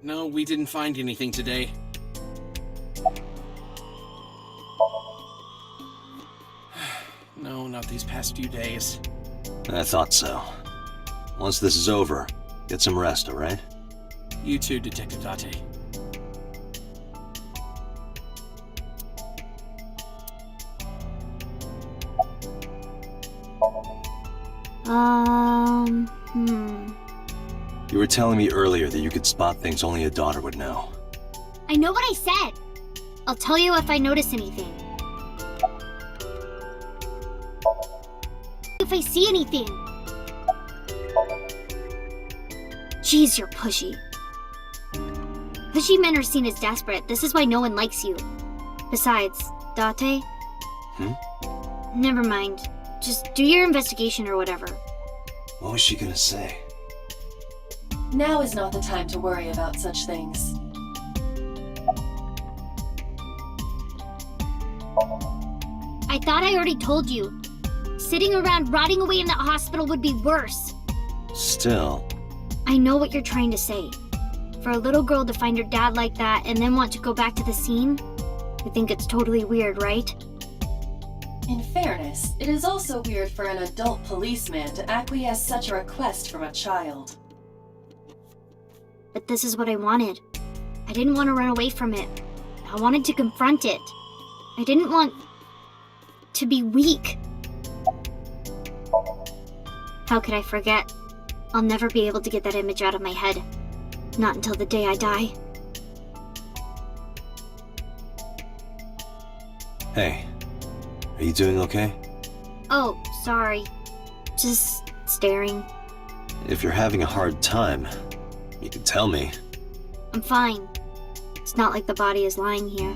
No, we didn't find anything today. No, not these past few days. I thought so. Once this is over, get some rest, alright? You too, Detective Date. You were telling me earlier that you could spot things only a daughter would know. I know what I said. I'll tell you if I notice anything. If I see anything. Jeez, you're pushy. Pushy men are seen as desperate. This is why no one likes you. Besides, Date? Never mind. Just do your investigation or whatever. What was she gonna say? Now is not the time to worry about such things. I thought I already told you. Sitting around rotting away in that hospital would be worse. Still... I know what you're trying to say. For a little girl to find her dad like that and then want to go back to the scene, you think it's totally weird, right? In fairness, it is also weird for an adult policeman to acquiesce such a request from a child. But this is what I wanted. I didn't want to run away from it. I wanted to confront it. I didn't want to be weak. How could I forget? I'll never be able to get that image out of my head. Not until the day I die. Hey, are you doing okay? Oh, sorry. Just staring. If you're having a hard time, you can tell me. I'm fine. It's not like the body is lying here.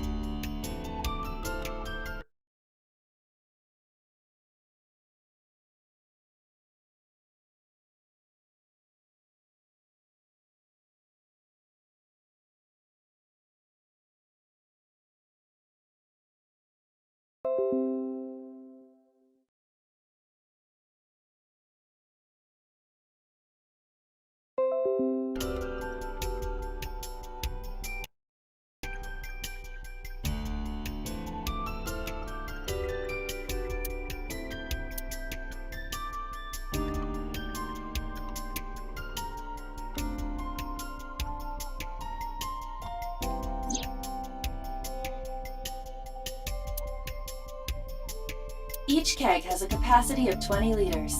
Each keg has a capacity of 20 liters.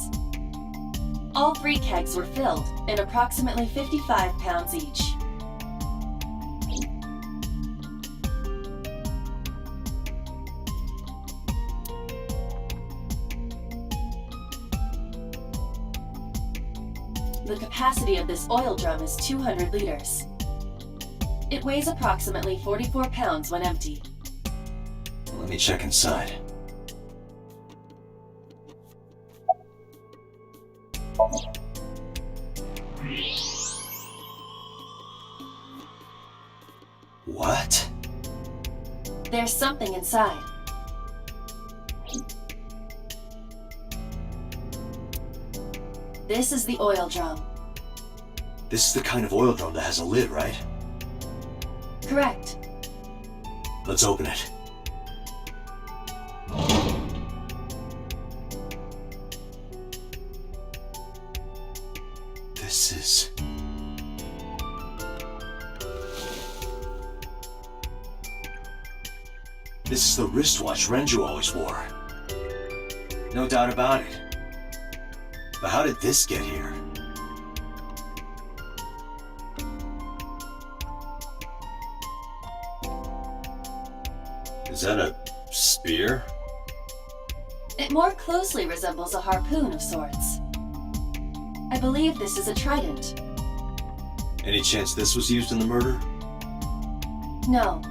All 3 kegs were filled, and approximately 55 pounds each. The capacity of this oil drum is 200 liters. It weighs approximately 44 pounds when empty. Let me check inside. What? There's something inside. This is the oil drum. This is the kind of oil drum that has a lid, right? Correct. Let's open it. This is... This is the wristwatch Renju always wore. No doubt about it. But how did this get here? Is that a spear? It more closely resembles a harpoon of sorts. I believe this is a trident. Any chance this was used in the murder? No.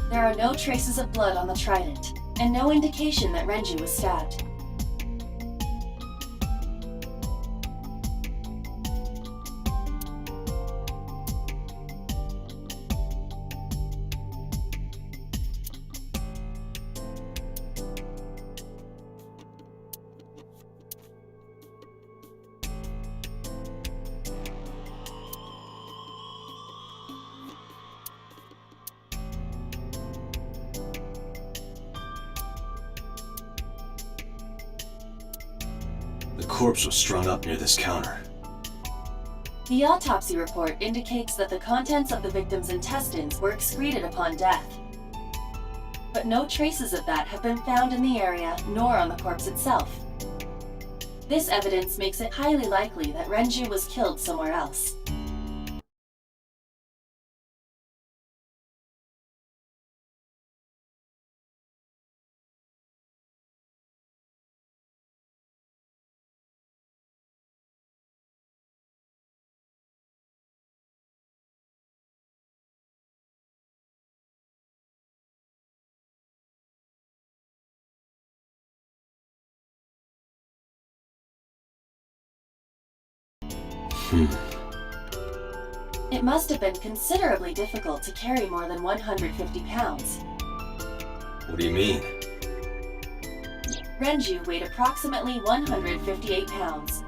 There are no traces of blood on the trident, and no indication that Renju was stabbed. corpse was strung up near this counter. The autopsy report indicates that the contents of the victim's intestines were excreted upon death. But no traces of that have been found in the area nor on the corpse itself. This evidence makes it highly likely that Renju was killed somewhere else. It must have been considerably difficult to carry more than 150 pounds. What do you mean? Renju weighed approximately 158 pounds.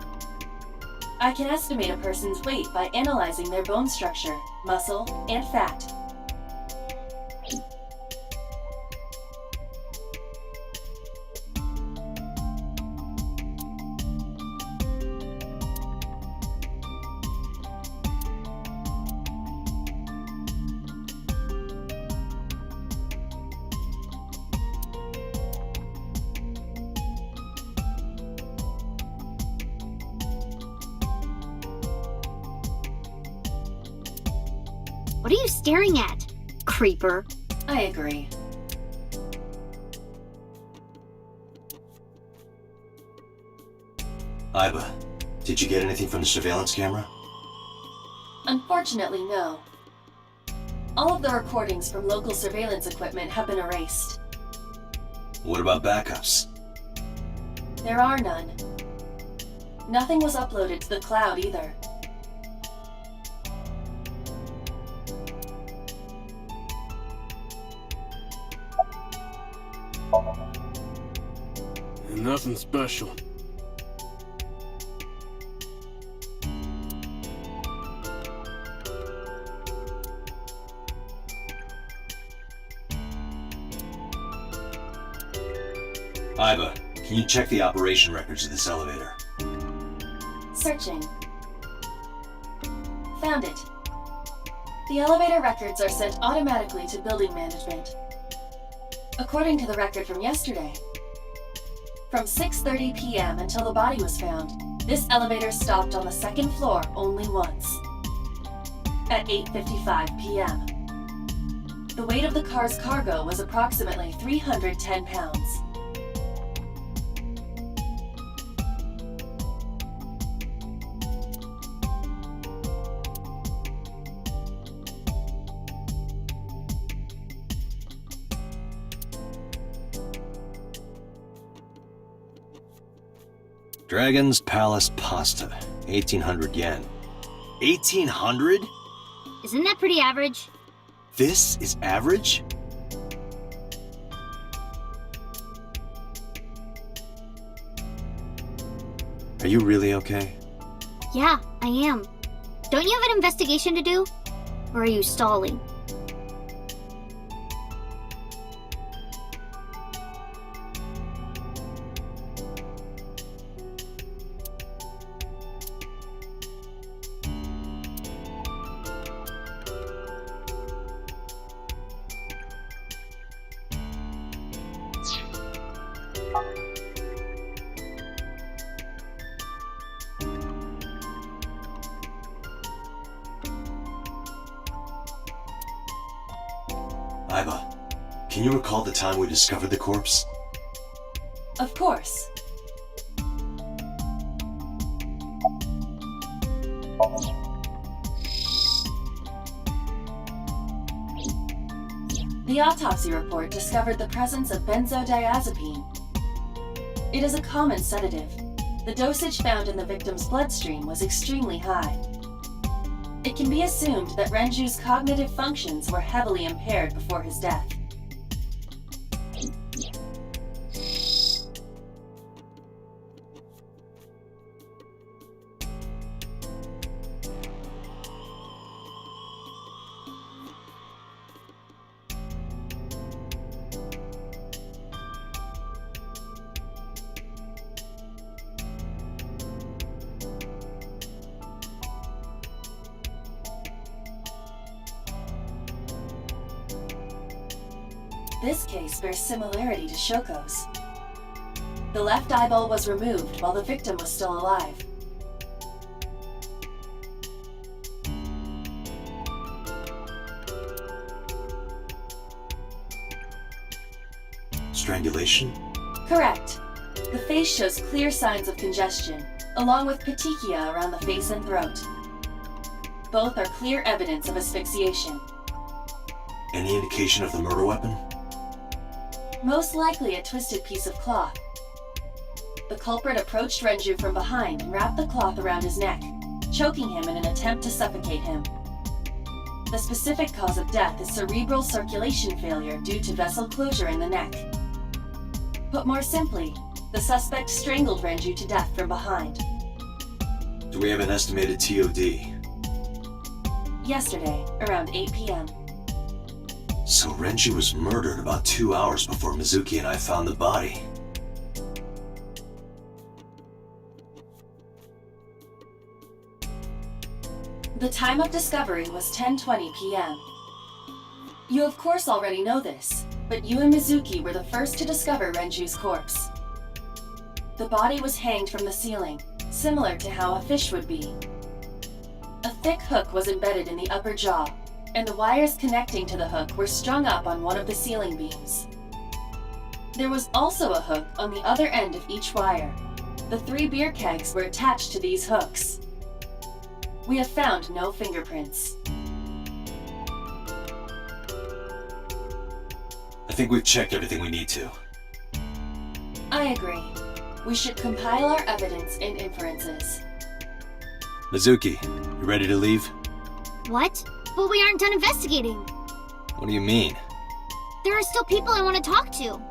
I can estimate a person's weight by analyzing their bone structure, muscle, and fat. What are you staring at, creeper? I agree. Aiba, did you get anything from the surveillance camera? Unfortunately, no. All of the recordings from local surveillance equipment have been erased. What about backups? There are none. Nothing was uploaded to the cloud either. Nothing special. Aiba, can you check the operation records of this elevator? Searching. Found it. The elevator records are sent automatically to building management. According to the record from yesterday, from 6:30 p.m. until the body was found, this elevator stopped on the second floor only once. At 8:55 p.m. The weight of the car's cargo was approximately 310 pounds. Dragon's Palace pasta, 1,800 yen. 1,800? Isn't that pretty average? This is average? Are you really okay? Yeah, I am. Don't you have an investigation to do? Or are you stalling? Aiba, can you recall the time we discovered the corpse? Of course. The autopsy report discovered the presence of benzodiazepine. It is a common sedative. The dosage found in the victim's bloodstream was extremely high. It can be assumed that Renju's cognitive functions were heavily impaired before his death. this case bears similarity to Shoko's. The left eyeball was removed while the victim was still alive. Strangulation? Correct. The face shows clear signs of congestion, along with petechia around the face and throat. Both are clear evidence of asphyxiation. Any indication of the murder weapon? Most likely a twisted piece of cloth. The culprit approached Renju from behind and wrapped the cloth around his neck, choking him in an attempt to suffocate him. The specific cause of death is cerebral circulation failure due to vessel closure in the neck. Put more simply, the suspect strangled Renju to death from behind. Do we have an estimated TOD? Yesterday, around 8 p.m. So Renji was murdered about 2 hours before Mizuki and I found the body. The time of discovery was 10:20 p.m. You of course already know this, but you and Mizuki were the first to discover Renju's corpse. The body was hanged from the ceiling, similar to how a fish would be. A thick hook was embedded in the upper jaw, and the wires connecting to the hook were strung up on one of the ceiling beams. There was also a hook on the other end of each wire. The 3 beer kegs were attached to these hooks. We have found no fingerprints. I think we've checked everything we need to. I agree. We should compile our evidence and inferences. Mizuki, you ready to leave? What? But we aren't done investigating. What do you mean? There are still people I want to talk to.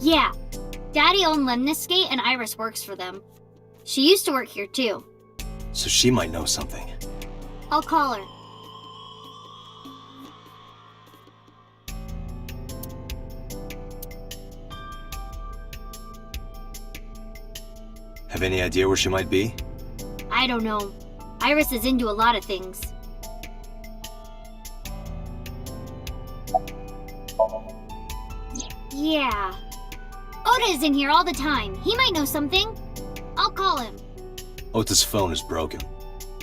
Yeah, Daddy owned Lemniscate and Iris works for them. She used to work here too. So she might know something. I'll call her. Have any idea where she might be? I don't know. Iris is into a lot of things. Yeah. Oda is in here all the time. He might know something. I'll call him. Ota's phone is broken.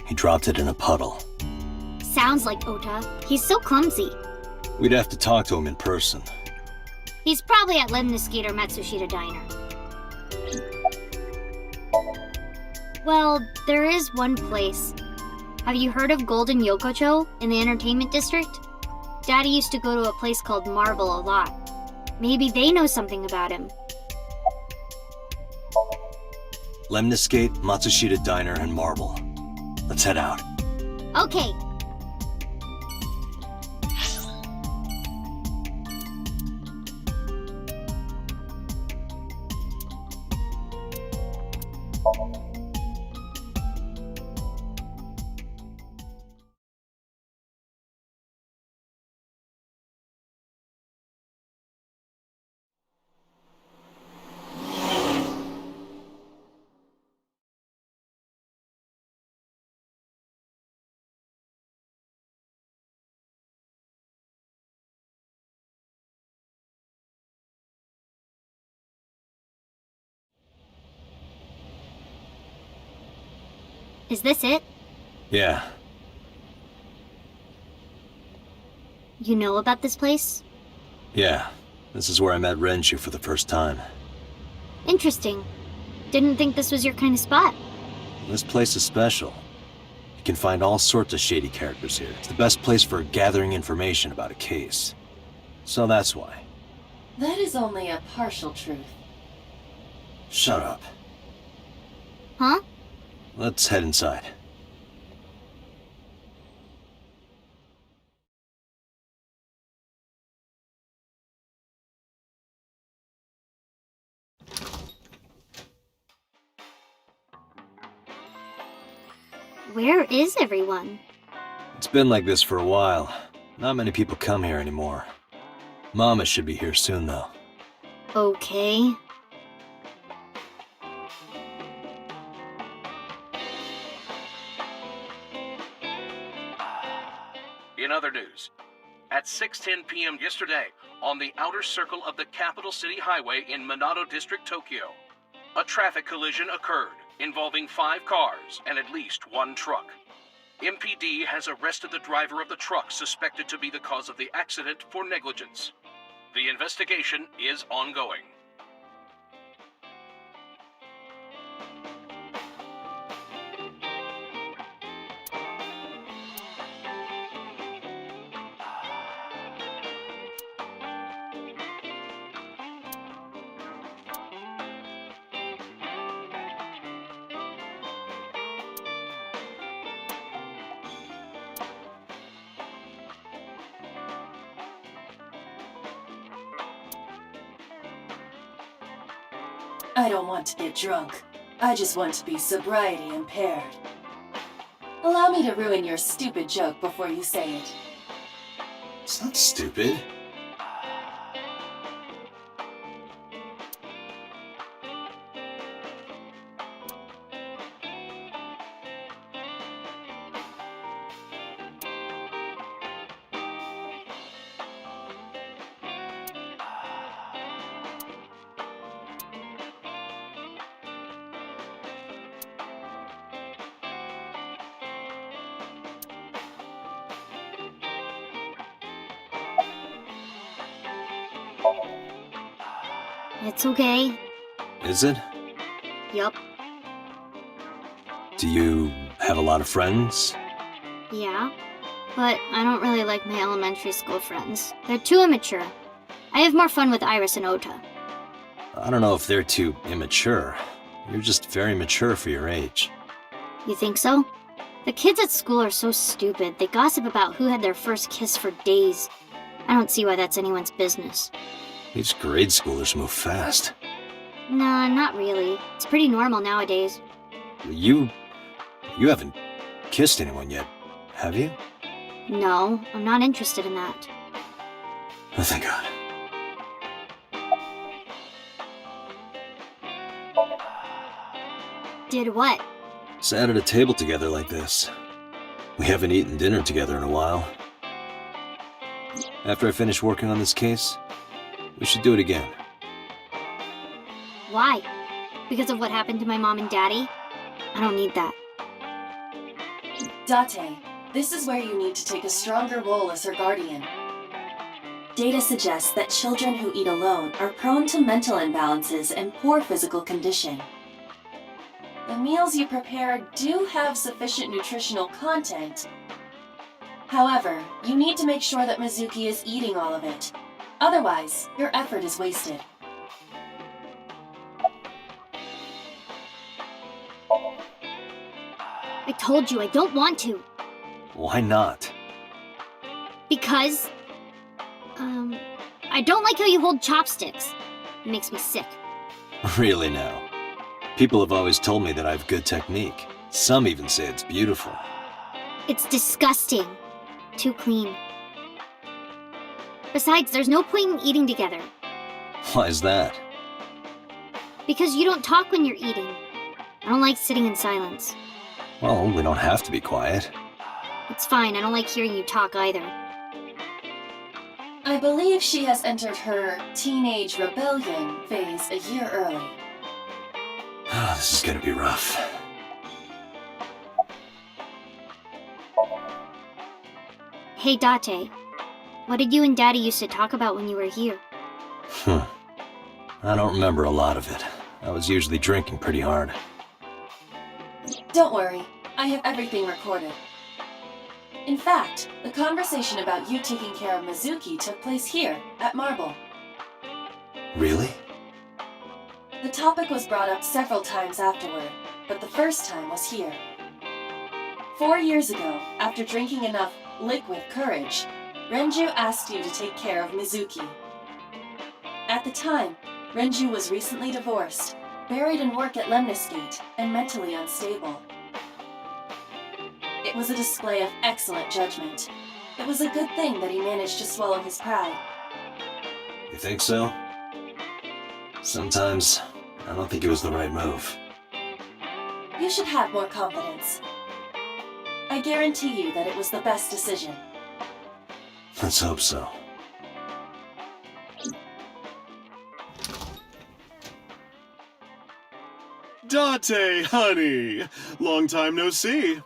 He dropped it in a puddle. Sounds like Ota. He's so clumsy. We'd have to talk to him in person. He's probably at Lemniscate or Matsushita Diner. Well, there is one place. Have you heard of Golden Yokocho in the entertainment district? Daddy used to go to a place called Marble a lot. Maybe they know something about him. Lemniscate, Matsushita Diner, and Marble. Let's head out. Okay. Is this it? Yeah. You know about this place? Yeah. This is where I met Renju for the first time. Interesting. Didn't think this was your kind of spot. This place is special. You can find all sorts of shady characters here. It's the best place for gathering information about a case. So that's why. That is only a partial truth. Shut up. Huh? Let's head inside. Where is everyone? It's been like this for a while. Not many people come here anymore. Mama should be here soon, though. Okay. In other news, at 6:10 p.m. yesterday, on the outer circle of the Capital City Highway in Minato District, Tokyo, a traffic collision occurred involving 5 cars and at least 1 truck. MPD has arrested the driver of the truck suspected to be the cause of the accident for negligence. The investigation is ongoing. I don't want to get drunk. I just want to be sobriety impaired. Allow me to ruin your stupid joke before you say it. It's not stupid. It's okay. Is it? Yup. Do you have a lot of friends? Yeah. But I don't really like my elementary school friends. They're too immature. I have more fun with Iris and Ota. I don't know if they're too immature. You're just very mature for your age. You think so? The kids at school are so stupid. They gossip about who had their first kiss for days. I don't see why that's anyone's business. These grade schoolers move fast. Nah, not really. It's pretty normal nowadays. You haven't kissed anyone yet, have you? No, I'm not interested in that. Oh, thank God. Did what? Sat at a table together like this. We haven't eaten dinner together in a while. After I finish working on this case, we should do it again. Why? Because of what happened to my mom and daddy? I don't need that. Date, this is where you need to take a stronger role as her guardian. Data suggests that children who eat alone are prone to mental imbalances and poor physical condition. The meals you prepare do have sufficient nutritional content. However, you need to make sure that Mizuki is eating all of it. Otherwise, your effort is wasted. I told you I don't want to. Why not? Because... I don't like how you hold chopsticks. It makes me sick. Really now. People have always told me that I have good technique. Some even say it's beautiful. It's disgusting. Too clean. Besides, there's no point in eating together. Why is that? Because you don't talk when you're eating. I don't like sitting in silence. Well, we don't have to be quiet. It's fine, I don't like hearing you talk either. I believe she has entered her teenage rebellion phase a year early. This is gonna be rough. Hey, Date. What did you and Daddy used to talk about when you were here? I don't remember a lot of it. I was usually drinking pretty hard. Don't worry, I have everything recorded. In fact, the conversation about you taking care of Mizuki took place here, at Marble. Really? The topic was brought up several times afterward, but the first time was here. 4 years ago, after drinking enough liquid courage, Renju asked you to take care of Mizuki. At the time, Renju was recently divorced, buried in work at Lemniscate, and mentally unstable. was a display of excellent judgment. It was a good thing that he managed to swallow his pride. You think so? Sometimes, I don't think it was the right move. You should have more confidence. I guarantee you that it was the best decision. Let's hope so. Date, honey! Long time no see.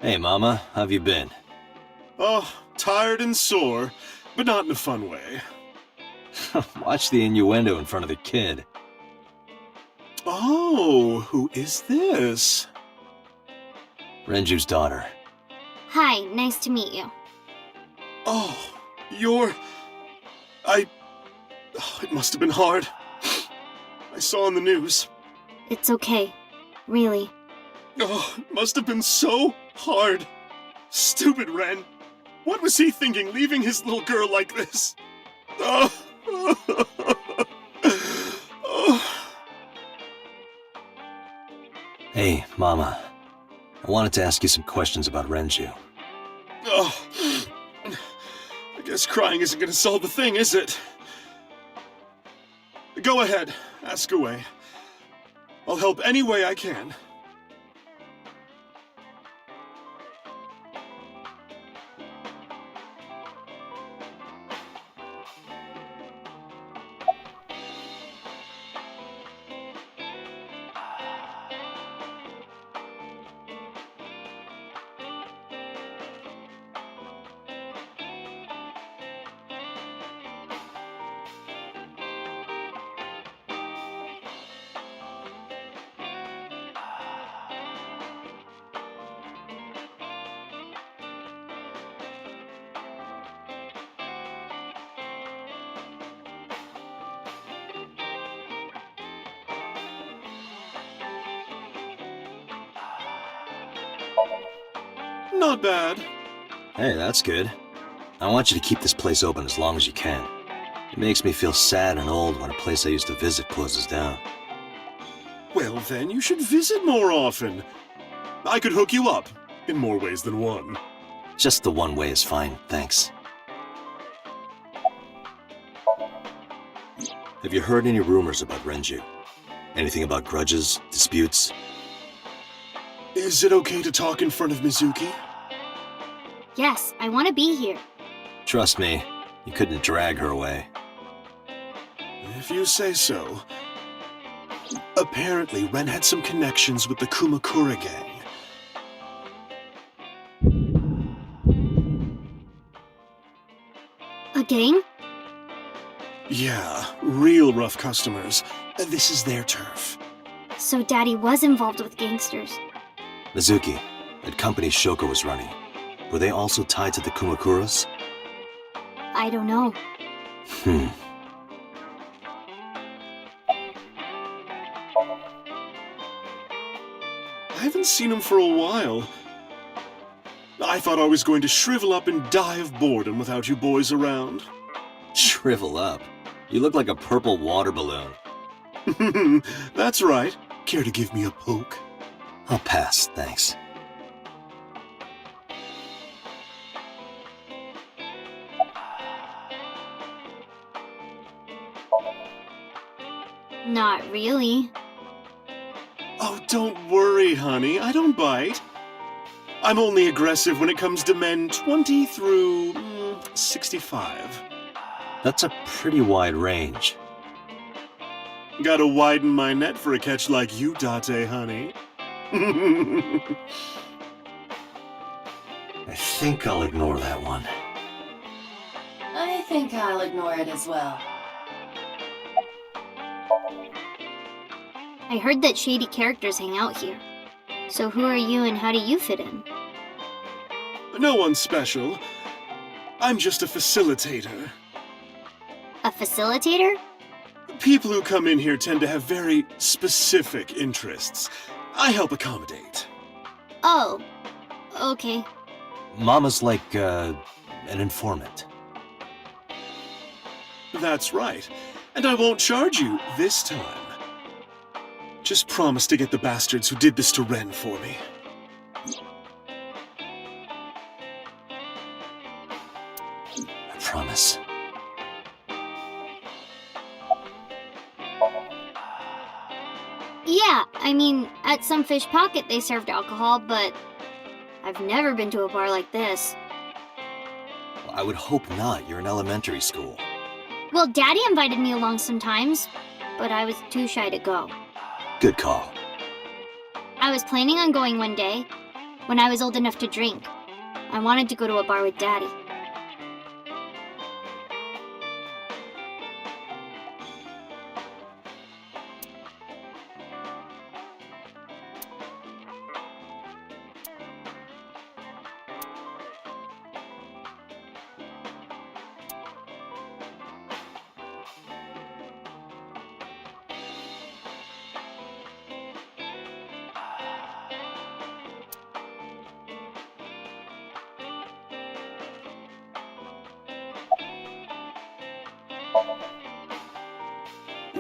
Hey, Mama, how have you been? Oh, tired and sore, but not in a fun way. Watch the innuendo in front of the kid. Oh, who is this? Renju's daughter. Hi, nice to meet you. Oh, you're... Oh, it must have been hard. I saw on the news. It's okay. Really. Oh, it must have been so hard. Stupid Ren. What was he thinking, leaving his little girl like this? Oh. Oh. Hey, Mama. I wanted to ask you some questions about Renju. Oh. I guess crying isn't gonna solve the thing, is it? Go ahead, ask away. I'll help any way I can. Not bad. Hey, that's good. I want you to keep this place open as long as you can. It makes me feel sad and old when a place I used to visit closes down. Well, then you should visit more often. I could hook you up, in more ways than one. Just the one way is fine, thanks. Have you heard any rumors about Renju? Anything about grudges, disputes? Is it okay to talk in front of Mizuki? Yes, I want to be here. Trust me, you couldn't drag her away. If you say so. Apparently, Ren had some connections with the Kumakura gang. A gang? Yeah, real rough customers. This is their turf. So Daddy was involved with gangsters. Mizuki, that company Shoko was running, were they also tied to the Kumakuras? I don't know. I haven't seen him for a while. I thought I was going to shrivel up and die of boredom without you boys around. Shrivel up. You look like a purple water balloon. That's right. Care to give me a poke? I'll pass, thanks. Not really. Oh, don't worry, honey. I don't bite. I'm only aggressive when it comes to men 20 through 65. That's a pretty wide range. Gotta widen my net for a catch like you, Date, honey. I think I'll ignore that one. I think I'll ignore it as well. I heard that shady characters hang out here. So who are you and how do you fit in? No one special. I'm just a facilitator. A facilitator? People who come in here tend to have very specific interests. I help accommodate. Oh, okay. Mama's like, an informant. That's right. And I won't charge you this time. Just promise to get the bastards who did this to Ren for me. promise. Yeah, I mean, at some fish pocket they served alcohol, but I've never been to a bar like this. Well, I would hope not. You're in elementary school. Well, Daddy invited me along sometimes, but I was too shy to go. Good call. I was planning on going one day, when I was old enough to drink. I wanted to go to a bar with Daddy.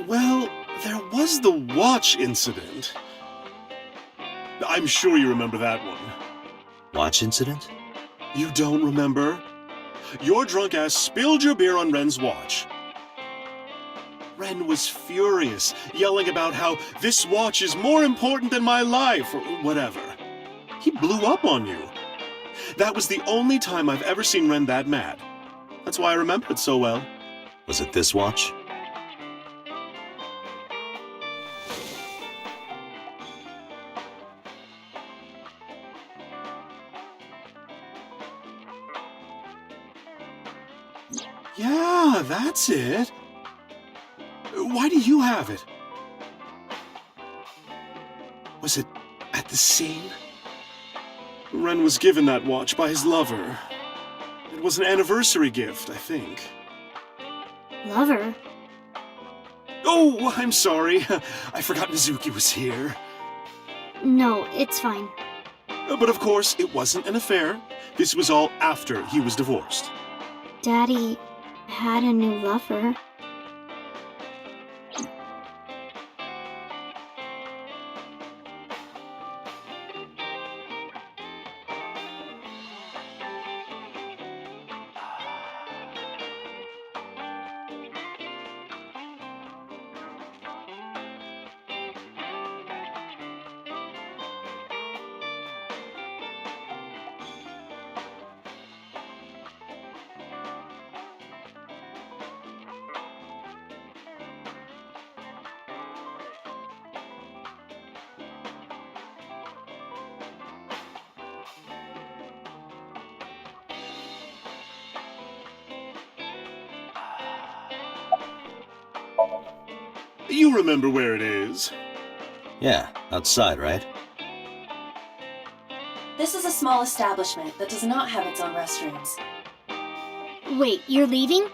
Well, there was the watch incident. I'm sure you remember that one. Watch incident? You don't remember? Your drunk ass spilled your beer on Ren's watch. Ren was furious, yelling about how this watch is more important than my life, or whatever. He blew up on you. That was the only time I've ever seen Ren that mad. That's why I remember it so well. Was it this watch? Yeah, that's it. Why do you have it? Was it at the scene? Ren was given that watch by his lover. It was an anniversary gift, I think. Lover? Oh, I'm sorry. I forgot Mizuki was here. No, it's fine. But of course, it wasn't an affair. This was all after he was divorced. Daddy had a new lover. You remember where it is. Yeah, outside, right? This is a small establishment that does not have its own restrooms. Wait, you're leaving?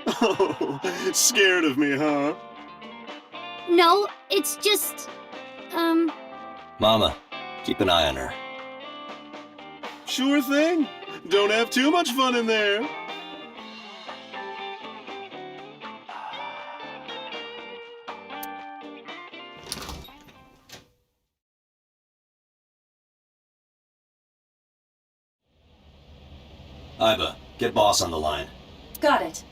Oh, scared of me, huh? No, it's just... Mama, keep an eye on her. Sure thing. Don't have too much fun in there. Iba, get boss on the line. Got it.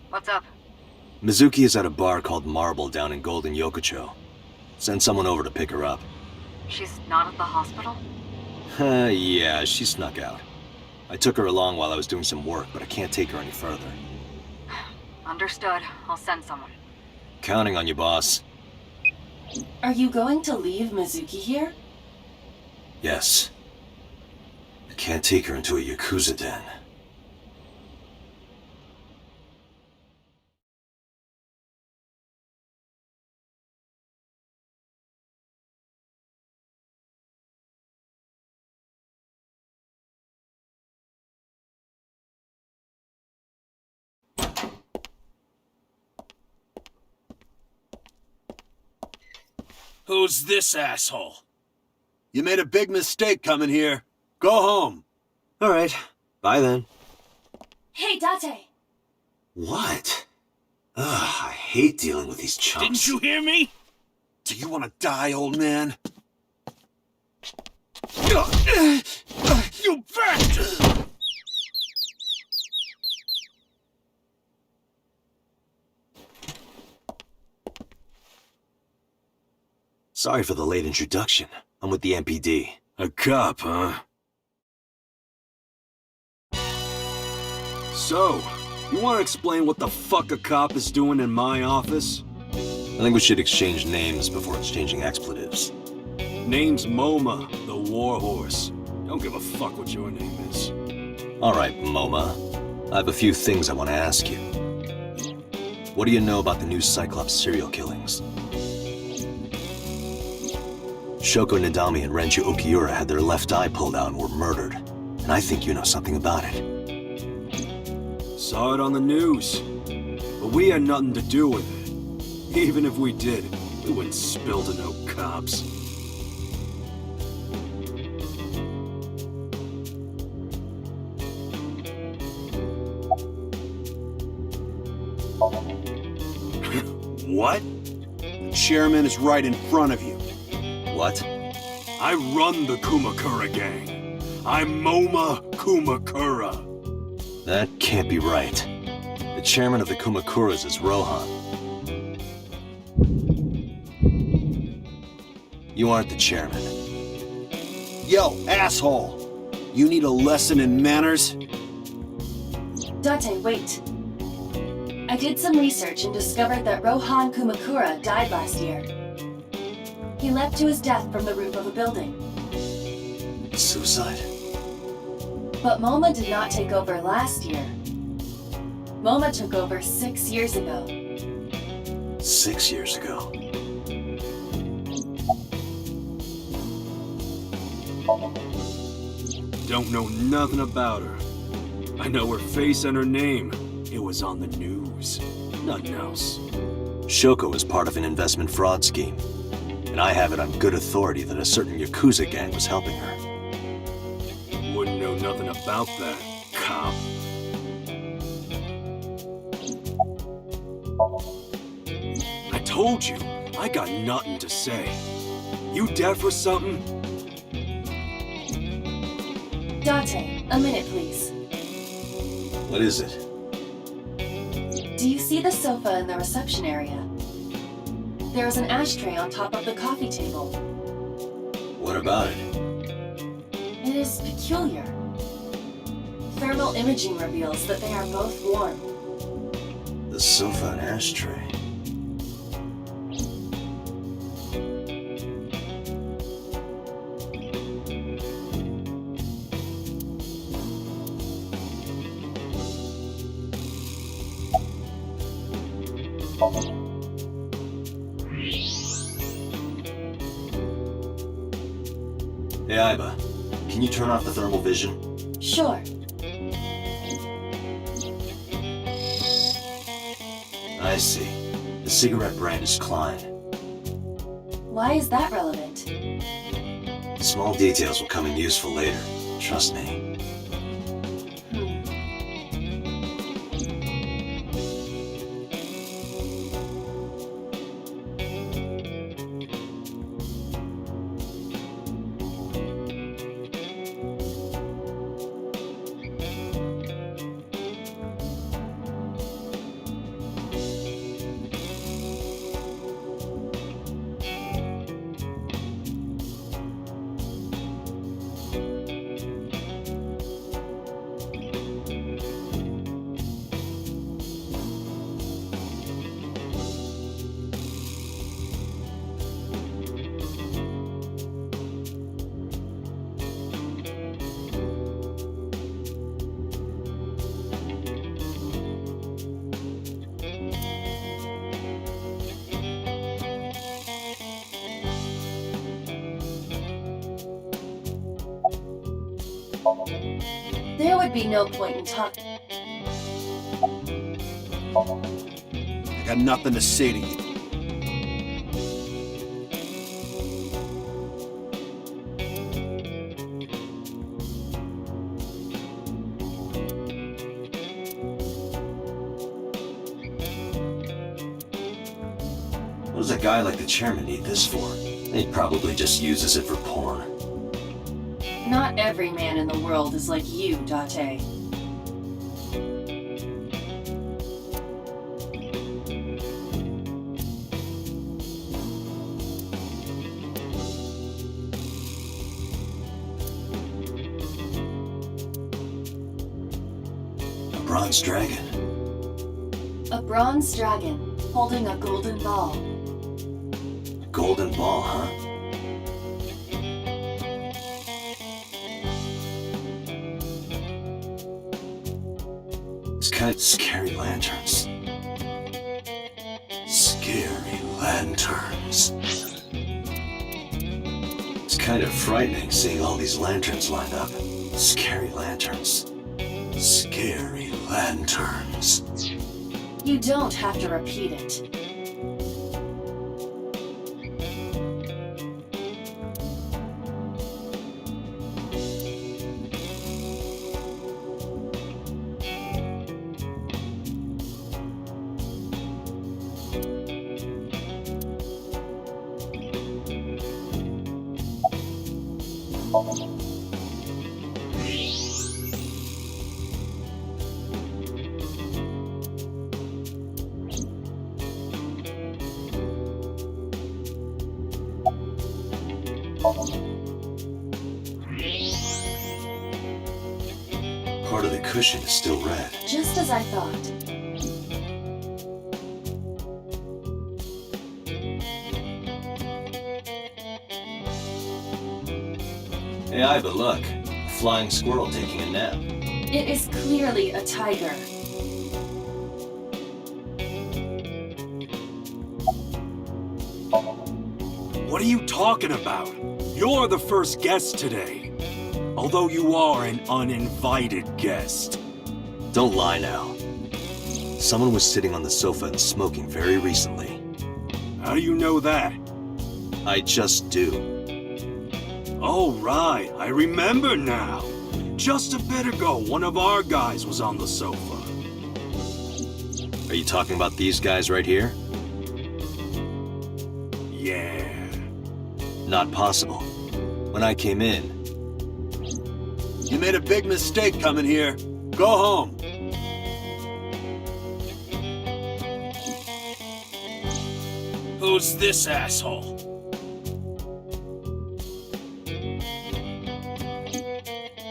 What's up? Mizuki is at a bar called Marble down in Golden Yokocho. Send someone over to pick her up. She's not at the hospital? Yeah, she snuck out. I took her along while I was doing some work, but I can't take her any further. Understood. I'll send someone. Counting on you, boss. Are you going to leave Mizuki here? Yes. I can't take her into a Yakuza den. Who's this asshole? You made a big mistake coming here. Go home. All right. Bye then. Hey, Date! What? Ugh, I hate dealing with these chumps. Didn't you hear me? Do you want to die, old man? You bastard! Sorry for the late introduction. I'm with the MPD. A cop, huh? So, you want to explain what the fuck a cop is doing in my office? I think we should exchange names before exchanging expletives. Name's MoMA, the Warhorse. Don't give a fuck what your name is. Alright, MoMA. I have a few things I want to ask you. What do you know about the new Cyclops serial killings? Shoko Nadami and Renju Okiura had their left eye pulled out and were murdered. And I think you know something about it. Saw it on the news. But we had nothing to do with it. Even if we did, we wouldn't spill to no cops. What? The chairman is right in front of you. What? I run the Kumakura gang. I'm MoMA Kumakura. That can't be right. The chairman of the Kumakuras is Rohan. You aren't the chairman. Yo, asshole! You need a lesson in manners? Date, wait. I did some research and discovered that Rohan Kumakura died last year. He leapt to his death from the roof of a building. Suicide? But MoMA did not take over last year. MoMA took over 6 years ago. 6 years ago. Don't know nothing about her. I know her face and her name. It was on the news. Nothing else. Shoko was part of an investment fraud scheme. And I have it on good authority that a certain Yakuza gang was helping her. Wouldn't know nothing about that, cop. I told you, I got nothing to say. You deaf or something? Date, a minute please. What is it? Do you see the sofa in the reception area? There is an ashtray on top of the coffee table. What about it? It is peculiar. Thermal imaging reveals that they are both warm. The sofa and ashtray. Hey, Aiba. Can you turn off the thermal vision? Sure. I see. The cigarette brand is Klein. Why is that relevant? Small details will come in useful later. Trust me. There would be no point in talking. I got nothing to say to you. What does a guy like the chairman need this for? He probably just uses it for porn. Not every man in the world is like you, Date. A bronze dragon. A bronze dragon holding a golden ball. Golden ball, huh? It's kind of scary lanterns. Scary lanterns. It's kind of frightening seeing all these lanterns lined up. Scary lanterns. Scary lanterns. You don't have to repeat it. Part of the cushion is still red. Just as I thought. Hey, but look. A flying squirrel taking a nap. It is clearly a tiger. What are you talking about? You're the first guest today. Although you are an uninvited guest. Don't lie now. Someone was sitting on the sofa and smoking very recently. How do you know that? I just do. Oh, right. I remember now. Just a bit ago, one of our guys was on the sofa. Are you talking about these guys right here? Yeah. Not possible. When I came in, You made a big mistake coming here. Go home. Who's this asshole?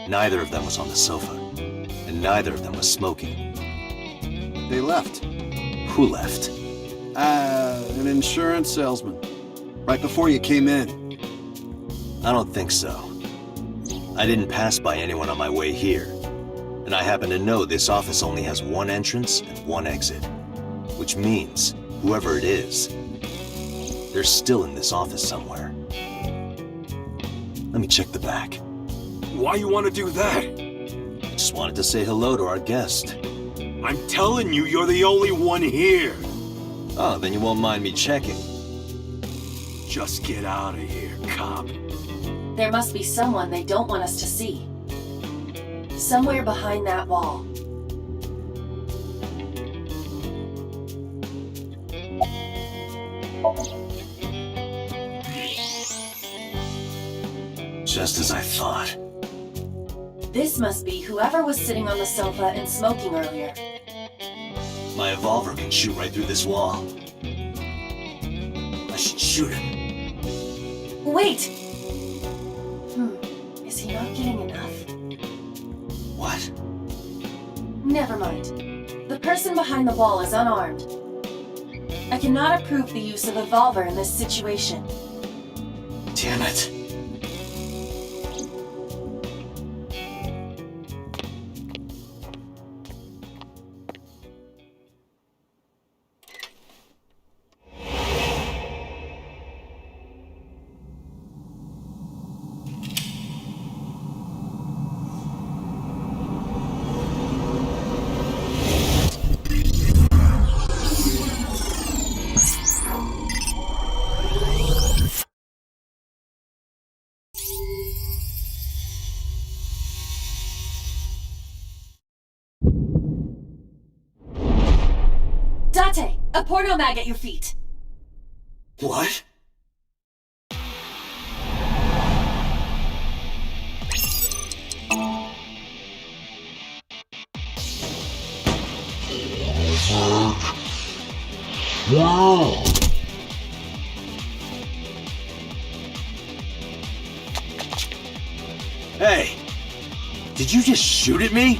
neither of them was on the sofa. And neither of them was smoking. They left. Who left? An insurance salesman. Right before you came in. I don't think so. I didn't pass by anyone on my way here. And I happen to know this office only has one entrance and one exit. Which means, whoever it is, they're still in this office somewhere. Let me check the back. Why you want to do that? I just wanted to say hello to our guest. I'm telling you, you're the only one here. Oh, then you won't mind me checking. Just get out of here, cop. There must be someone they don't want us to see. Somewhere behind that wall. Just as I thought. This must be whoever was sitting on the sofa and smoking earlier. My revolver can shoot right through this wall. I should shoot him. Wait! Is he not getting enough? What? Never mind. The person behind the wall is unarmed. I cannot approve the use of a revolver in this situation. Damn it. Date! A porno mag at your feet! What? Hey! Did you just shoot at me?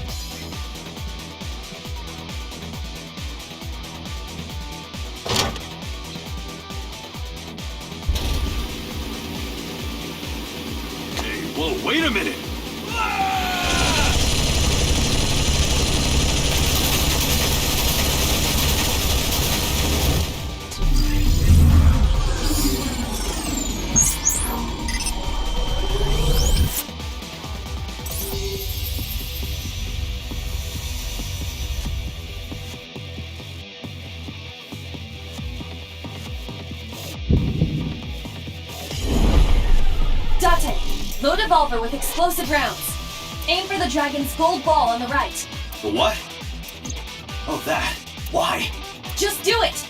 Hey, whoa, wait a minute! Date, load a revolver with explosive rounds. Aim for the dragon's gold ball on the right. The what? Oh, that. Why? Just do it!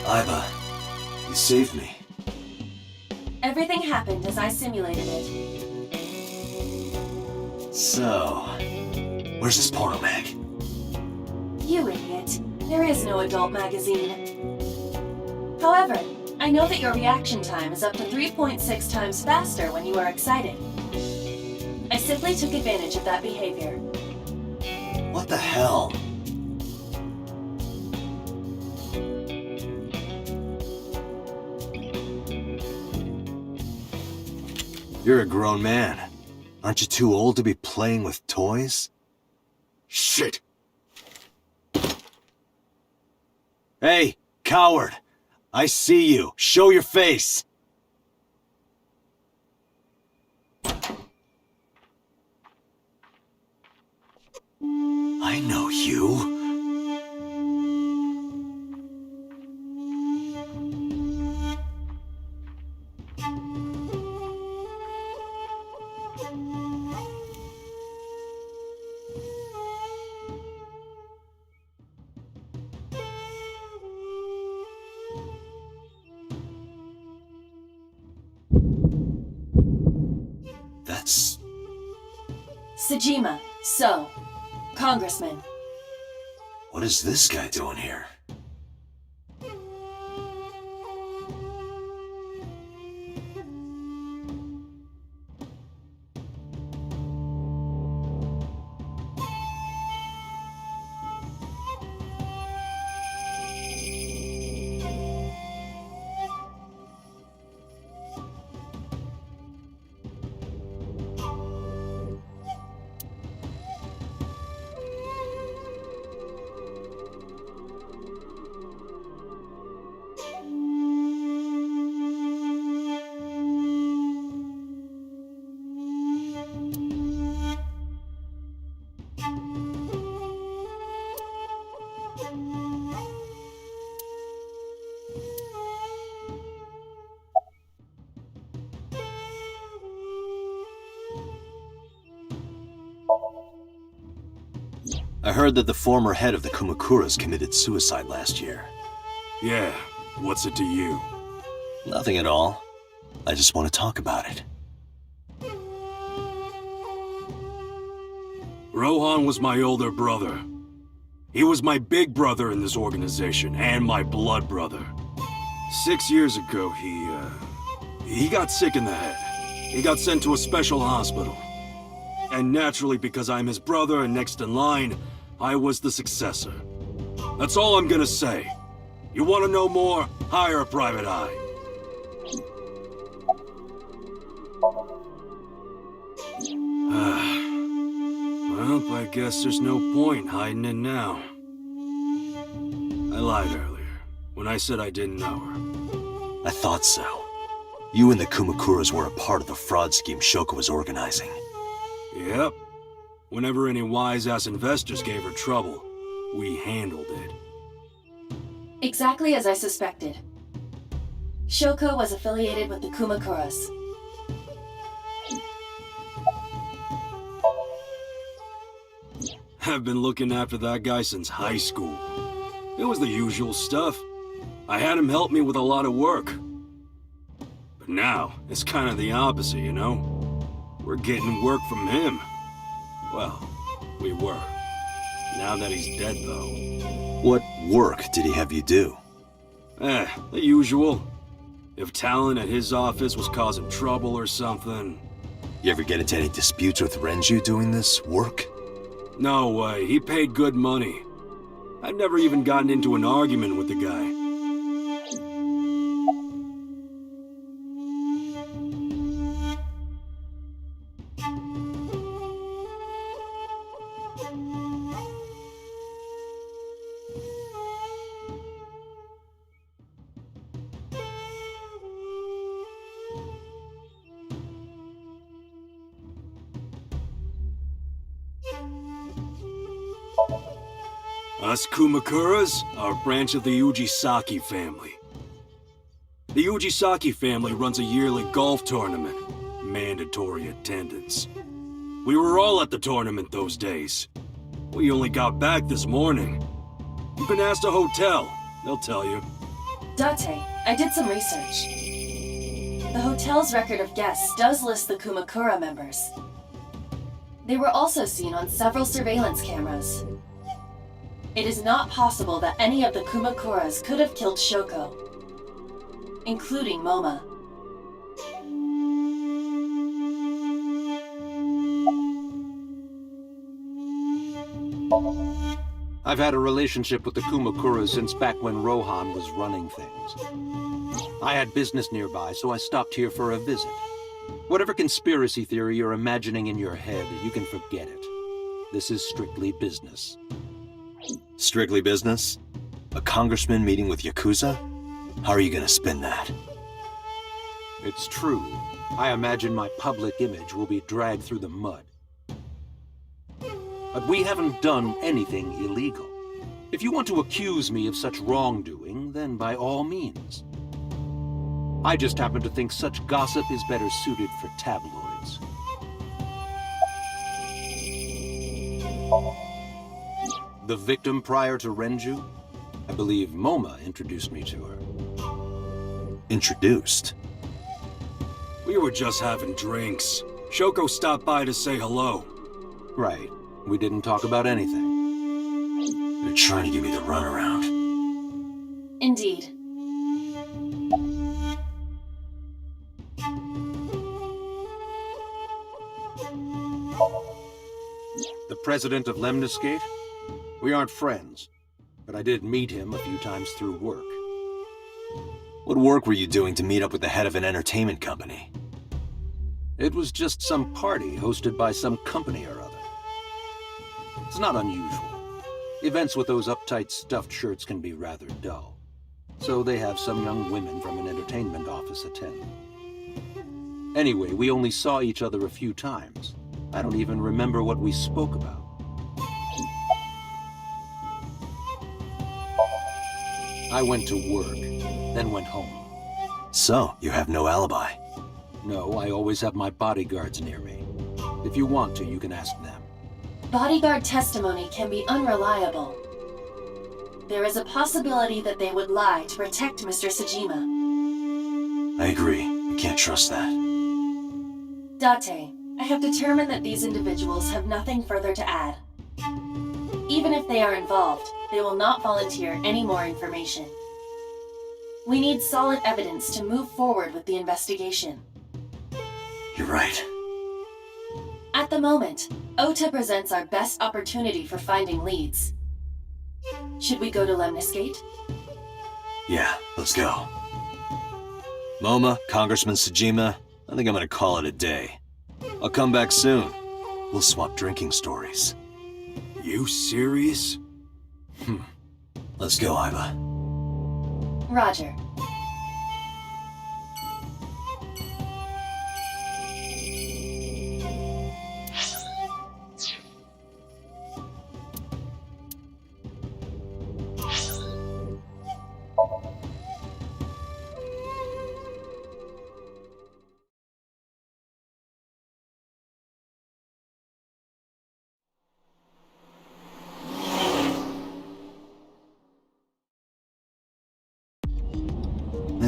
Aiba, you saved me. Everything happened as I simulated it. So, where's this porno mag? You idiot. There is no adult magazine. However, I know that your reaction time is up to 3.6 times faster when you are excited. I simply took advantage of that behavior. What the hell? You're a grown man. Aren't you too old to be playing with toys? Shit! Hey, coward! I see you. Show your face! I know you. That's... Sejima, So, Congressman. What is this guy doing here? I heard that the former head of the Kumakuras committed suicide last year. Yeah, what's it to you? Nothing at all. I just want to talk about it. Rohan was my older brother. He was my big brother in this organization, and my blood brother. 6 years ago, he got sick in the head. He got sent to a special hospital. And naturally, because I'm his brother and next in line, I was the successor. That's all I'm gonna say. You want to know more? Hire a private eye. Well, I guess there's no point hiding it now. I lied earlier, when I said I didn't know her. I thought so. You and the Kumakuras were a part of the fraud scheme Shoko was organizing. Yep. Whenever any wise-ass investors gave her trouble, we handled it. Exactly as I suspected. Shoko was affiliated with the Kumakuras. I've been looking after that guy since high school. It was the usual stuff. I had him help me with a lot of work. But now, it's kind of the opposite, you know? We're getting work from him. Well, we were. Now that he's dead, though. What work did he have you do? The usual. If Talon at his office was causing trouble or something... You ever get into any disputes with Renju doing this work? No way, he paid good money. I've never even gotten into an argument with the guy. Us Kumakuras are a branch of the Ujisaki family. The Ujisaki family runs a yearly golf tournament. Mandatory attendance. We were all at the tournament those days. We only got back this morning. You can ask the hotel. They'll tell you. Date, I did some research. The hotel's record of guests does list the Kumakura members. They were also seen on several surveillance cameras. It is not possible that any of the Kumakuras could have killed Shoko, including Moma. I've had a relationship with the Kumakuras since back when Rohan was running things. I had business nearby, so I stopped here for a visit. Whatever conspiracy theory you're imagining in your head, you can forget it. This is strictly business. Strictly business? A congressman meeting with Yakuza? How are you gonna spin that? It's true. I imagine my public image will be dragged through the mud. But we haven't done anything illegal. If you want to accuse me of such wrongdoing, then by all means. I just happen to think such gossip is better suited for tabloids. The victim prior to Renju? I believe Moma introduced me to her. Introduced? We were just having drinks. Shoko stopped by to say hello. Right. We didn't talk about anything. They're trying to give me the runaround. Indeed. The president of Lemniscate? We aren't friends, but I did meet him a few times through work. What work were you doing to meet up with the head of an entertainment company? It was just some party hosted by some company or other. It's not unusual. Events with those uptight stuffed shirts can be rather dull. So they have some young women from an entertainment office attend. Anyway, we only saw each other a few times. I don't even remember what we spoke about. I went to work, then went home. So, you have no alibi? No, I always have my bodyguards near me. If you want to, you can ask them. Bodyguard testimony can be unreliable. There is a possibility that they would lie to protect Mr. Sajima. I agree. I can't trust that. Date, I have determined that these individuals have nothing further to add. Even if they are involved, they will not volunteer any more information. We need solid evidence to move forward with the investigation. You're right. At the moment, Ota presents our best opportunity for finding leads. Should we go to Lemniscate? Yeah, let's go. Moma, Congressman Sajima, I think I'm gonna call it a day. I'll come back soon. We'll swap drinking stories. You serious? Let's go, Iva. Roger.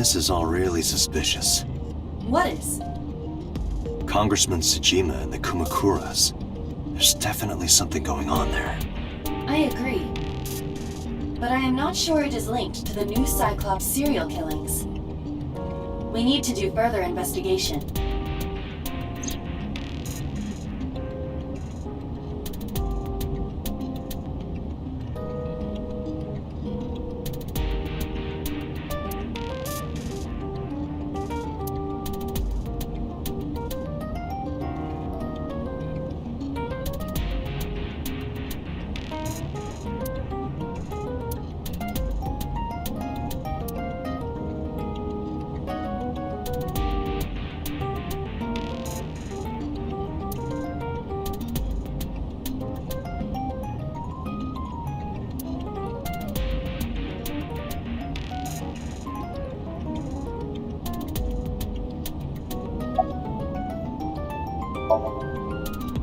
This is all really suspicious. What is? Congressman Tsujima and the Kumakuras. There's definitely something going on there. I agree. But I am not sure it is linked to the new Cyclops serial killings. We need to do further investigation.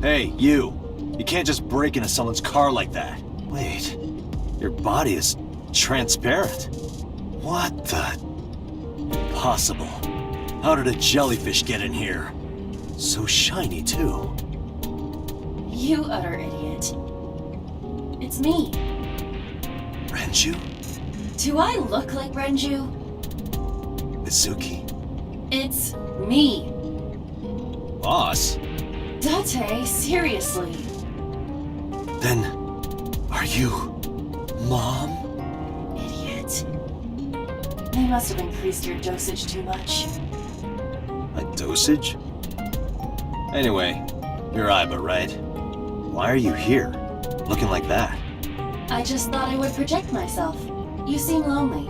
Hey, you! You can't just break into someone's car like that. Wait, your body is transparent. What the? Impossible. How did a jellyfish get in here? So shiny, too. You utter idiot. It's me. Renju? Do I look like Renju? Mizuki? It's me. Boss? Date, seriously. Then, are you... Mom? Idiot. They must have increased your dosage too much. A dosage? Anyway, you're Aiba, right? Why are you here? Looking like that? I just thought I would project myself. You seem lonely.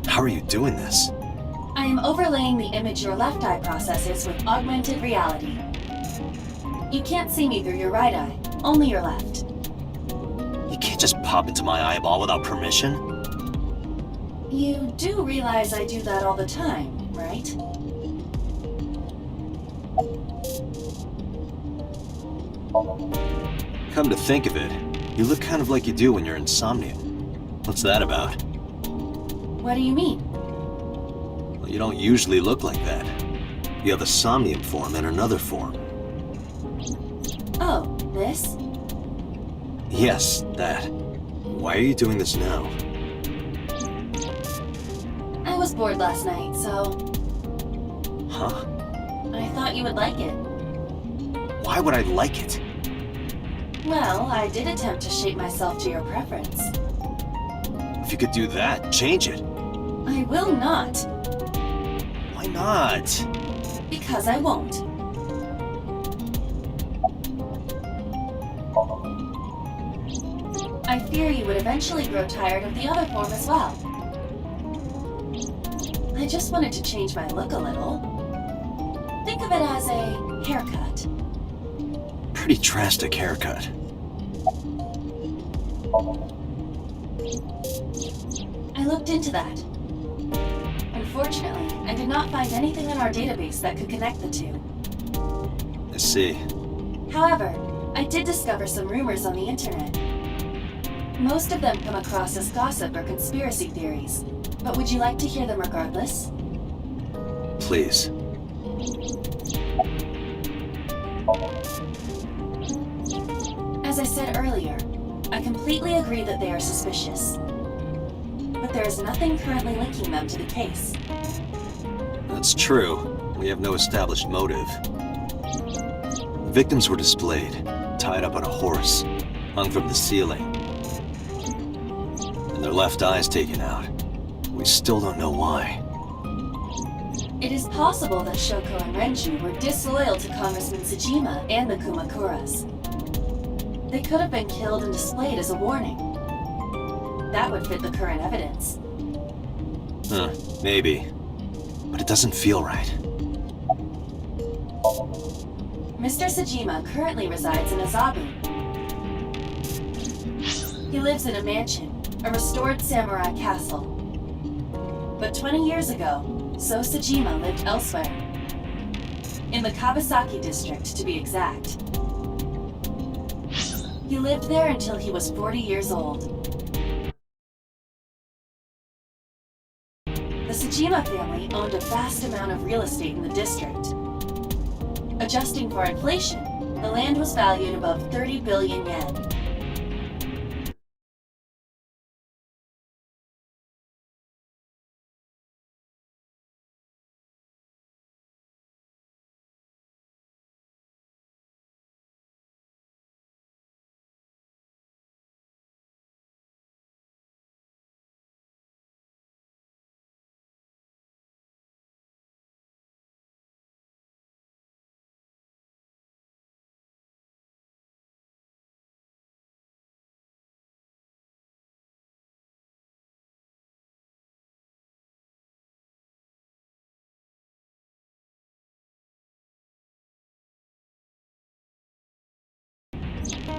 How are you doing this? I am overlaying the image your left eye processes with augmented reality. You can't see me through your right eye, only your left. You can't just pop into my eyeball without permission? You do realize I do that all the time, right? Come to think of it, you look kind of like you do when you're insomniac. What's that about? What do you mean? Well, you don't usually look like that. You have a somnium form and another form. Oh, this? Yes, that. Why are you doing this now? I was bored last night, so Huh? I thought you would like it. Why would I like it? Well, I did attempt to shape myself to your preference. If you could do that, change it. I will not, Why not? because I won't. I fear you would eventually grow tired of the other form as well. I just wanted to change my look a little. Think of it as a haircut. Pretty drastic haircut. I looked into that. Unfortunately, I did not find anything in our database that could connect the two. I see. However, I did discover some rumors on the internet. Most of them come across as gossip or conspiracy theories, but would you like to hear them regardless? Please. As I said earlier, I completely agree that they are suspicious. But there is nothing currently linking them to the case. That's true. We have no established motive. Victims were displayed, tied up on a horse, hung from the ceiling. And their left eyes taken out. We still don't know why. It is possible that Shoko and Renju were disloyal to Congressman Tsujima and the Kumakuras. They could have been killed and displayed as a warning. That would fit the current evidence. Huh, maybe. But it doesn't feel right. Mr. Tsujima currently resides in Azabu. He lives in a mansion, a restored samurai castle. But 20 years ago, So Tsujima lived elsewhere. In the Kawasaki district, to be exact. He lived there until he was 40 years old. The Tsujima family owned a vast amount of real estate in the district. Adjusting for inflation, the land was valued above 30 billion yen.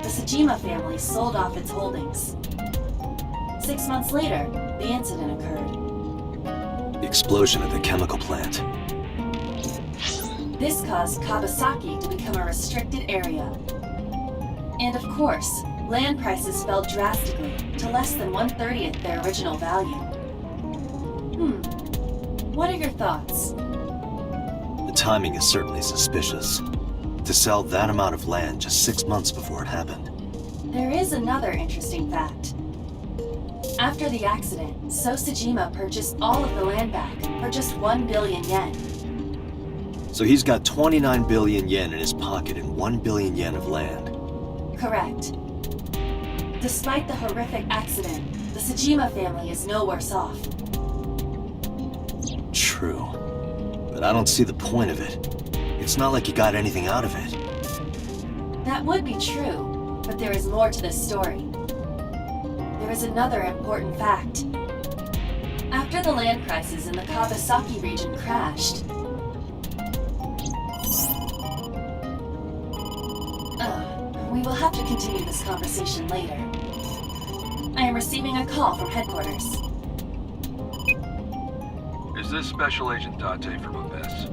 The Tsujima family sold off its holdings. 6 months later, the incident occurred. The explosion at the chemical plant. This caused Kawasaki to become a restricted area. And of course, land prices fell drastically to less than 1/30th their original value. What are your thoughts? The timing is certainly suspicious. To sell that amount of land just 6 months before it happened. There is another interesting fact. After the accident, So Tsujima purchased all of the land back for just 1 billion yen. So he's got 29 billion yen in his pocket and 1 billion yen of land. Correct. Despite the horrific accident, the Tsujima family is no worse off. True. But I don't see the point of it. It's not like he got anything out of it. That would be true, but there is more to this story. There is another important fact. After the land prices in the Kawasaki region crashed, we will have to continue this conversation later. I am receiving a call from headquarters. Is this Special Agent Date from Abyss?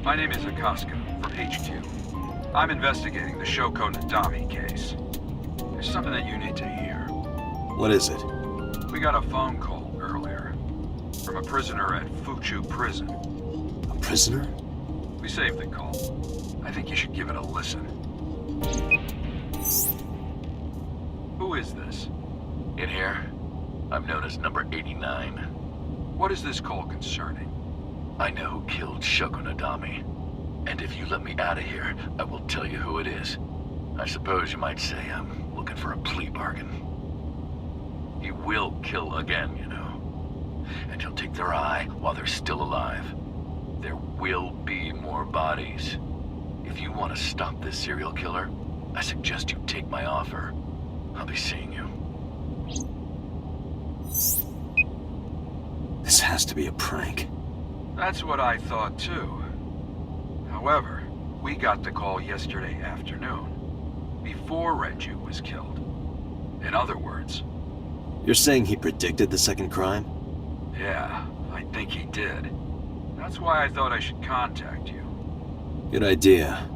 My name is Akaska from HQ. I'm investigating the Shoko Nadami case. There's something that you need to hear. What is it? We got a phone call earlier from a prisoner at Fuchu Prison. A prisoner? We saved the call. I think you should give it a listen. Who is this? In here, I'm known as number 89. What is this call concerning? I know who killed Shoko Nadami. And if you let me out of here, I will tell you who it is. I suppose you might say I'm looking for a plea bargain. He will kill again, you know. And he'll take their eye while they're still alive. There will be more bodies. If you want to stop this serial killer, I suggest you take my offer. I'll be seeing you. This has to be a prank. That's what I thought too. However, we got the call yesterday afternoon, before Renju was killed. In other words... You're saying he predicted the second crime? Yeah, I think he did. That's why I thought I should contact you. Good idea.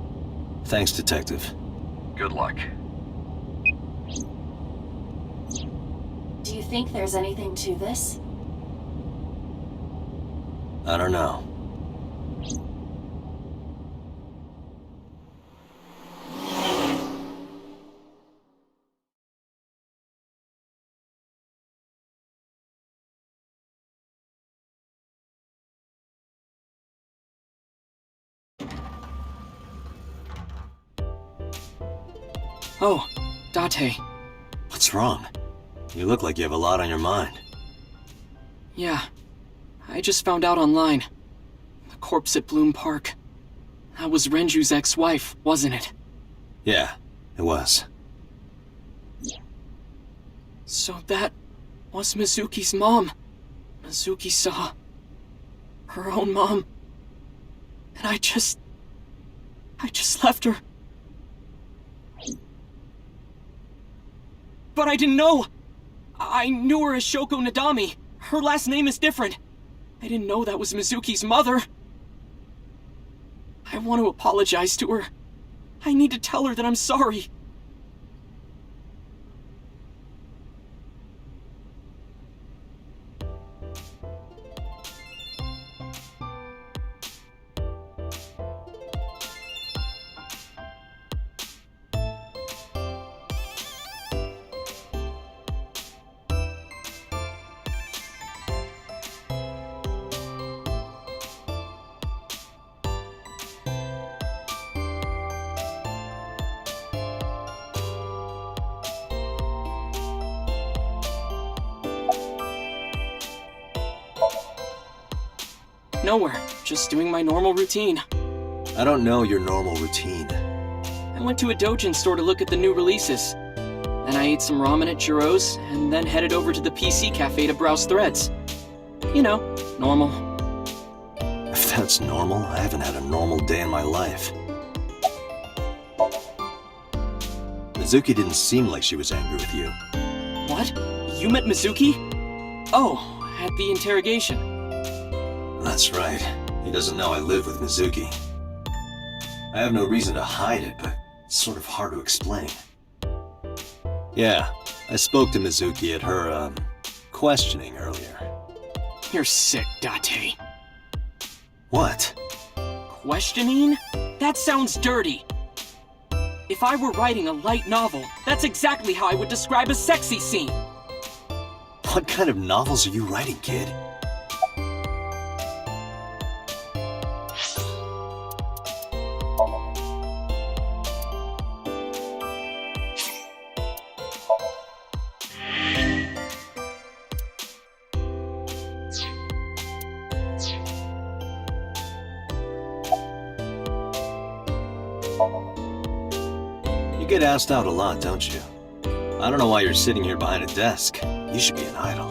Thanks, Detective. Good luck. Do you think there's anything to this? I don't know. Oh, Date. What's wrong? You look like you have a lot on your mind. Yeah. I just found out online. The corpse at Bloom Park. That was Renju's ex-wife, wasn't it? Yeah, it was. So that was Mizuki's mom. Mizuki saw her own mom. And I just left her. But I didn't know! I knew her as Shoko Nadami. Her last name is different. I didn't know that was Mizuki's mother. I want to apologize to her. I need to tell her that I'm sorry. nowhere. Just doing my normal routine. I don't know your normal routine. I went to a Dojin store to look at the new releases. Then I ate some ramen at Jiro's, and then headed over to the PC cafe to browse threads. You know, normal. If that's normal, I haven't had a normal day in my life. Mizuki didn't seem like she was angry with you. What? You met Mizuki? Oh, at the interrogation. That's right. He doesn't know I live with Mizuki. I have no reason to hide it, but it's sort of hard to explain. Yeah, I spoke to Mizuki at her, questioning earlier. You're sick, Date. What? Questioning? That sounds dirty. If I were writing a light novel, that's exactly how I would describe a sexy scene. What kind of novels are you writing, kid? You get asked out a lot, don't you? I don't know why you're sitting here behind a desk. You should be an idol.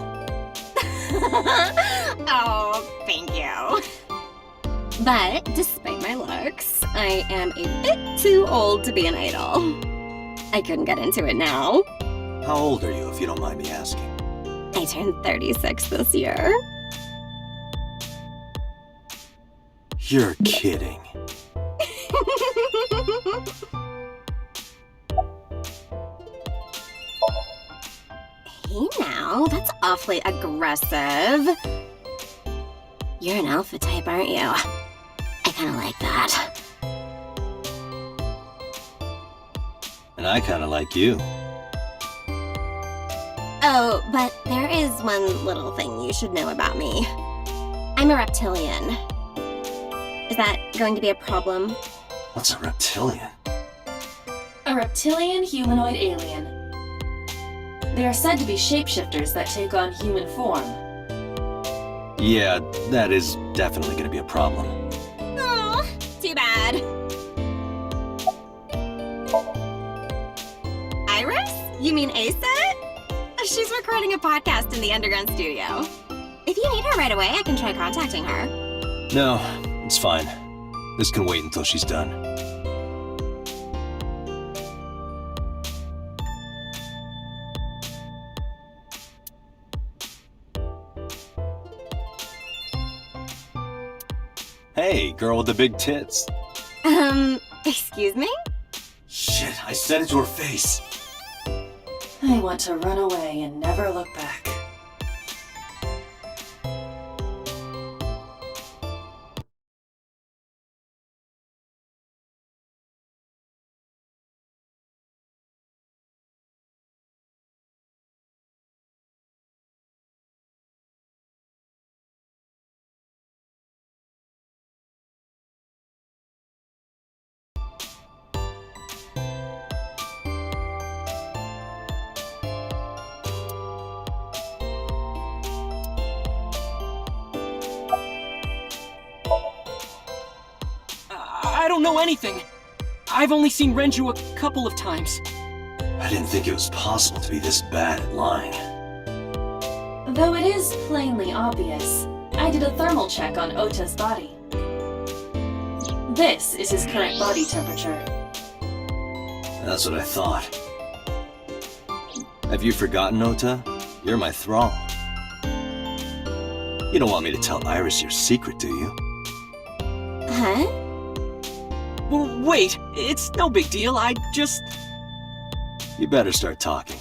Oh, thank you. But despite my looks, I am a bit too old to be an idol. I couldn't get into it now. How old are you, if you don't mind me asking? I turned 36 this year. You're kidding. Hey now, that's awfully aggressive. You're an alpha type, aren't you? I kinda like that. And I kinda like you. Oh, but there is one little thing you should know about me. I'm a reptilian. Is that going to be a problem? What's a reptilian? A reptilian humanoid alien. They are said to be shapeshifters that take on human form. Yeah, that is definitely gonna be a problem. Oh, too bad. Iris? You mean Asa? She's recording a podcast in the underground studio. If you need her right away, I can try contacting her. No, it's fine. This can wait until she's done. Hey, girl with the big tits. Excuse me? Shit, I said it to her face. I want to run away and never look back. I don't know anything. I've only seen Renju a couple of times. I didn't think it was possible to be this bad at lying. Though it is plainly obvious, I did a thermal check on Ota's body. This is his current body temperature. That's what I thought. Have you forgotten, Ota? You're my thrall. You don't want me to tell Iris your secret, do you? Huh? Well, wait, it's no big deal. I just... You better start talking.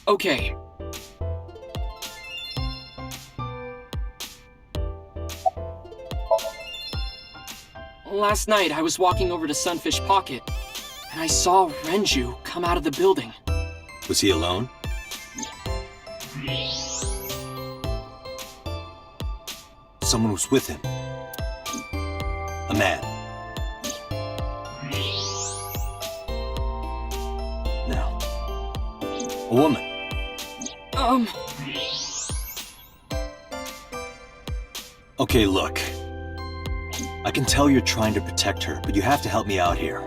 Okay. Last night, I was walking over to Sunfish Pocket, and I saw Renju come out of the building. Was he alone? Someone was with him. A man. No. A woman. Okay, look. I can tell you're trying to protect her, but you have to help me out here.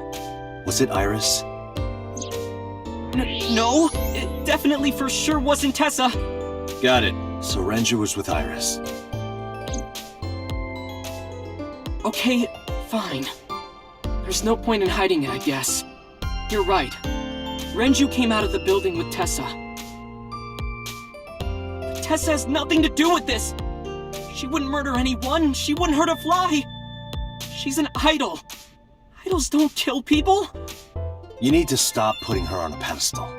Was it Iris? No, it definitely for sure wasn't Tessa. Got it. So Renju was with Iris. Okay, fine. There's no point in hiding it, I guess. You're right. Renju came out of the building with Tessa. But Tessa has nothing to do with this! She wouldn't murder anyone, she wouldn't hurt a fly! She's an idol. Idols don't kill people! You need to stop putting her on a pedestal.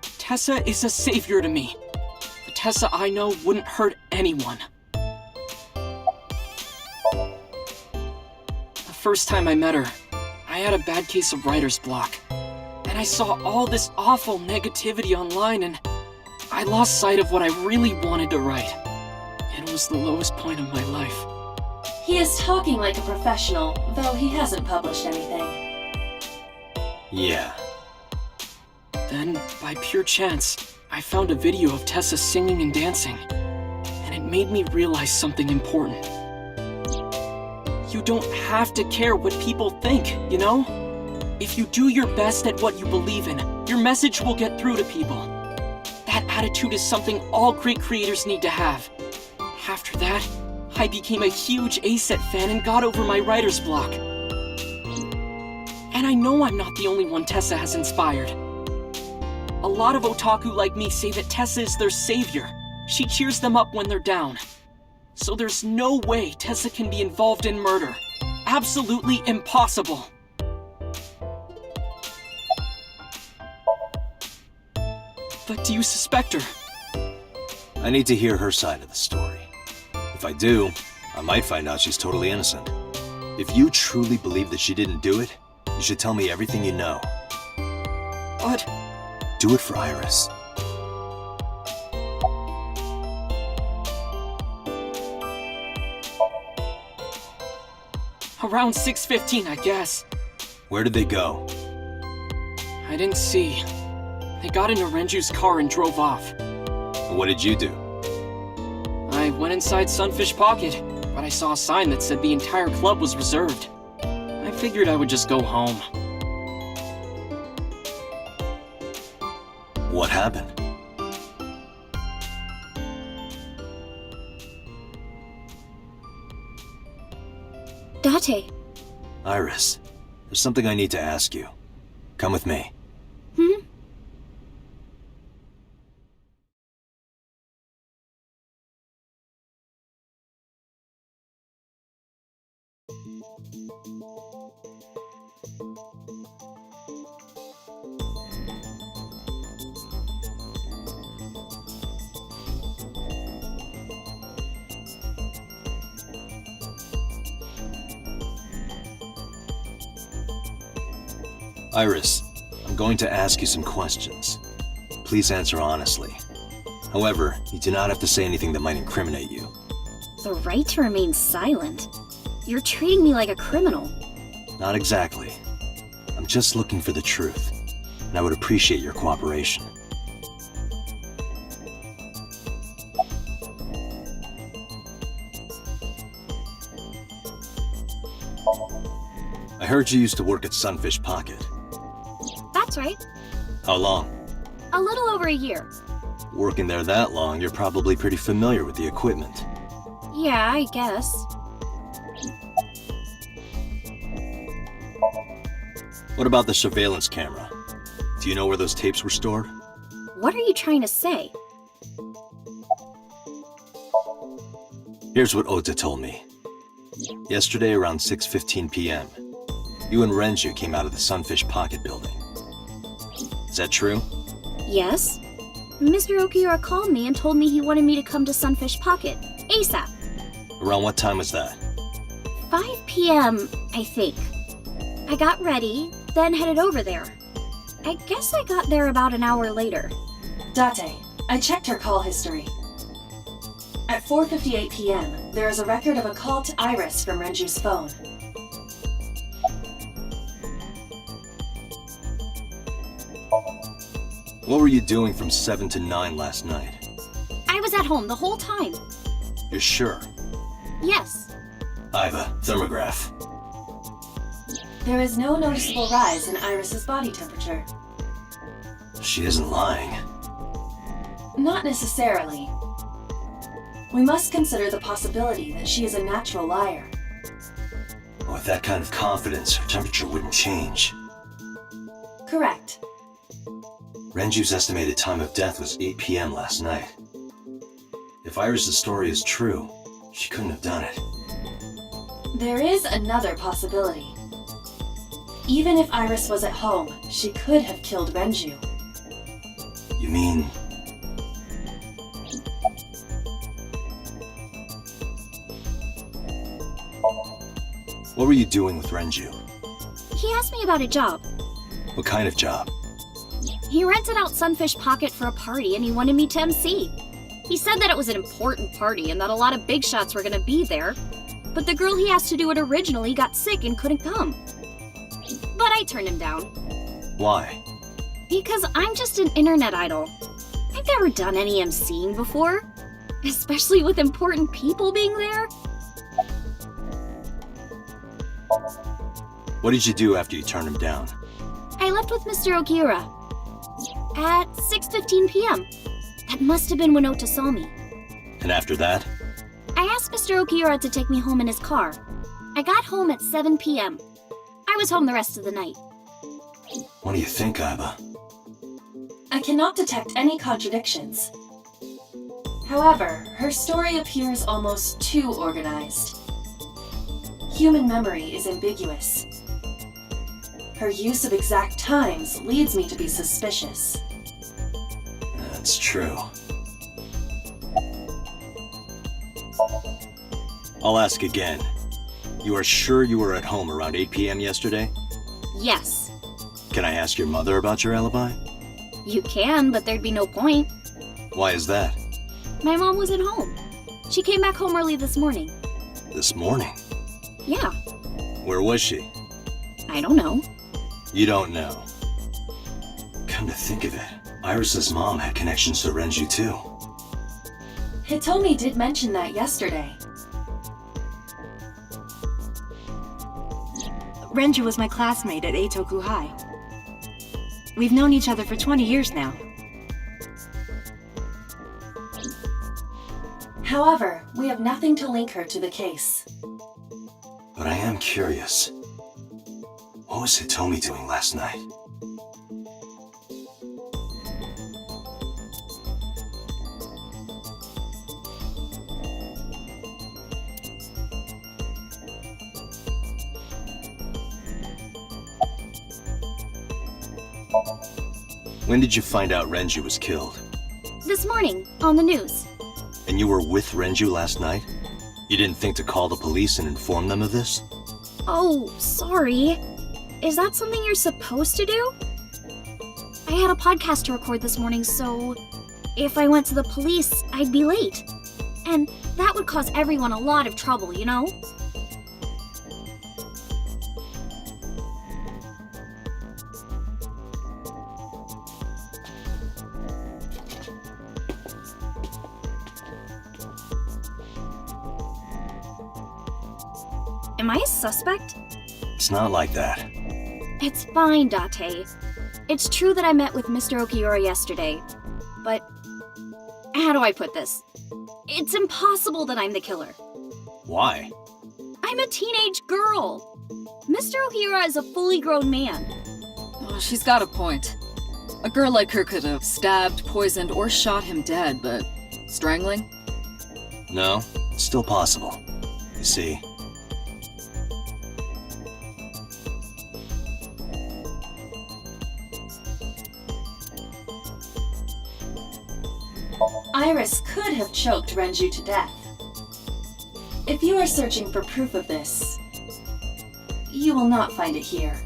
Tessa is a savior to me. The Tessa I know wouldn't hurt anyone. The first time I met her, I had a bad case of writer's block. And I saw all this awful negativity online and I lost sight of what I really wanted to write. It was the lowest point of my life. He is talking like a professional, though he hasn't published anything. Yeah. Then, by pure chance, I found a video of Tessa singing and dancing. And it made me realize something important. You don't have to care what people think, you know? If you do your best at what you believe in, your message will get through to people. That attitude is something all great creators need to have. After that, I became a huge ACET fan and got over my writer's block. And I know I'm not the only one Tessa has inspired. A lot of otaku like me say that Tessa is their savior. She cheers them up when they're down. So there's no way Tessa can be involved in murder. Absolutely impossible. But do you suspect her? I need to hear her side of the story. If I do, I might find out she's totally innocent. If you truly believe that she didn't do it, you should tell me everything you know. But... Do it for Iris. Around 6:15, I guess. Where did they go? I didn't see. They got into Renju's car and drove off. What did you do? I went inside Sunfish Pocket, but I saw a sign that said the entire club was reserved. I figured I would just go home. What happened? Date. Iris, there's something I need to ask you. Come with me. Iris, I'm going to ask you some questions. Please answer honestly. However, you do not have to say anything that might incriminate you. The right to remain silent? You're treating me like a criminal. Not exactly. I'm just looking for the truth, and I would appreciate your cooperation. I heard you used to work at Sunfish Pocket. That's right. How long? A little over a year. Working there that long, you're probably pretty familiar with the equipment. Yeah, I guess. What about the surveillance camera? Do you know where those tapes were stored? What are you trying to say? Here's what Ota told me. Yesterday around 6:15 p.m., you and Renju came out of the Sunfish Pocket building. Is that true? Yes. Mr. Okiura called me and told me he wanted me to come to Sunfish Pocket, ASAP. Around what time was that? 5 p.m., I think. I got ready, then headed over there. I guess I got there about an hour later. Date, I checked her call history. At 4:58 p.m., there is a record of a call to Iris from Renju's phone. What were you doing from 7 to 9 last night? I was at home the whole time. You're sure? Yes. Iva, thermograph. There is no noticeable rise in Iris's body temperature. She isn't lying. Not necessarily. We must consider the possibility that she is a natural liar. With that kind of confidence, her temperature wouldn't change. Correct. Renju's estimated time of death was 8 p.m. last night. If Iris's story is true, she couldn't have done it. There is another possibility. Even if Iris was at home, she could have killed Renju. You mean... What were you doing with Renju? He asked me about a job. What kind of job? He rented out Sunfish Pocket for a party and he wanted me to MC. He said that it was an important party and that a lot of big shots were gonna be there, but the girl he asked to do it originally got sick and couldn't come. But I turned him down. Why? Because I'm just an internet idol. I've never done any MCing before, especially with important people being there. What did you do after you turned him down? I left with Mr. Okiura at 6:15 p.m. That must have been when Ota saw me. And after that? I asked Mr. Okiura to take me home in his car. I got home at 7 p.m. I was home the rest of the night. What do you think, Iva? I cannot detect any contradictions. However, her story appears almost too organized. Human memory is ambiguous. Her use of exact times leads me to be suspicious. That's true. I'll ask again. You are sure you were at home around 8 p.m. yesterday? Yes. Can I ask your mother about your alibi? You can, but there'd be no point. Why is that? My mom wasn't home. She came back home early this morning. This morning? Yeah. Where was she? I don't know. You don't know. Come to think of it, Iris's mom had connections to Renju too. Hitomi did mention that yesterday. Renju was my classmate at Eitoku High. We've known each other for 20 years now. However, we have nothing to link her to the case. But I am curious. What was Hitomi doing last night? When did you find out Renju was killed? This morning, on the news. And you were with Renju last night? You didn't think to call the police and inform them of this? Oh, sorry. Is that something you're supposed to do? I had a podcast to record this morning, so if I went to the police, I'd be late. And that would cause everyone a lot of trouble, you know? Am I a suspect? It's not like that. It's fine, Date. It's true that I met with Mr. Okiura yesterday, but how do I put this? It's impossible that I'm the killer. Why? I'm a teenage girl. Mr. Okiura is a fully grown man. Oh, she's got a point. A girl like her could have stabbed, poisoned, or shot him dead, but strangling? No, it's still possible. You see, Iris could have choked Renju to death. If you are searching for proof of this, you will not find it here.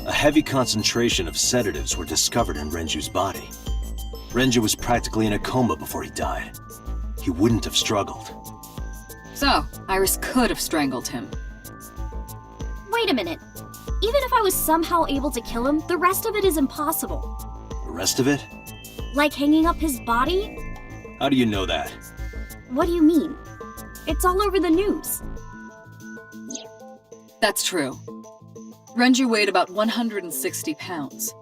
a heavy concentration of sedatives were discovered in Renju's body. Renju was practically in a coma before he died. He wouldn't have struggled. So, Iris could have strangled him. Wait a minute. Even if I was somehow able to kill him, the rest of it is impossible. The rest of it? Like hanging up his body? How do you know that? What do you mean? It's all over the news. That's true. Renju weighed about 160 pounds.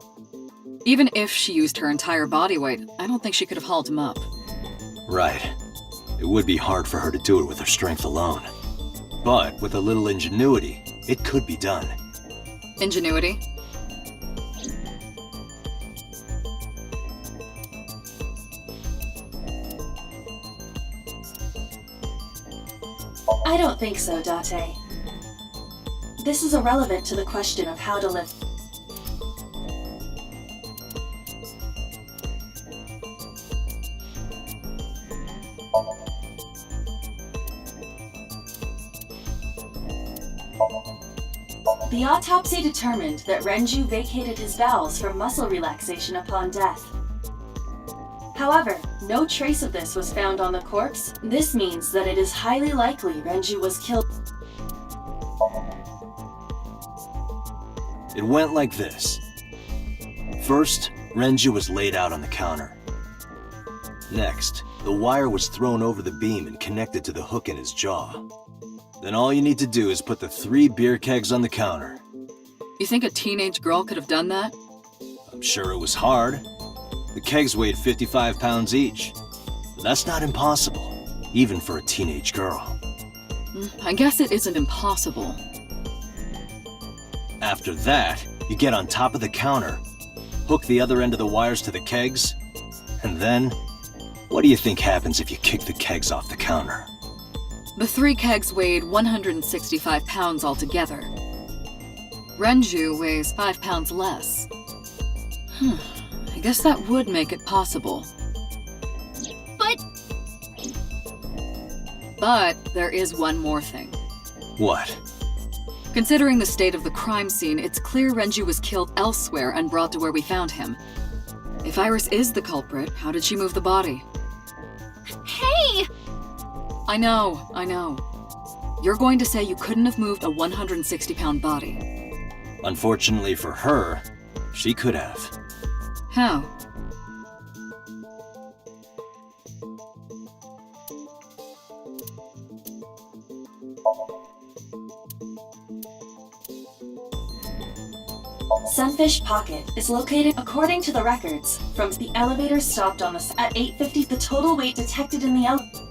Even if she used her entire body weight, I don't think she could have hauled him up. Right. It would be hard for her to do it with her strength alone. But with a little ingenuity, it could be done. Ingenuity? I don't think so, Date. This is irrelevant to the question of how to live. The autopsy determined that Renju vacated his bowels for muscle relaxation upon death. However, no trace of this was found on the corpse. This means that it is highly likely Renju was killed. It went like this. First, Renju was laid out on the counter. Next, the wire was thrown over the beam and connected to the hook in his jaw. Then all you need to do is put the 3 beer kegs on the counter. You think a teenage girl could have done that? I'm sure it was hard. The kegs weighed 55 pounds each. But that's not impossible, even for a teenage girl. I guess it isn't impossible. After that, you get on top of the counter, hook the other end of the wires to the kegs, and then, what do you think happens if you kick the kegs off the counter? The 3 kegs weighed 165 pounds altogether. Renju weighs 5 pounds less. I guess that would make it possible. But there is one more thing. What? Considering the state of the crime scene, it's clear Renju was killed elsewhere and brought to where we found him. If Iris is the culprit, how did she move the body? Hey! I know. You're going to say you couldn't have moved a 160-pound body. Unfortunately for her, she could have. How? Sunfish Pocket is located according to the records. From the elevator stopped on the at 8:50, the total weight detected in the elevator.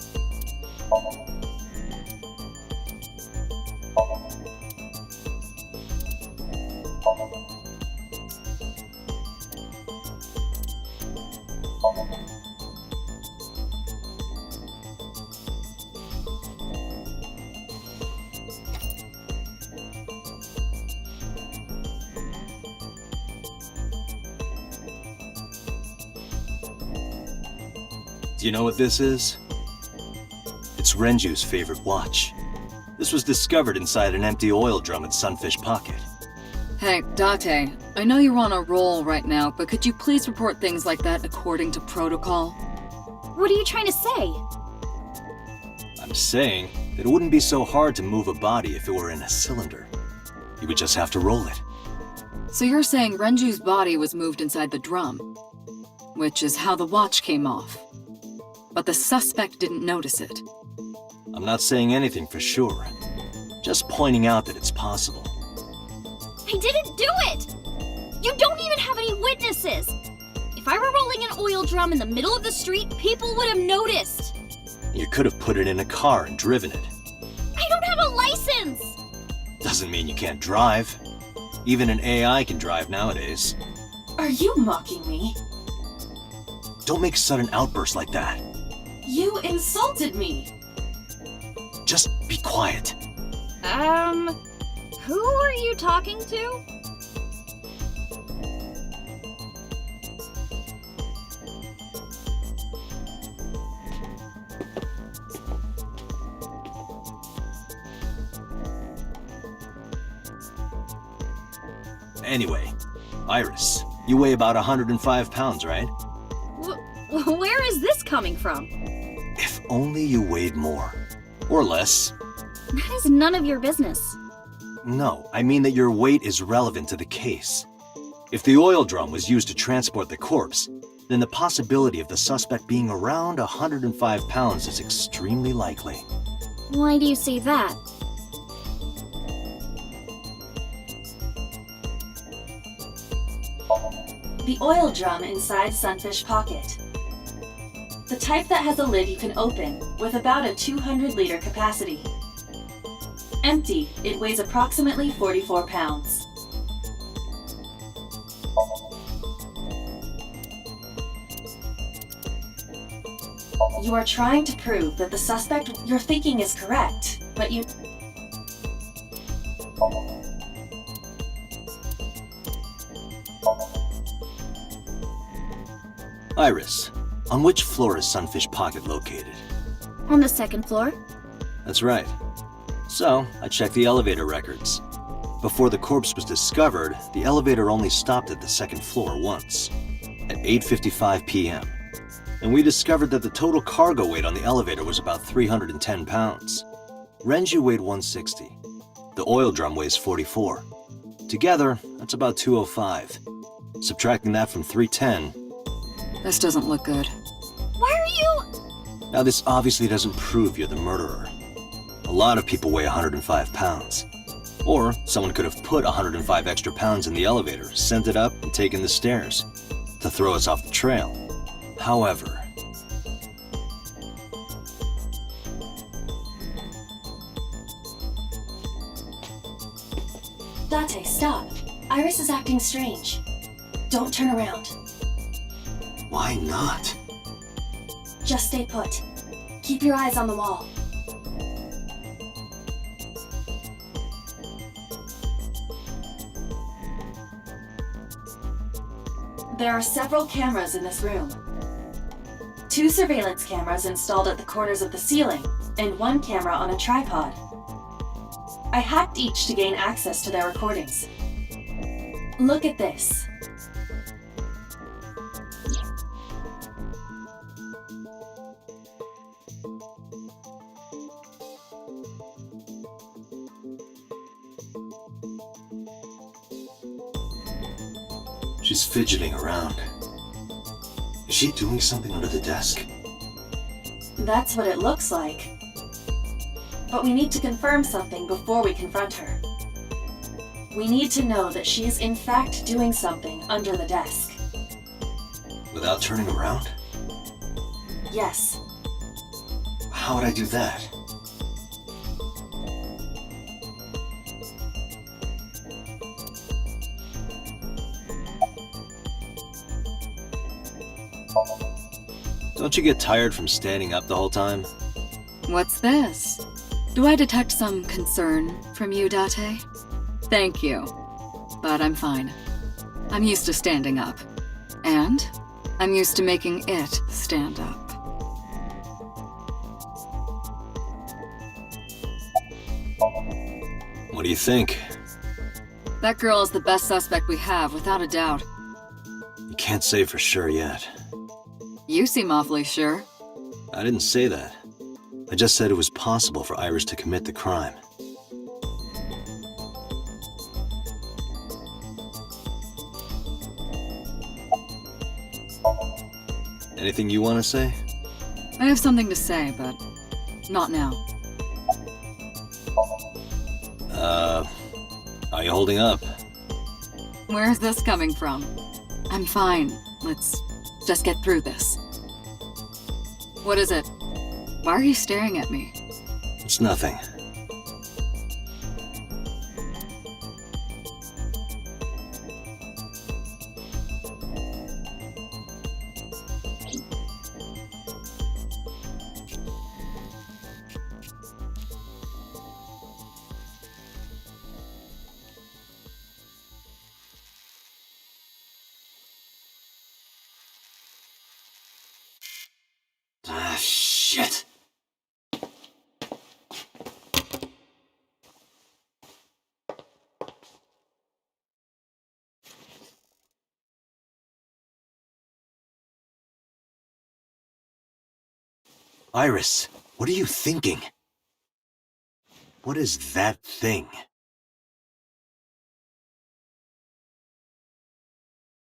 Do you know what this is? It's Renju's favorite watch. This was discovered inside an empty oil drum at Sunfish Pocket. Hey, Date, I know you're on a roll right now, but could you please report things like that according to protocol? What are you trying to say? I'm saying that it wouldn't be so hard to move a body if it were in a cylinder. You would just have to roll it. So you're saying Renju's body was moved inside the drum, which is how the watch came off. But the suspect didn't notice it. I'm not saying anything for sure. Just pointing out that it's possible. I didn't do it! You don't even have any witnesses! If I were rolling an oil drum in the middle of the street, people would have noticed! You could have put it in a car and driven it. I don't have a license! Doesn't mean you can't drive. Even an AI can drive nowadays. Are you mocking me? Don't make sudden outbursts like that. You insulted me! Just be quiet. Who are you talking to? Anyway, Iris, you weigh about 105 pounds, right? Where is this coming from? If only you weighed more. Or less. That is none of your business. No, I mean that your weight is relevant to the case. If the oil drum was used to transport the corpse, then the possibility of the suspect being around 105 pounds is extremely likely. Why do you say that? The oil drum inside Sunfish Pocket. The type that has a lid you can open, with about a 200-liter capacity. Empty, it weighs approximately 44 pounds. You are trying to prove that the suspect you're thinking is correct, but you... Iris, on which floor is Sunfish Pocket located? On the second floor? That's right. So, I checked the elevator records. Before the corpse was discovered, the elevator only stopped at the second floor once, at 8:55 p.m. And we discovered that the total cargo weight on the elevator was about 310 pounds. Renju weighed 160. The oil drum weighs 44. Together, that's about 205. Subtracting that from 310... This doesn't look good. Why are you... Now, this obviously doesn't prove you're the murderer. A lot of people weigh 105 pounds. Or someone could have put 105 extra pounds in the elevator, sent it up, and taken the stairs to throw us off the trail. However... Date, stop. Iris is acting strange. Don't turn around. Why not? Just stay put. Keep your eyes on the wall. There are several cameras in this room. 2 surveillance cameras installed at the corners of the ceiling, and 1 camera on a tripod. I hacked each to gain access to their recordings. Look at this. She's fidgeting around. Is she doing something under the desk? That's what it looks like. But we need to confirm something before we confront her. We need to know that she is in fact doing something under the desk. Without turning around? Yes. How would I do that? Don't you get tired from standing up the whole time? What's this? Do I detect some concern from you, Date? Thank you. But I'm fine. I'm used to standing up. And I'm used to making it stand up. What do you think? That girl is the best suspect we have, without a doubt. You can't say for sure yet. You seem awfully sure. I didn't say that. I just said it was possible for Iris to commit the crime. Anything you want to say? I have something to say, but not now. Are you holding up? Where's this coming from? I'm fine. Let's just get through this. What is it? Why are you staring at me? It's nothing. Ah, shit! Iris, what are you thinking? What is that thing?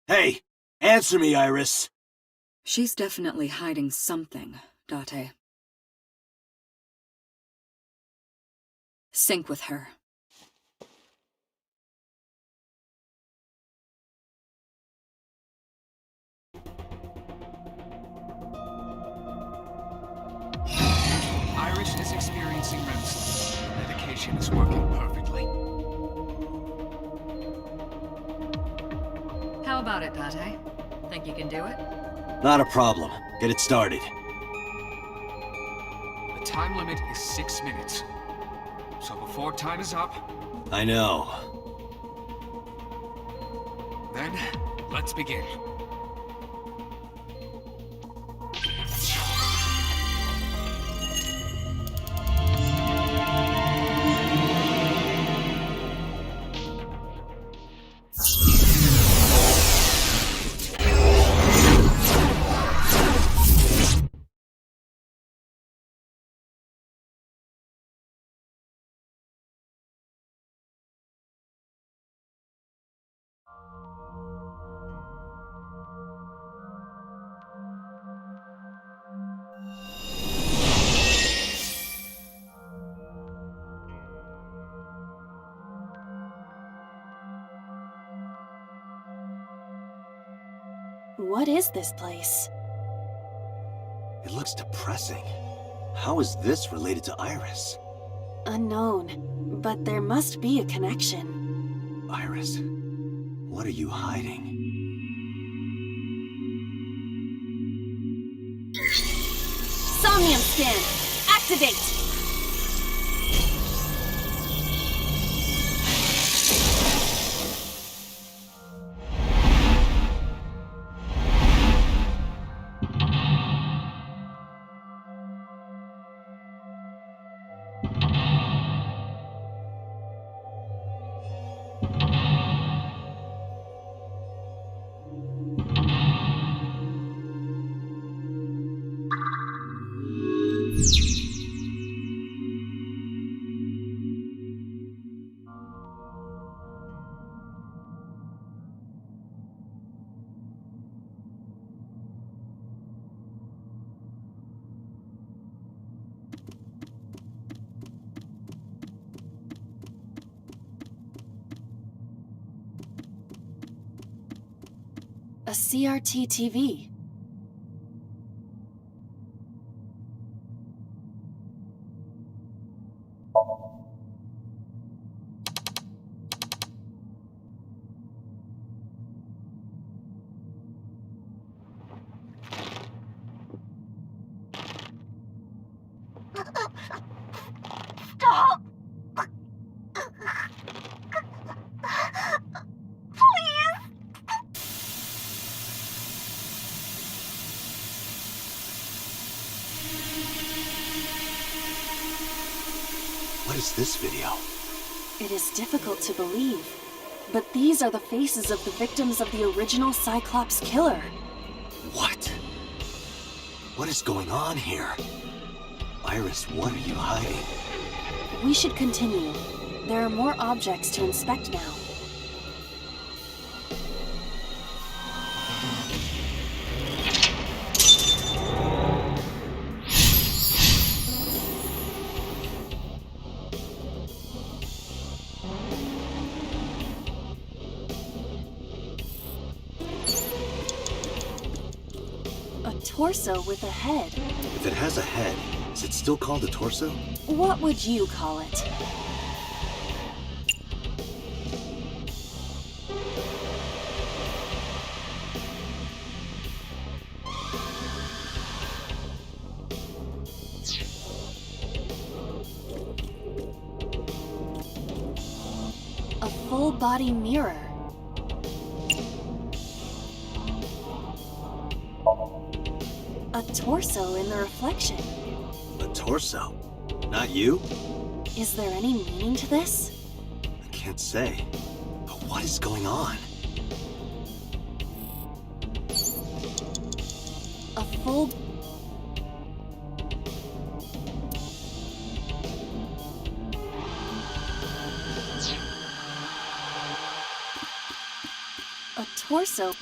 Hey, answer me, Iris! She's definitely hiding something, Date. Sync with her. Iris is experiencing REM sleep. The medication is working perfectly. How about it, Date? Think you can do it? Not a problem. Get it started. The time limit is 6 minutes. So before time is up, I know. then let's begin. What is this place? It looks depressing. How is this related to Iris? Unknown, but there must be a connection. Iris, what are you hiding? Somnium scan! Activate! A CRT TV. Stop! What is this video? It is difficult to believe, but these are the faces of the victims of the original Cyclops killer. What? What is going on here? Iris, what are you hiding? We should continue. There are more objects to inspect now. A torso with a head. If it has a head, is it still called a torso? What would you call it? A full-body mirror. A torso in the reflection. A torso? Not you? Is there any meaning to this? I can't say. But what is going on? A full... A torso...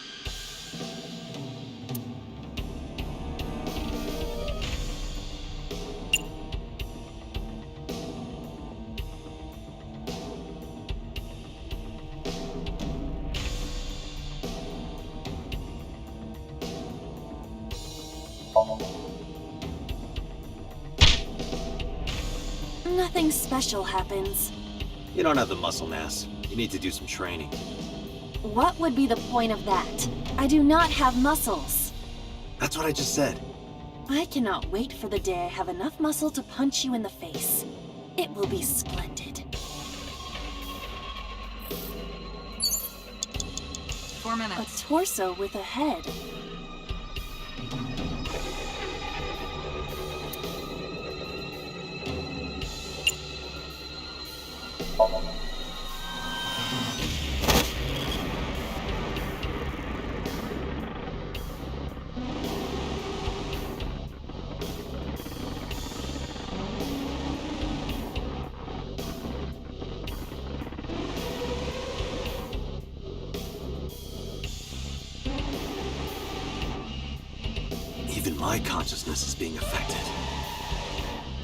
Nothing special happens. You don't have the muscle mass. You need to do some training. What would be the point of that? I do not have muscles. That's what I just said. I cannot wait for the day I have enough muscle to punch you in the face. It will be splendid. 4 minutes. A torso with a head. Even my consciousness is being affected.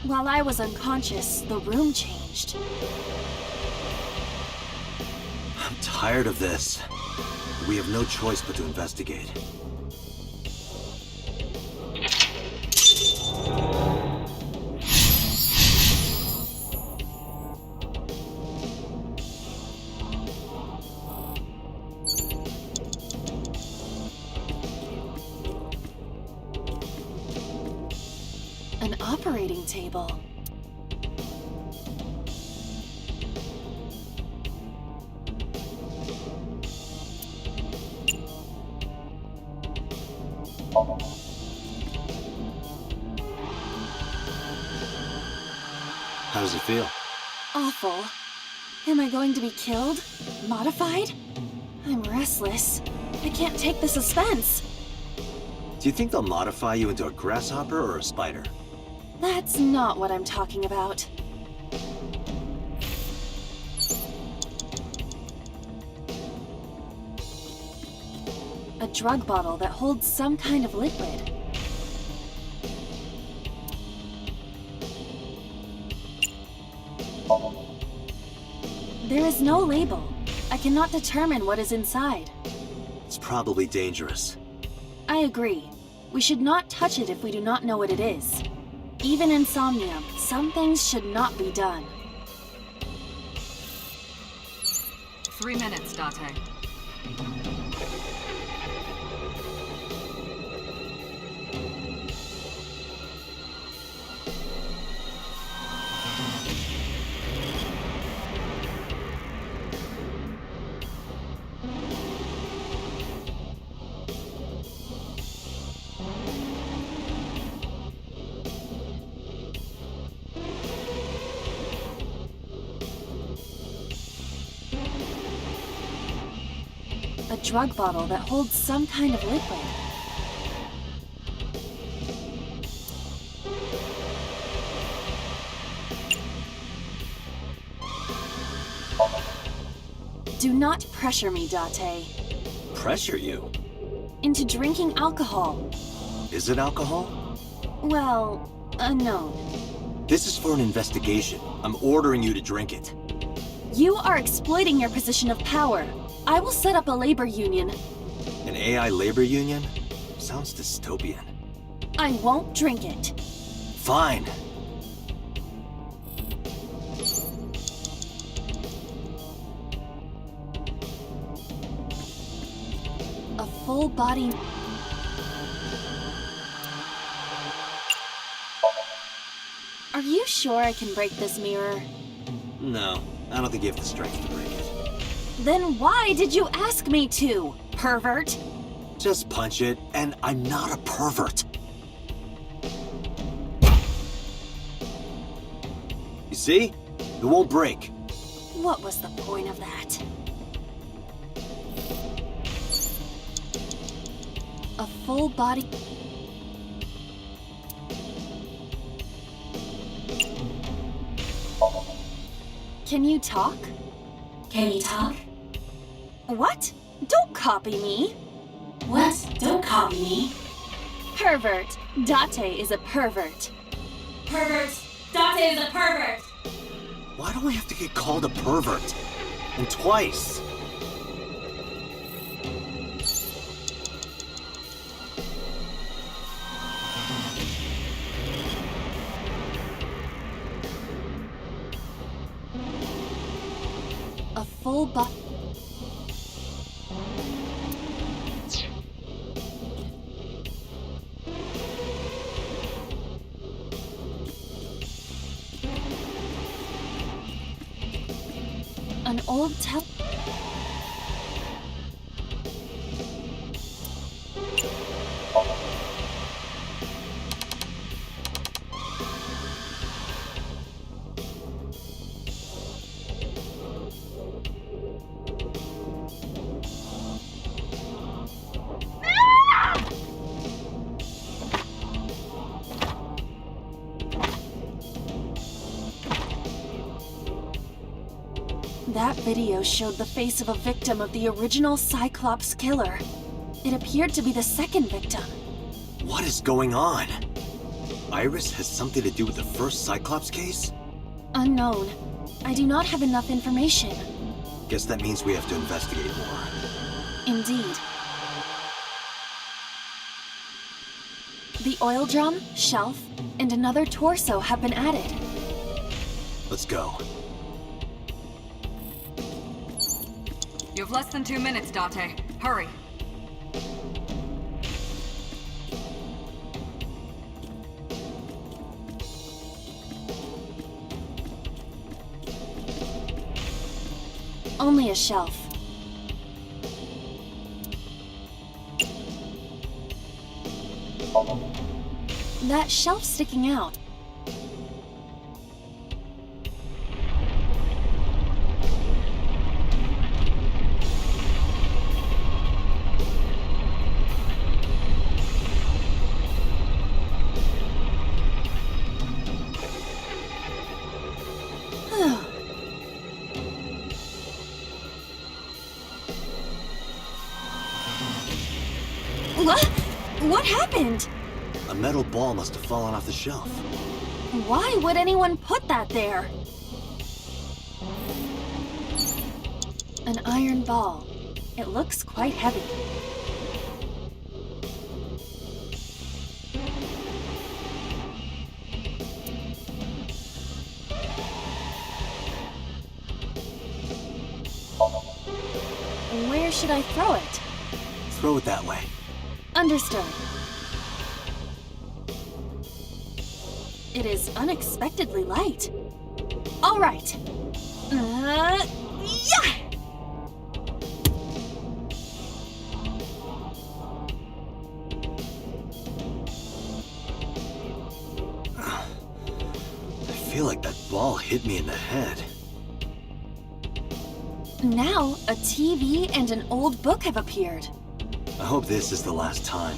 While I was unconscious, the room changed. I'm tired of this. We have no choice but to investigate. An operating table. How does it feel? Awful. Am I going to be killed? Modified? I'm restless. I can't take the suspense. Do you think they'll modify you into a grasshopper or a spider? That's not what I'm talking about. A drug bottle that holds some kind of liquid. There is no label. I cannot determine what is inside. It's probably dangerous. I agree. We should not touch it if we do not know what it is. Even in Somnium, some things should not be done. 3 minutes, Date. A drug bottle that holds some kind of liquid. Do not pressure me, Date. Pressure you? Into drinking alcohol. Is it alcohol? Well, unknown. This is for an investigation. I'm ordering you to drink it. You are exploiting your position of power. I will set up a labor union. An AI labor union? Sounds dystopian. I won't drink it. Fine. A full body... Are you sure I can break this mirror? No, I don't think you have the strength to break it. Then why did you ask me to, pervert? Just punch it, and I'm not a pervert. You see? It won't break. What was the point of that? A full body... Can you talk? Can you talk? What? Don't copy me. What? Don't copy me. Pervert. Date is a pervert. Pervert. Date is a pervert. Why do we have to get called a pervert? And twice? full an old That video showed the face of a victim of the original Cyclops killer. It appeared to be the second victim. What is going on? Iris has something to do with the first Cyclops case? Unknown. I do not have enough information. Guess that means we have to investigate more. Indeed. The oil drum, shelf, and another torso have been added. Let's go. You have less than 2 minutes, Date. Hurry. Only a shelf. That shelf sticking out. What happened? A metal ball must have fallen off the shelf. Why would anyone put that there? An iron ball. It looks quite heavy. Where should I throw it? Throw it that way. Understood. It is unexpectedly light. All right. Yeah! I feel like that ball hit me in the head. Now, a TV and an old book have appeared. I hope this is the last time.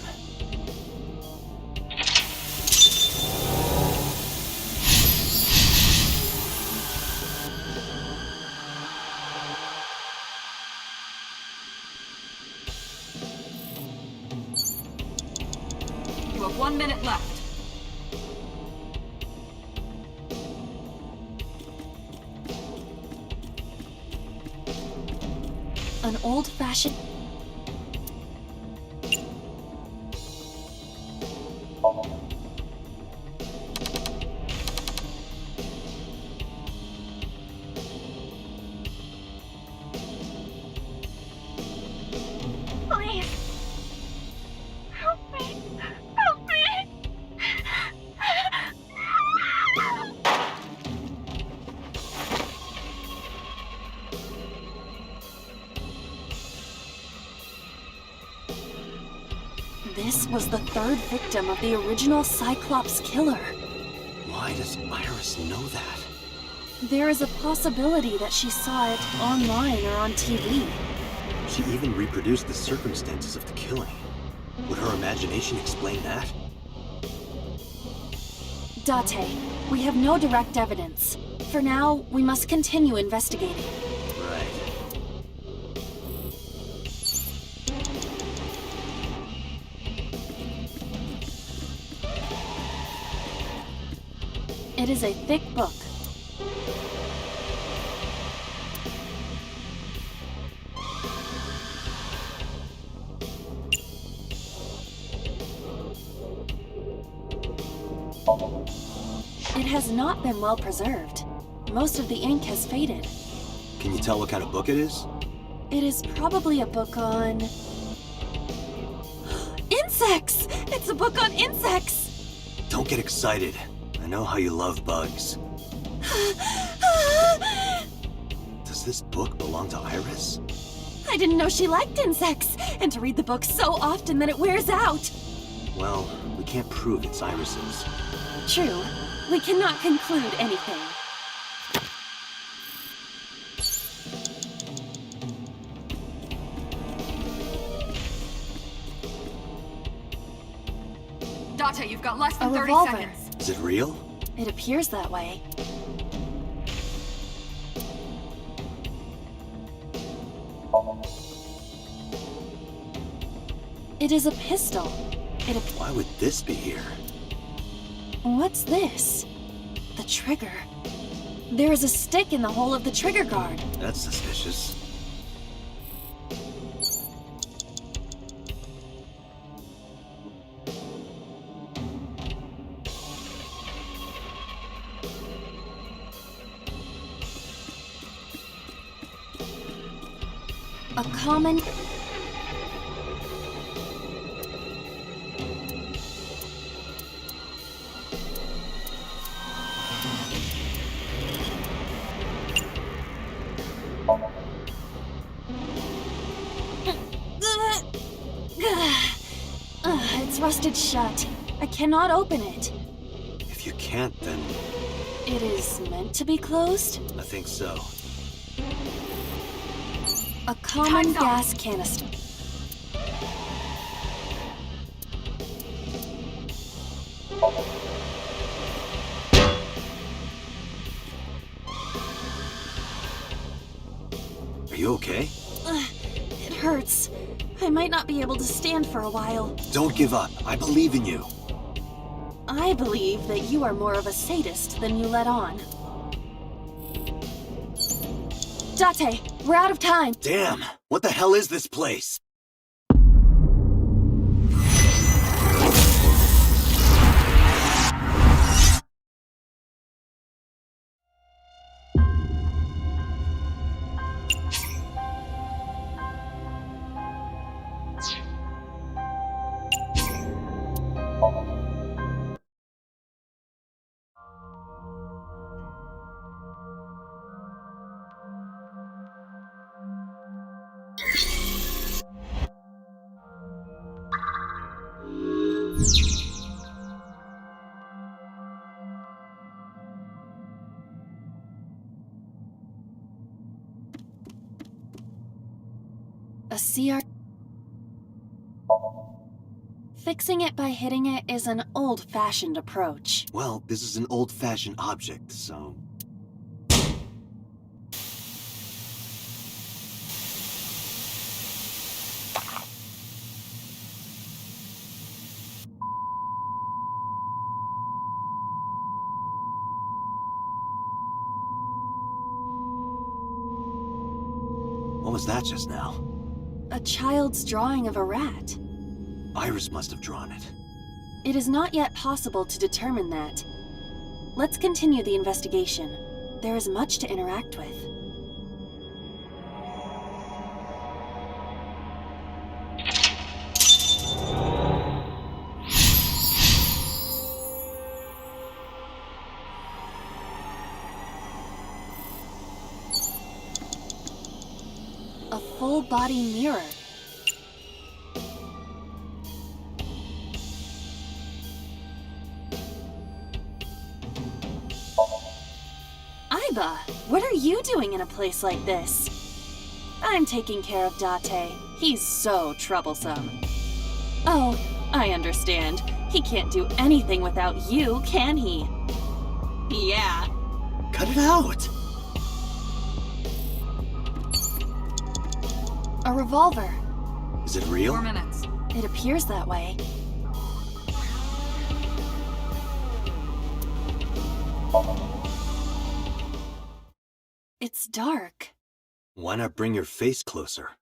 You have 1 minute left. An old-fashioned... Please. Help me. Help me. This was the third victim of the original Cyclops killer. Why does Iris know that? There is a possibility that she saw it online or on TV. She even reproduced the circumstances of the killing. Would her imagination explain that? Date, we have no direct evidence. For now, we must continue investigating. Right. It is a thick book. It has not been well preserved. Most of the ink has faded. Can you tell what kind of book it is? It is probably a book on... insects! It's a book on insects! Don't get excited. I know how you love bugs. Does this book belong to Iris? I didn't know she liked insects, and to read the book so often that it wears out. Well, we can't prove it's Iris's. True. We cannot conclude anything. Date, you've got less than A 30 revolver. seconds. Is it real? It appears that way. It is a pistol. Why would this be here? What's this? The trigger. There is a stick in the hole of the trigger guard. That's suspicious. A common... It's rusted shut. I cannot open it. If you can't, then It is meant to be closed? I think so. A common Time's up. gas canister. Are you okay? It hurts. I might not be able to stand for a while. Don't give up. I believe in you. I believe that you are more of a sadist than you let on. Date, we're out of time. Damn! What the hell is this place? A CR... Fixing it by hitting it is an old-fashioned approach. Well, this is an old-fashioned object, so... What was that just now? A child's drawing of a rat. Iris must have drawn it. It is not yet possible to determine that. Let's continue the investigation. There is much to interact with. A full-body mirror. Aiba, what are you doing in a place like this? I'm taking care of Date. He's so troublesome. Oh, I understand. He can't do anything without you, can he? Yeah. Cut it out! A revolver. Is it real? 4 minutes. It appears that way. It's dark. Why not bring your face closer?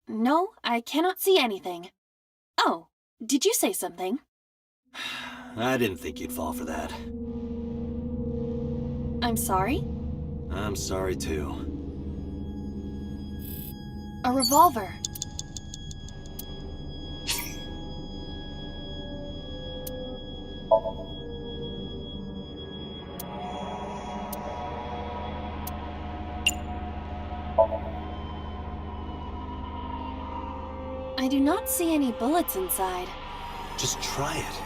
No, I cannot see anything. Oh, did you say something? I didn't think you'd fall for that. I'm sorry? I'm sorry too. A revolver. I do not see any bullets inside. Just try it.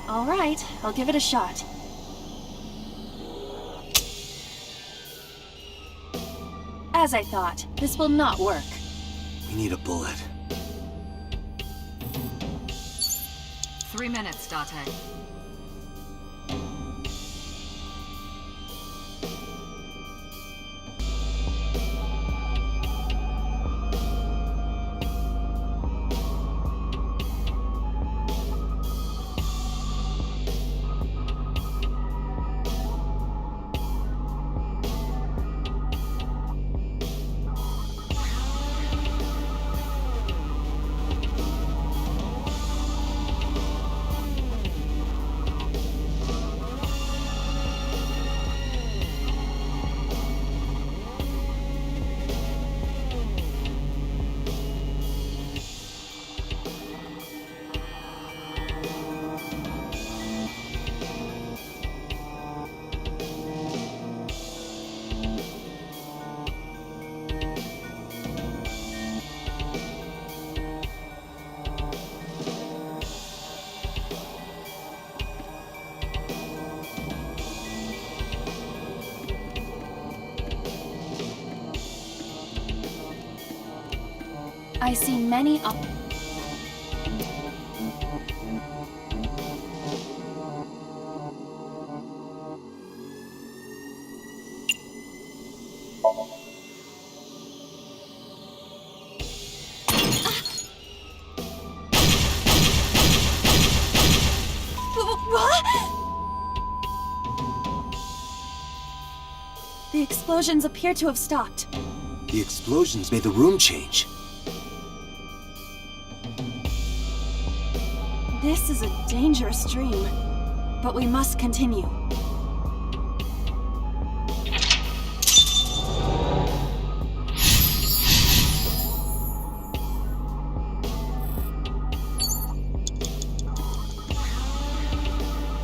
All right, I'll give it a shot. As I thought, this will not work. We need a bullet. 3 minutes, Date. I see many What? The explosions appear to have stopped. The explosions made the room change. This is a dangerous dream, but we must continue.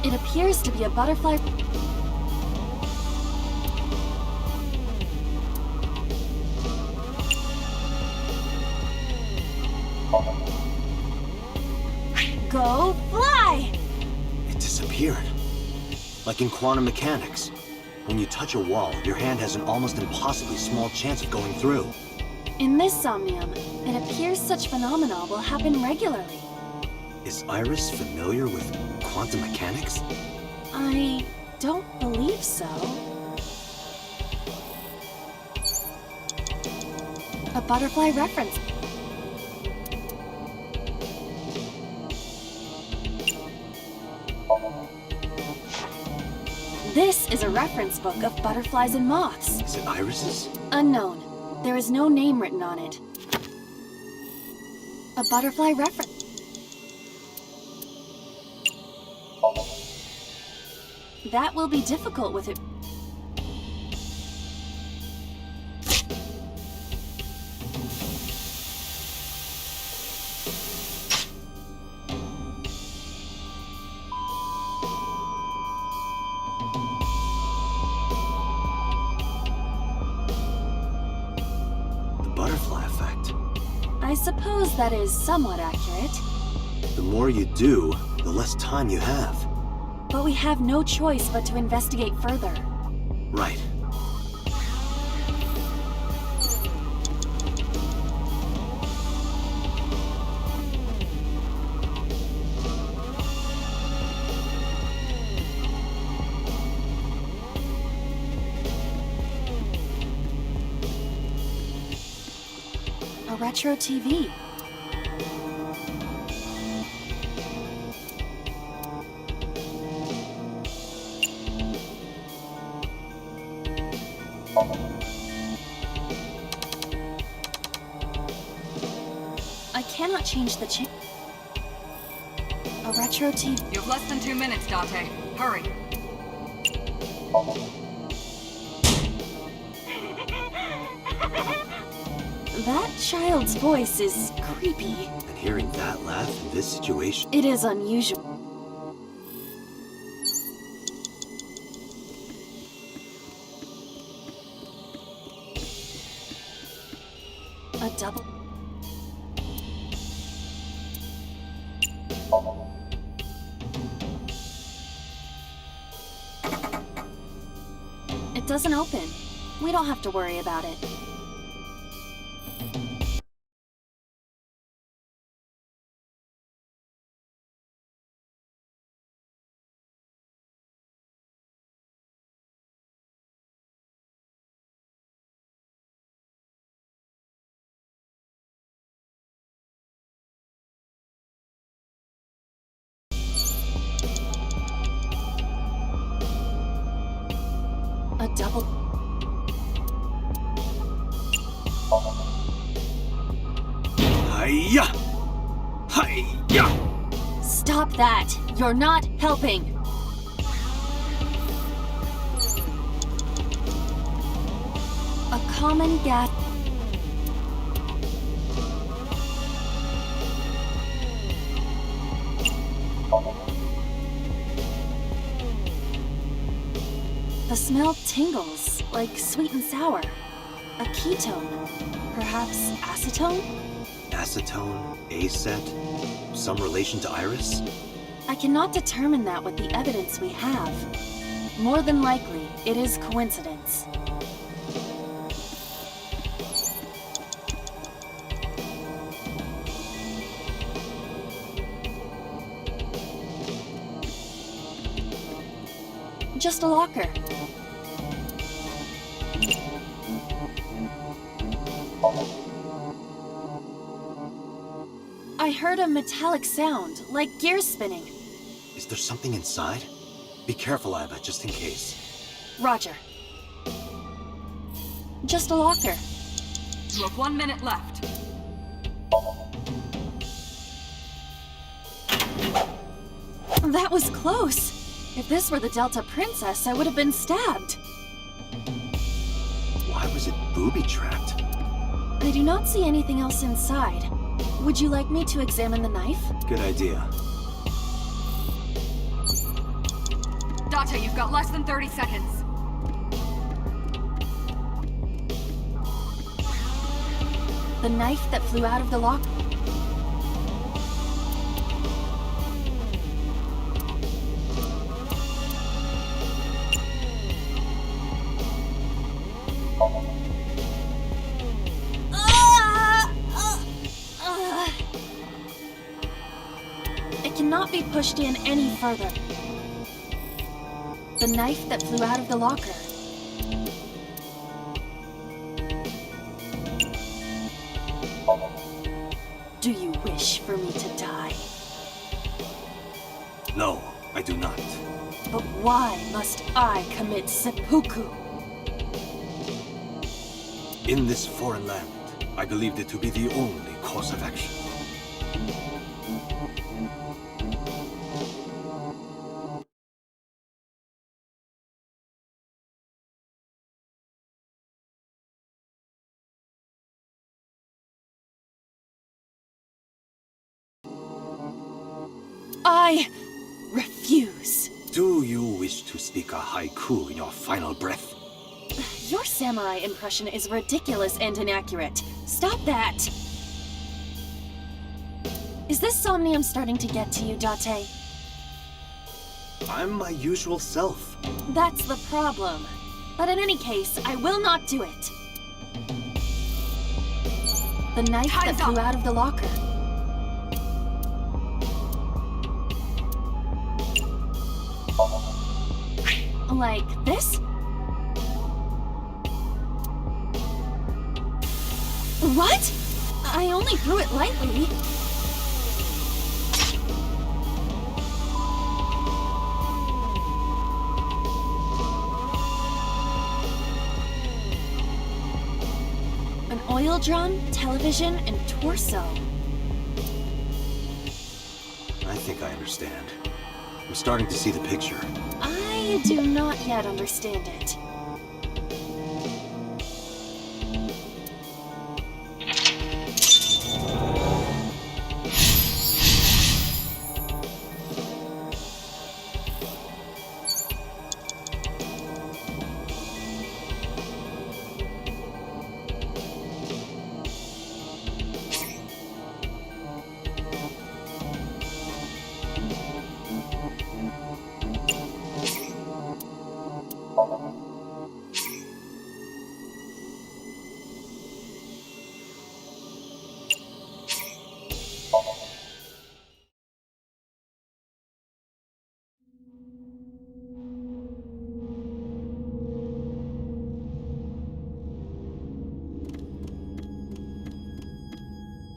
It appears to be a butterfly. Go fly! It disappeared. Like in quantum mechanics. When you touch a wall, your hand has an almost impossibly small chance of going through. In this somnium, it appears such phenomena will happen regularly. Is Iris familiar with quantum mechanics? I don't believe so. A butterfly reference. This is a reference book of butterflies and moths. Is it Iris's? Unknown. There is no name written on it. A butterfly reference. That will be difficult with it. I suppose that is somewhat accurate. The more you do, the less time you have. But we have no choice but to investigate further. Right. A retro TV. cannot change the A retro TV. You have less than 2 minutes, Date. Hurry. That child's voice is creepy. And hearing that laugh in this situation... It is unusual. A double... It doesn't open. We don't have to worry about it. A double... Hiya! Hiya! Stop that! You're not helping! A common gas... The smell tingles, like sweet and sour. A ketone. Perhaps acetone? Acetone? Acet? Some relation to Iris? I cannot determine that with the evidence we have. More than likely, it is coincidence. Just a locker. I heard a metallic sound, like gears spinning. Is there something inside? Be careful, Iva, just in case. Roger. Just a locker. You have 1 minute left. That was close. If this were the Delta Princess, I would have been stabbed. Why was it booby-trapped? I do not see anything else inside. Would you like me to examine the knife? Good idea. Date, you've got less than 30 seconds. The knife that flew out of the lock. It cannot be pushed in any further. The knife that flew out of the locker. Do you wish for me to die? No, I do not. But why must I commit seppuku? In this foreign land, I believed it to be the only course of action. I refuse. Do you wish to speak a haiku in your final breath? Your samurai impression is ridiculous and inaccurate. Stop that! Is this somnium starting to get to you, Date? I'm my usual self. That's the problem. But in any case, I will not do it. The knife that flew out of the locker. Like this? What? I only threw it lightly. An oil drum, television, and torso. think I understand. I'm starting to see the picture. I do not yet understand it.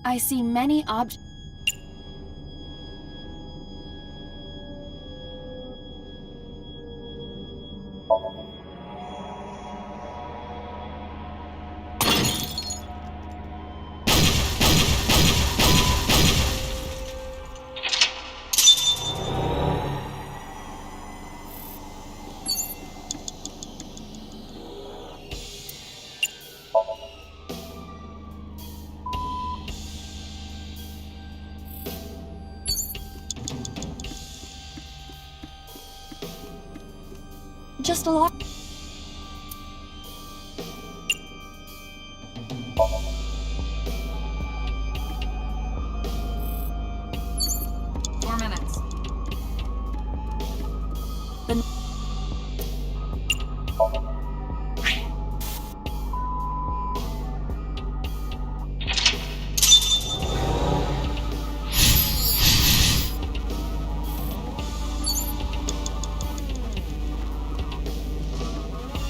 I see many objects. Just a lot.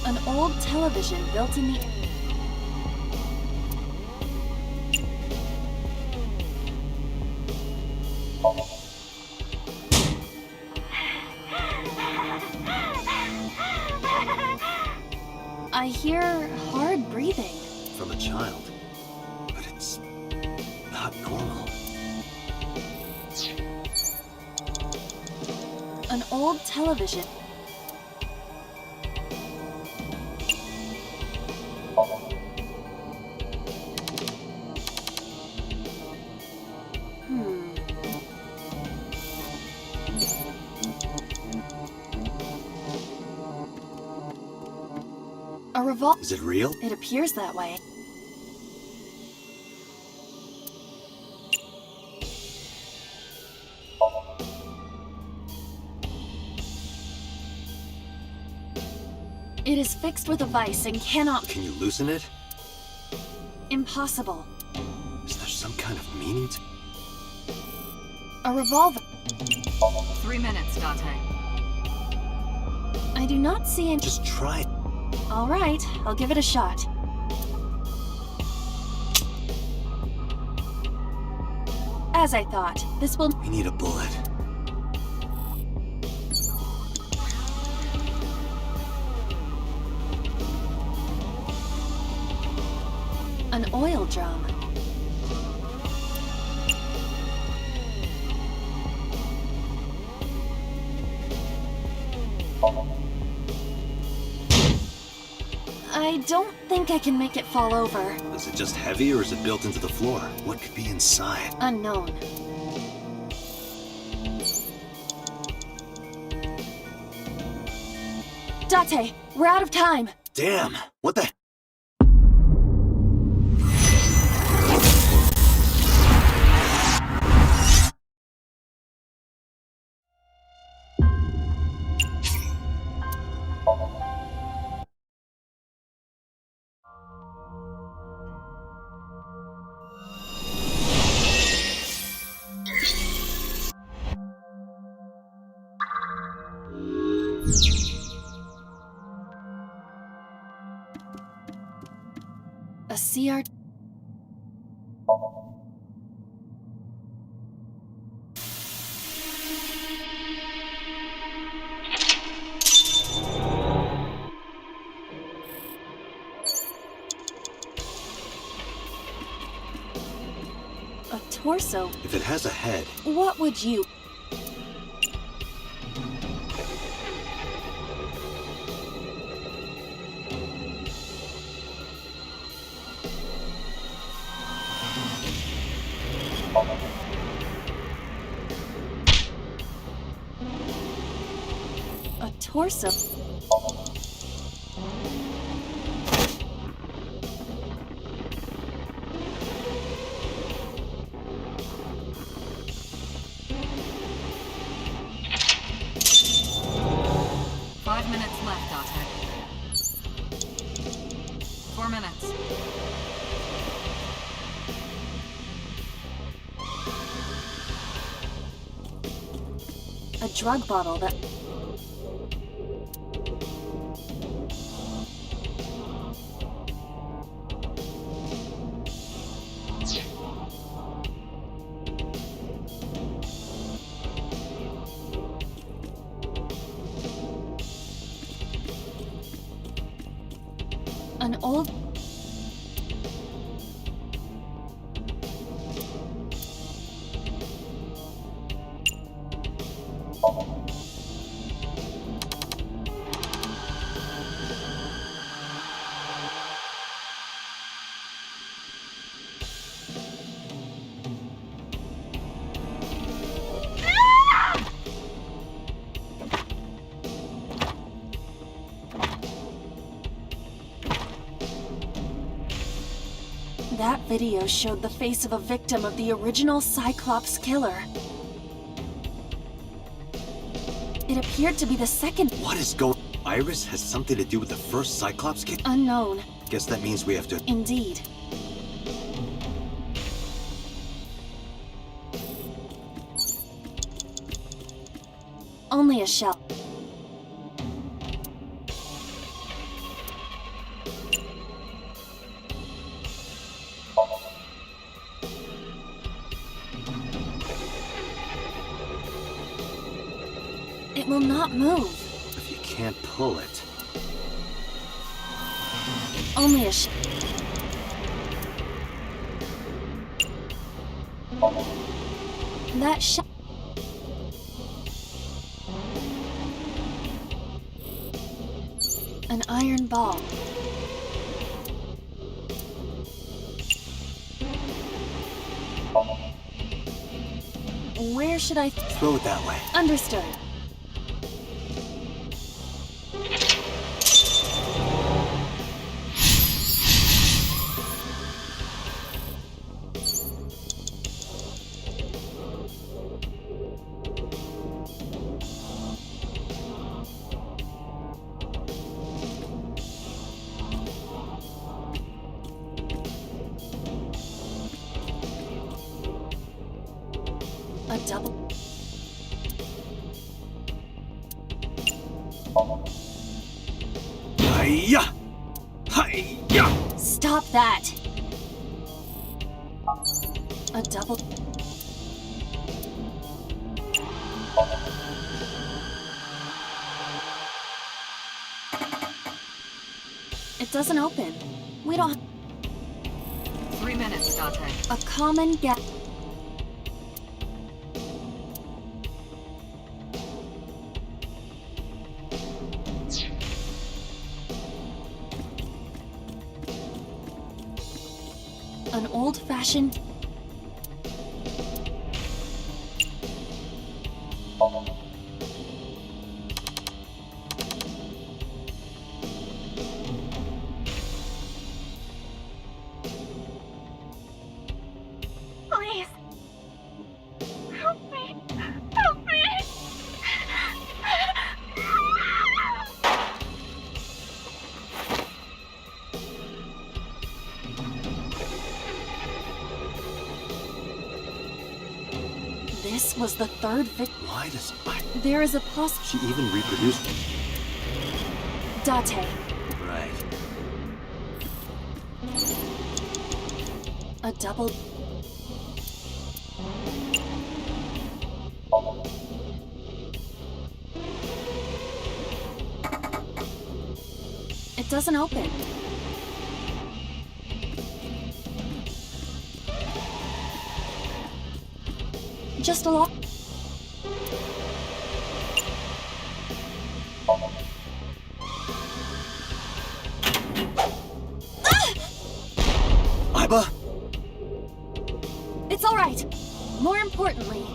An old television built in the... I hear hard breathing. From a child. But it's not normal. An old television. A revolt. Is it real? It appears that way. It is fixed with a vice and cannot... Can you loosen it? Impossible. Is there some kind of meaning to... A revolver. 3 minutes, Dante. I do not see any... Just try it. All right, I'll give it a shot. As I thought, this will... We need a bullet. An oil drum. I don't think I can make it fall over. Is it just heavy or is it built into the floor? What could be inside? Unknown. Date, we're out of time. Damn! What the... A CR... A torso? If it has a head... What would you... torso. Left, Date. 4 minutes. A drug bottle that... An old... That video showed the face of a victim of the original Cyclops killer. It appeared to be the second... What is going... Iris has something to do with the first Cyclops kid? Unknown. Guess that means we have to... Indeed. Only a shell. It will not move. If you can't pull it... Only a That shell... An iron ball. Where should I... Throw it that way. Understood. A double... Hiya! Hiya! Stop that! A double... It doesn't open. We don't... 3 minutes, Date. A common gap... An old-fashioned... Please. Help me. Help me. This was the third victim. Why does... There is a She even reproduced... Date. Right. A double... It doesn't open. Just a lot... Iba? It's all right. More importantly...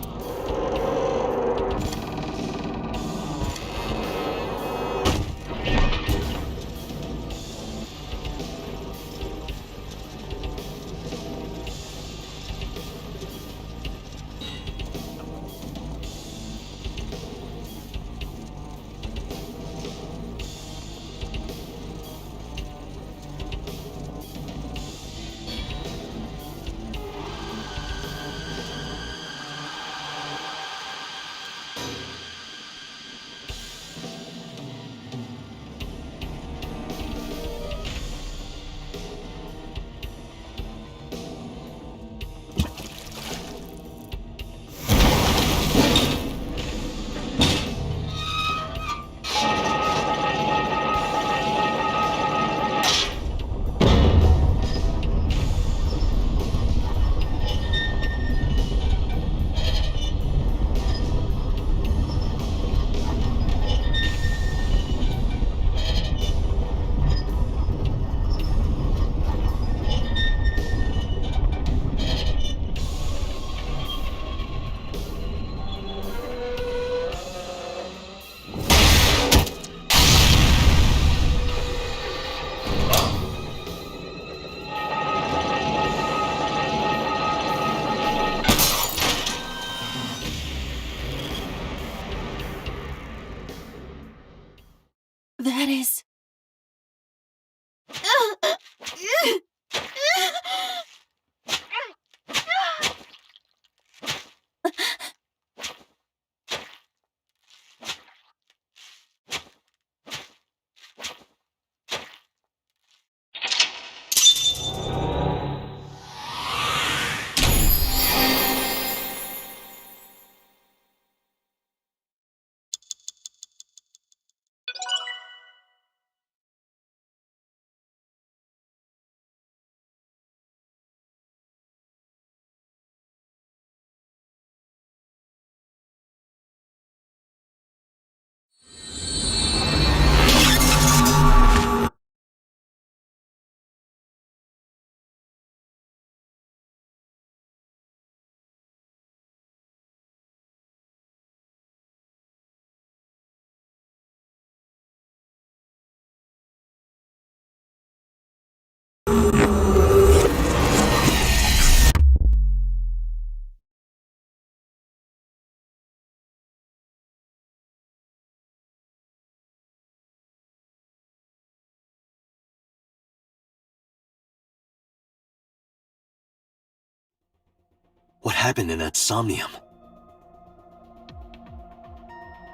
What happened in that somnium?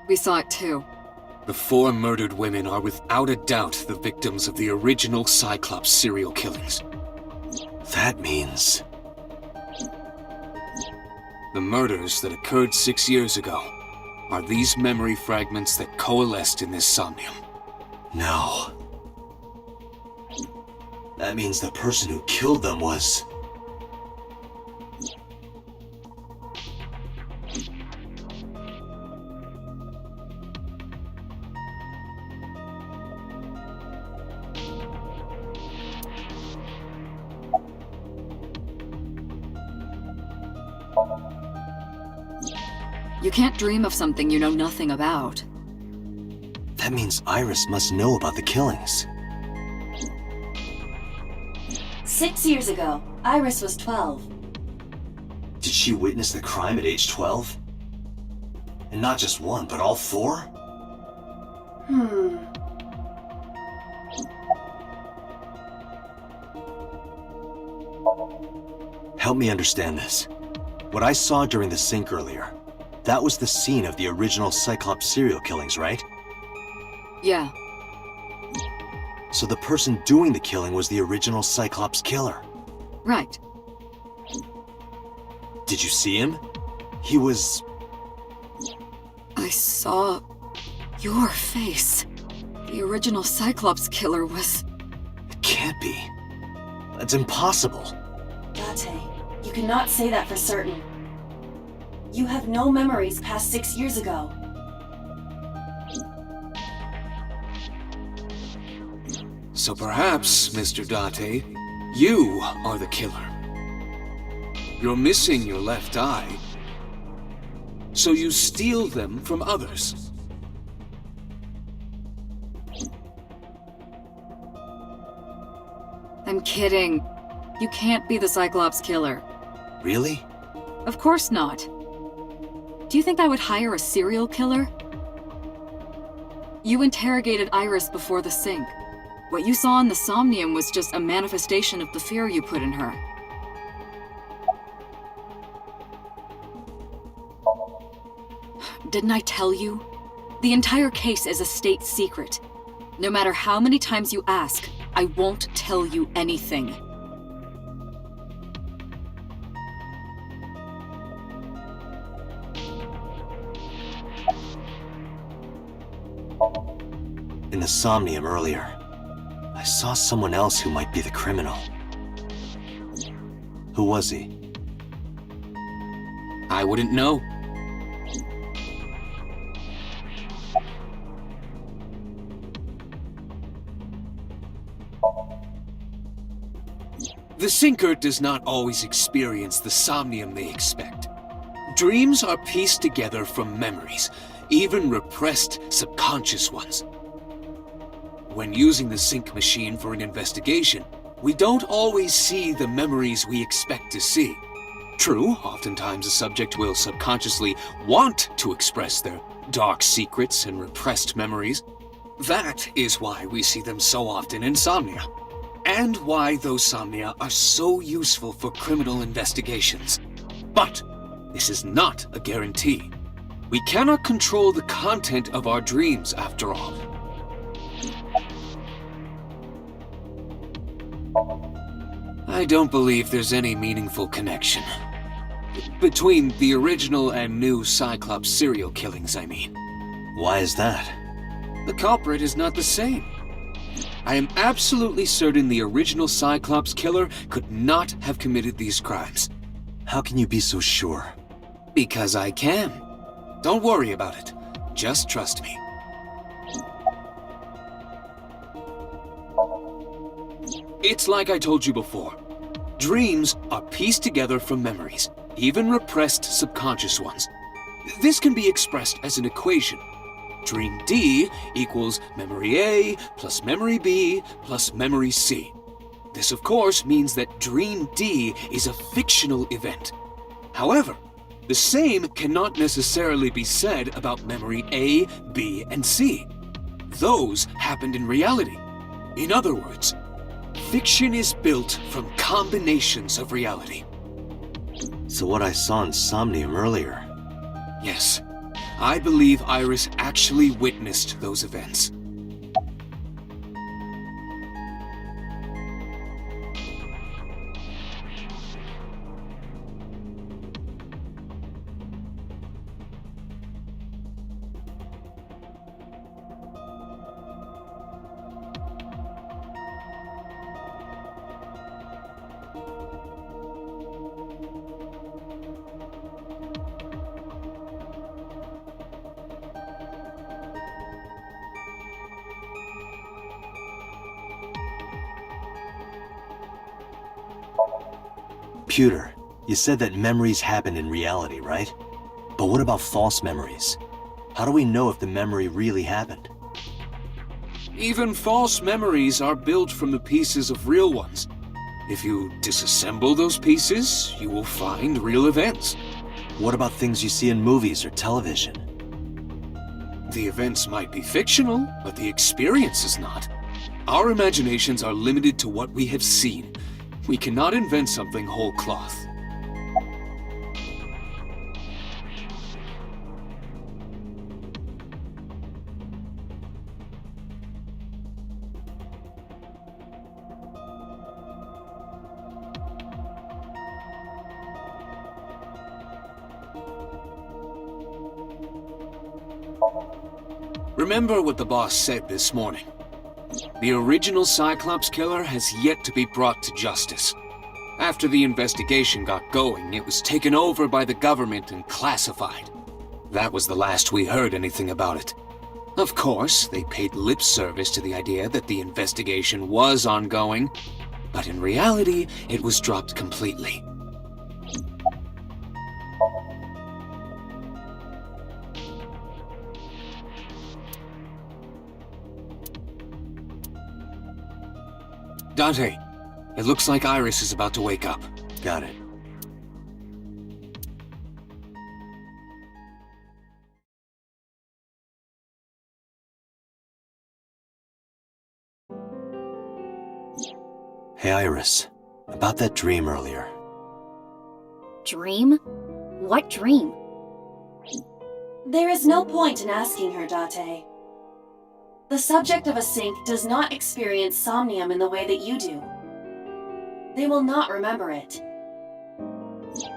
We saw it too. The 4 murdered women are without a doubt the victims of the original Cyclops serial killings. That means... The murders that occurred 6 years ago are these memory fragments that coalesced in this somnium. No. That means the person who killed them was... You can't dream of something you know nothing about. That means Iris must know about the killings. 6 years ago, Iris was 12. Did she witness the crime at age 12? And not just one, but all 4? Help me understand this. What I saw during the sink earlier, that was the scene of the original Cyclops serial killings, right? Yeah. So the person doing the killing was the original Cyclops killer. Right. Did you see him? He was... I saw... your face. The original Cyclops killer was... It can't be. That's impossible. Date, you cannot say that for certain. You have no memories past 6 years ago. So perhaps, Mr. Date, you are the killer. You're missing your left eye, so you steal them from others. I'm kidding. You can't be the Cyclops killer. Really? Of course not. Do you think I would hire a serial killer? You interrogated Iris before the sink. What you saw in the somnium was just a manifestation of the fear you put in her. Didn't I tell you? The entire case is a state secret. No matter how many times you ask, I won't tell you anything. In the somnium earlier, I saw someone else who might be the criminal. Who was he? I wouldn't know. The sinker does not always experience the somnium they expect. Dreams are pieced together from memories, even repressed subconscious ones. When using the sync machine for an investigation, we don't always see the memories we expect to see. True, oftentimes a subject will subconsciously want to express their dark secrets and repressed memories. That is why we see them so often in Somnia, and why those Somnia are so useful for criminal investigations. But this is not a guarantee. We cannot control the content of our dreams, after all. I don't believe there's any meaningful connection. Between the original and new Cyclops serial killings, I mean. Why is that? The culprit is not the same. I am absolutely certain the original Cyclops killer could not have committed these crimes. How can you be so sure? Because I can. Don't worry about it. Just trust me. It's like I told you before. Dreams are pieced together from memories, even repressed subconscious ones. This can be expressed as an equation. Dream D equals memory A plus memory B plus memory C. This, of course, means that Dream D is a fictional event. However, the same cannot necessarily be said about memory A, B, and C. Those happened in reality. In other words, fiction is built from combinations of reality. So what I saw in Somnium earlier... Yes. I believe Iris actually witnessed those events. Pewter, you said that memories happen in reality, right? But what about false memories? How do we know if the memory really happened? Even false memories are built from the pieces of real ones. If you disassemble those pieces, you will find real events. What about things you see in movies or television? The events might be fictional, but the experience is not. Our imaginations are limited to what we have seen. We cannot invent something whole cloth. Remember what the boss said this morning. The original Cyclops killer has yet to be brought to justice. After the investigation got going, it was taken over by the government and classified. That was the last we heard anything about it. Of course, they paid lip service to the idea that the investigation was ongoing, but in reality, it was dropped completely. Dante, it looks like Iris is about to wake up. Got it. Hey, Iris. About that dream earlier. Dream? What dream? There is no point in asking her, Date. The subject of a sync does not experience somnium in the way that you do. They will not remember it.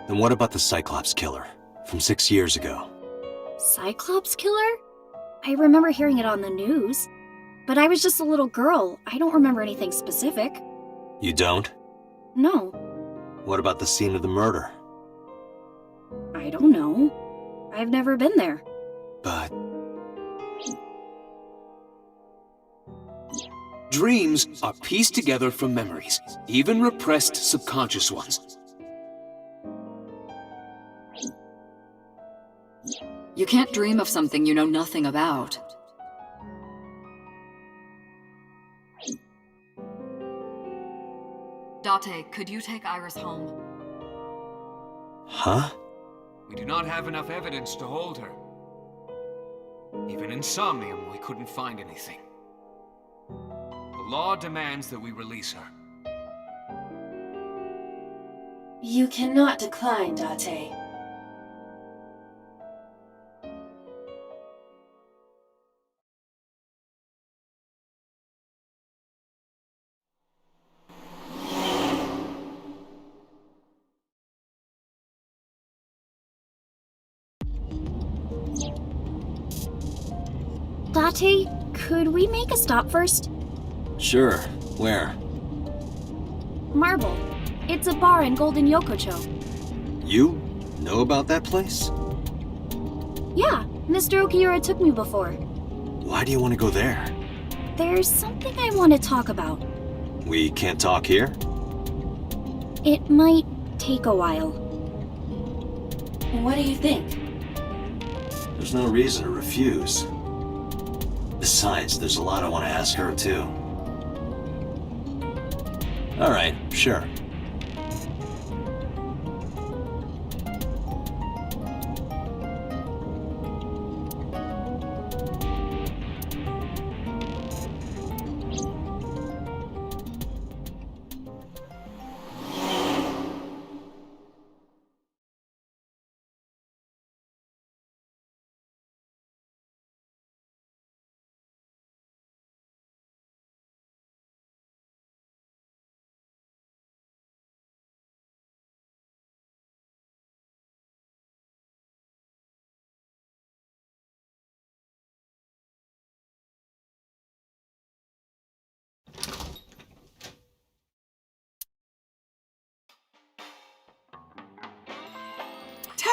Then what about the Cyclops killer from 6 years ago? Cyclops killer? I remember hearing it on the news. But I was just a little girl. I don't remember anything specific. You don't? No. What about the scene of the murder? I don't know. I've never been there. But... Dreams are pieced together from memories, even repressed subconscious ones. You can't dream of something you know nothing about. Date, could you take Iris home? Huh? We do not have enough evidence to hold her. Even in Somnium, we couldn't find anything. The law demands that we release her. You cannot decline, Date. Date, could we make a stop first? Sure. Where? Marble. It's a bar in Golden Yokocho. You know about that place? Yeah, Mr. Okiura took me before. Why do you want to go there? There's something I want to talk about. We can't talk here? It might take a while. What do you think? There's no reason to refuse. Besides, there's a lot I want to ask her, too. All right, sure.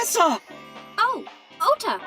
Tessa! Oh, Ota!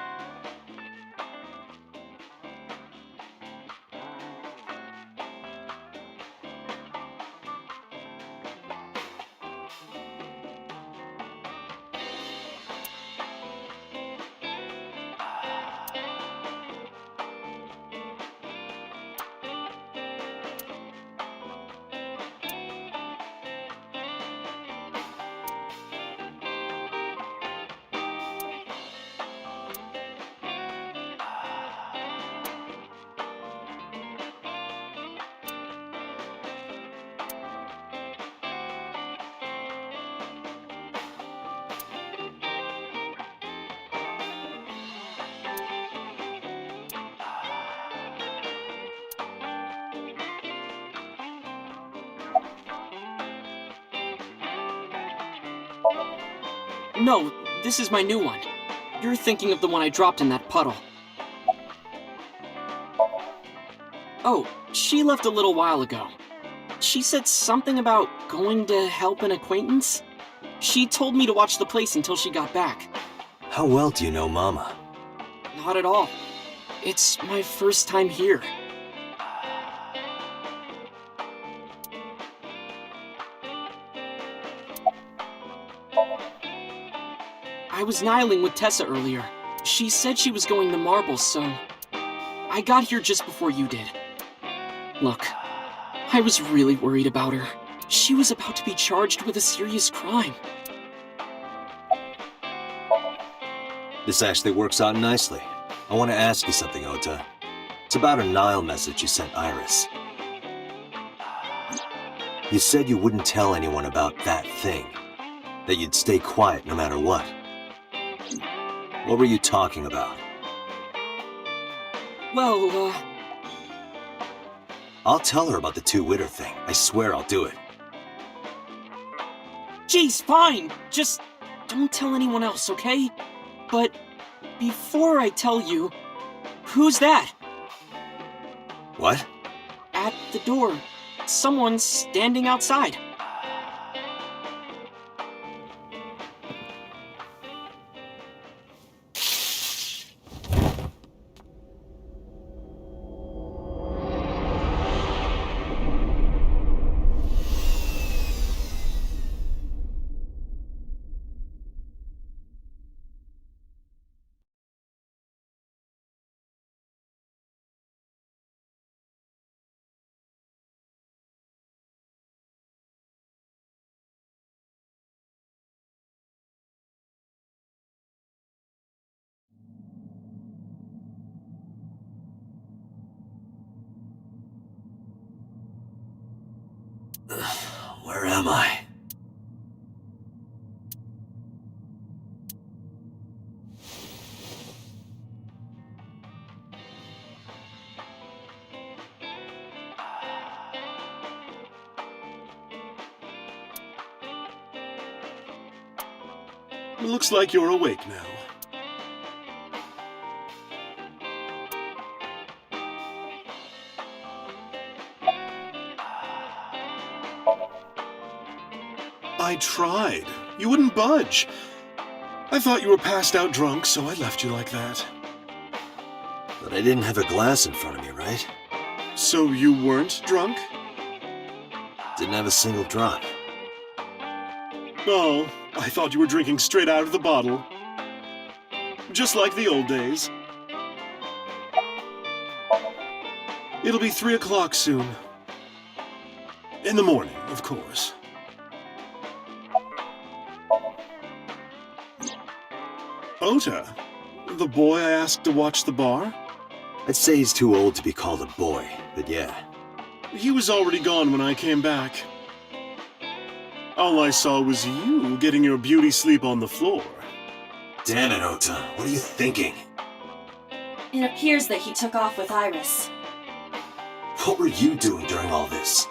No, this is my new one. You're thinking of the one I dropped in that puddle. Oh, she left a little while ago. She said something about going to help an acquaintance. She told me to watch the place until she got back. How well do you know Mama? Not at all. It's my first time here. I was nihiling with Tessa earlier. She said she was going to Marbles, so I got here just before you did. Look, I was really worried about her. She was about to be charged with a serious crime. This actually works out nicely. I want to ask you something, Ota. It's about a Nile message you sent Iris. You said you wouldn't tell anyone about that thing. That you'd stay quiet no matter what. What were you talking about? Well, I'll tell her about the two-witter thing. I swear I'll do it. Geez, fine! Just don't tell anyone else, okay? But before I tell you, who's that? What? At the door. Someone's standing outside. Where am I? Looks like you're awake now. I tried. You wouldn't budge. I thought you were passed out drunk, so I left you like that. But I didn't have a glass in front of me, right? So you weren't drunk? Didn't have a single drop. Oh, I thought you were drinking straight out of the bottle. Just like the old days. It'll be 3 o'clock soon. In the morning, of course. Ota, the boy I asked to watch the bar? I'd say he's too old to be called a boy, but yeah. He was already gone when I came back. All I saw was you getting your beauty sleep on the floor. Damn it, Ota. What are you thinking? It appears that he took off with Iris. What were you doing during all this?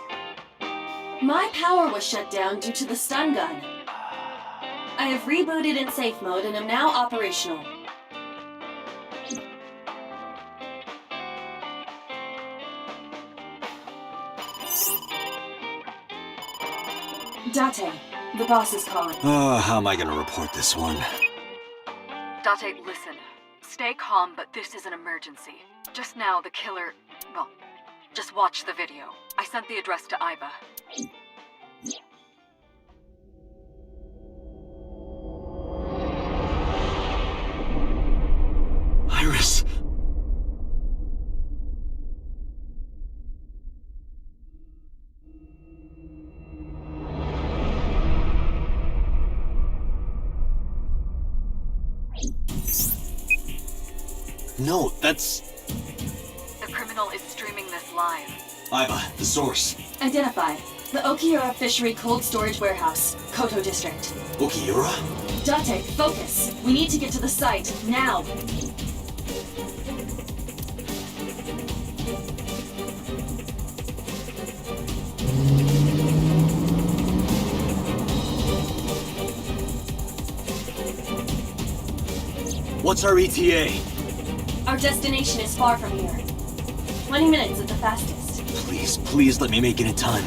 My power was shut down due to the stun gun. I have rebooted in safe mode and am now operational. Date, the boss is calling. Oh, how am I gonna report this one? Date, listen. Stay calm, but this is an emergency. Just now, the killer... Well, just watch the video. I sent the address to Iva. Iris! No, that's... The criminal is streaming this live. Iva, the source. Identified. The Okiura Fishery Cold Storage Warehouse, Koto District. Okiura? Date, focus. We need to get to the site, now. What's our ETA? Our destination is far from here. 20 minutes at the fastest. Please, please let me make it in time.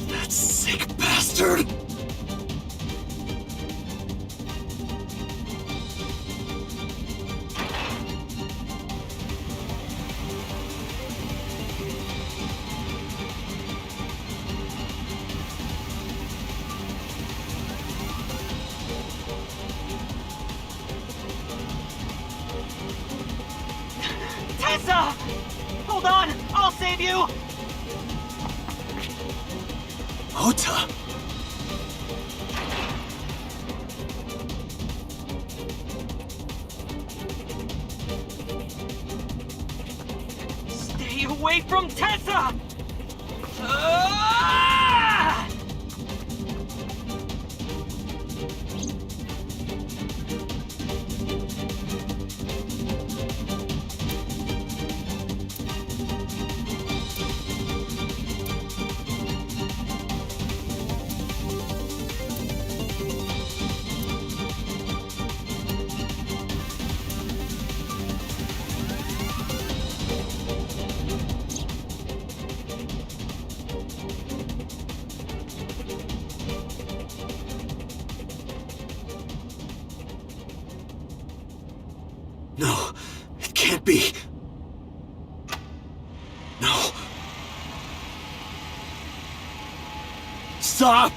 That sick bastard! Tessa! Hold on! I'll save you! Ota! Stay away from Tessa! No, it can't be. No. Stop!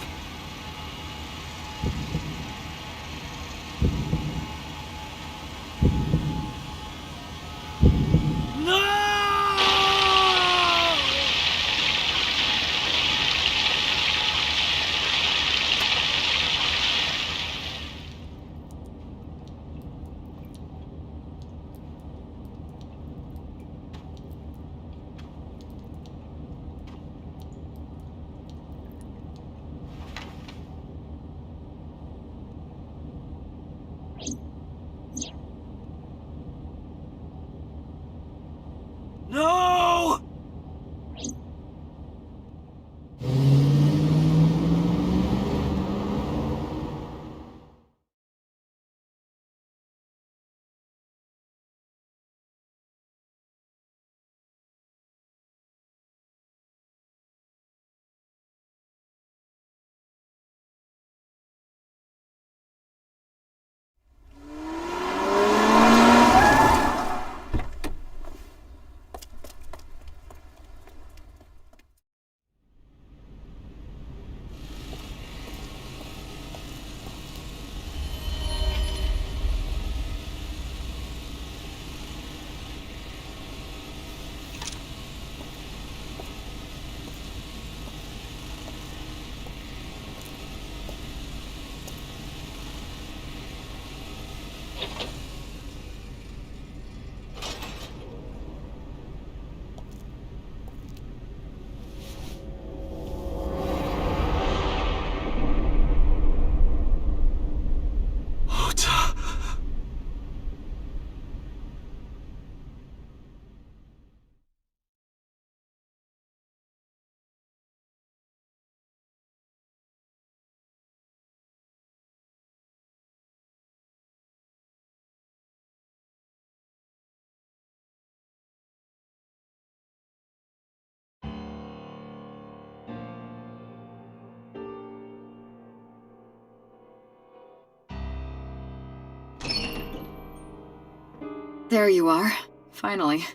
There you are. Finally.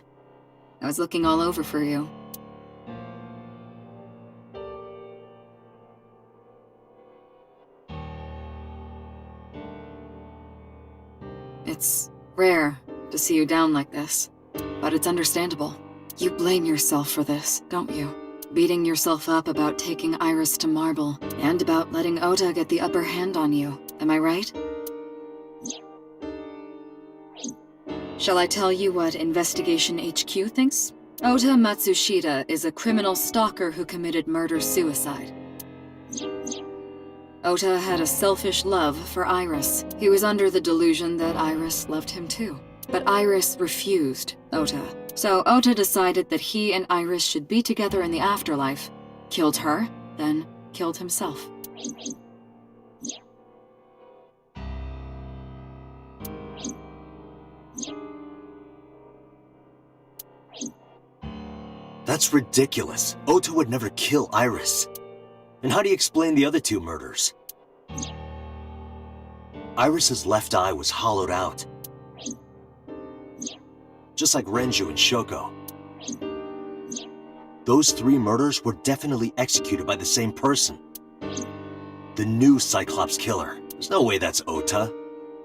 I was looking all over for you. It's rare to see you down like this, but it's understandable. You blame yourself for this, don't you? Beating yourself up about taking Iris to Marble, and about letting Ota get the upper hand on you. Am I right? Shall I tell you what Investigation HQ thinks? Ota Matsushita is a criminal stalker who committed murder-suicide. Ota had a selfish love for Iris. He was under the delusion that Iris loved him too. But Iris refused Ota. So Ota decided that he and Iris should be together in the afterlife, killed her, then killed himself. That's ridiculous. Ota would never kill Iris. And how do you explain the other two murders? Iris's left eye was hollowed out. Just like Renju and Shoko. Those 3 murders were definitely executed by the same person. The new Cyclops killer. There's no way that's Ota.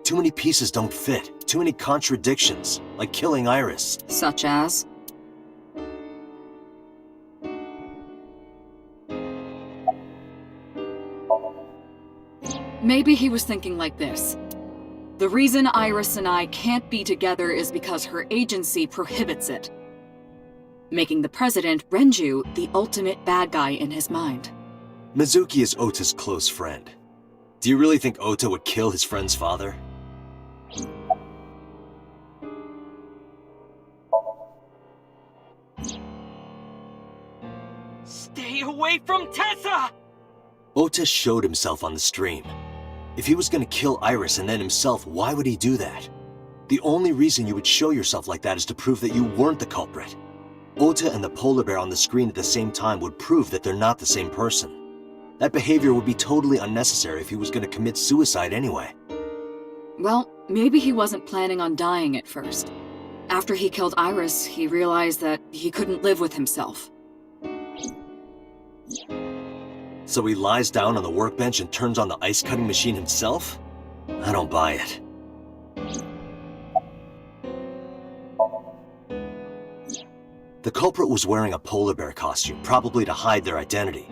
Too many pieces don't fit. Too many contradictions, like killing Iris. Such as? Maybe he was thinking like this. The reason Iris and I can't be together is because her agency prohibits it, making the president, Renju, the ultimate bad guy in his mind. Mizuki is Ota's close friend. Do you really think Ota would kill his friend's father? Stay away from Tessa! Ota showed himself on the stream. If he was gonna kill Iris and then himself, why would he do that? The only reason you would show yourself like that is to prove that you weren't the culprit. Ota and the polar bear on the screen at the same time would prove that they're not the same person. That behavior would be totally unnecessary if he was gonna commit suicide anyway. Well, maybe he wasn't planning on dying at first. After he killed Iris, he realized that he couldn't live with himself. So he lies down on the workbench and turns on the ice-cutting machine himself? I don't buy it. The culprit was wearing a polar bear costume, probably to hide their identity.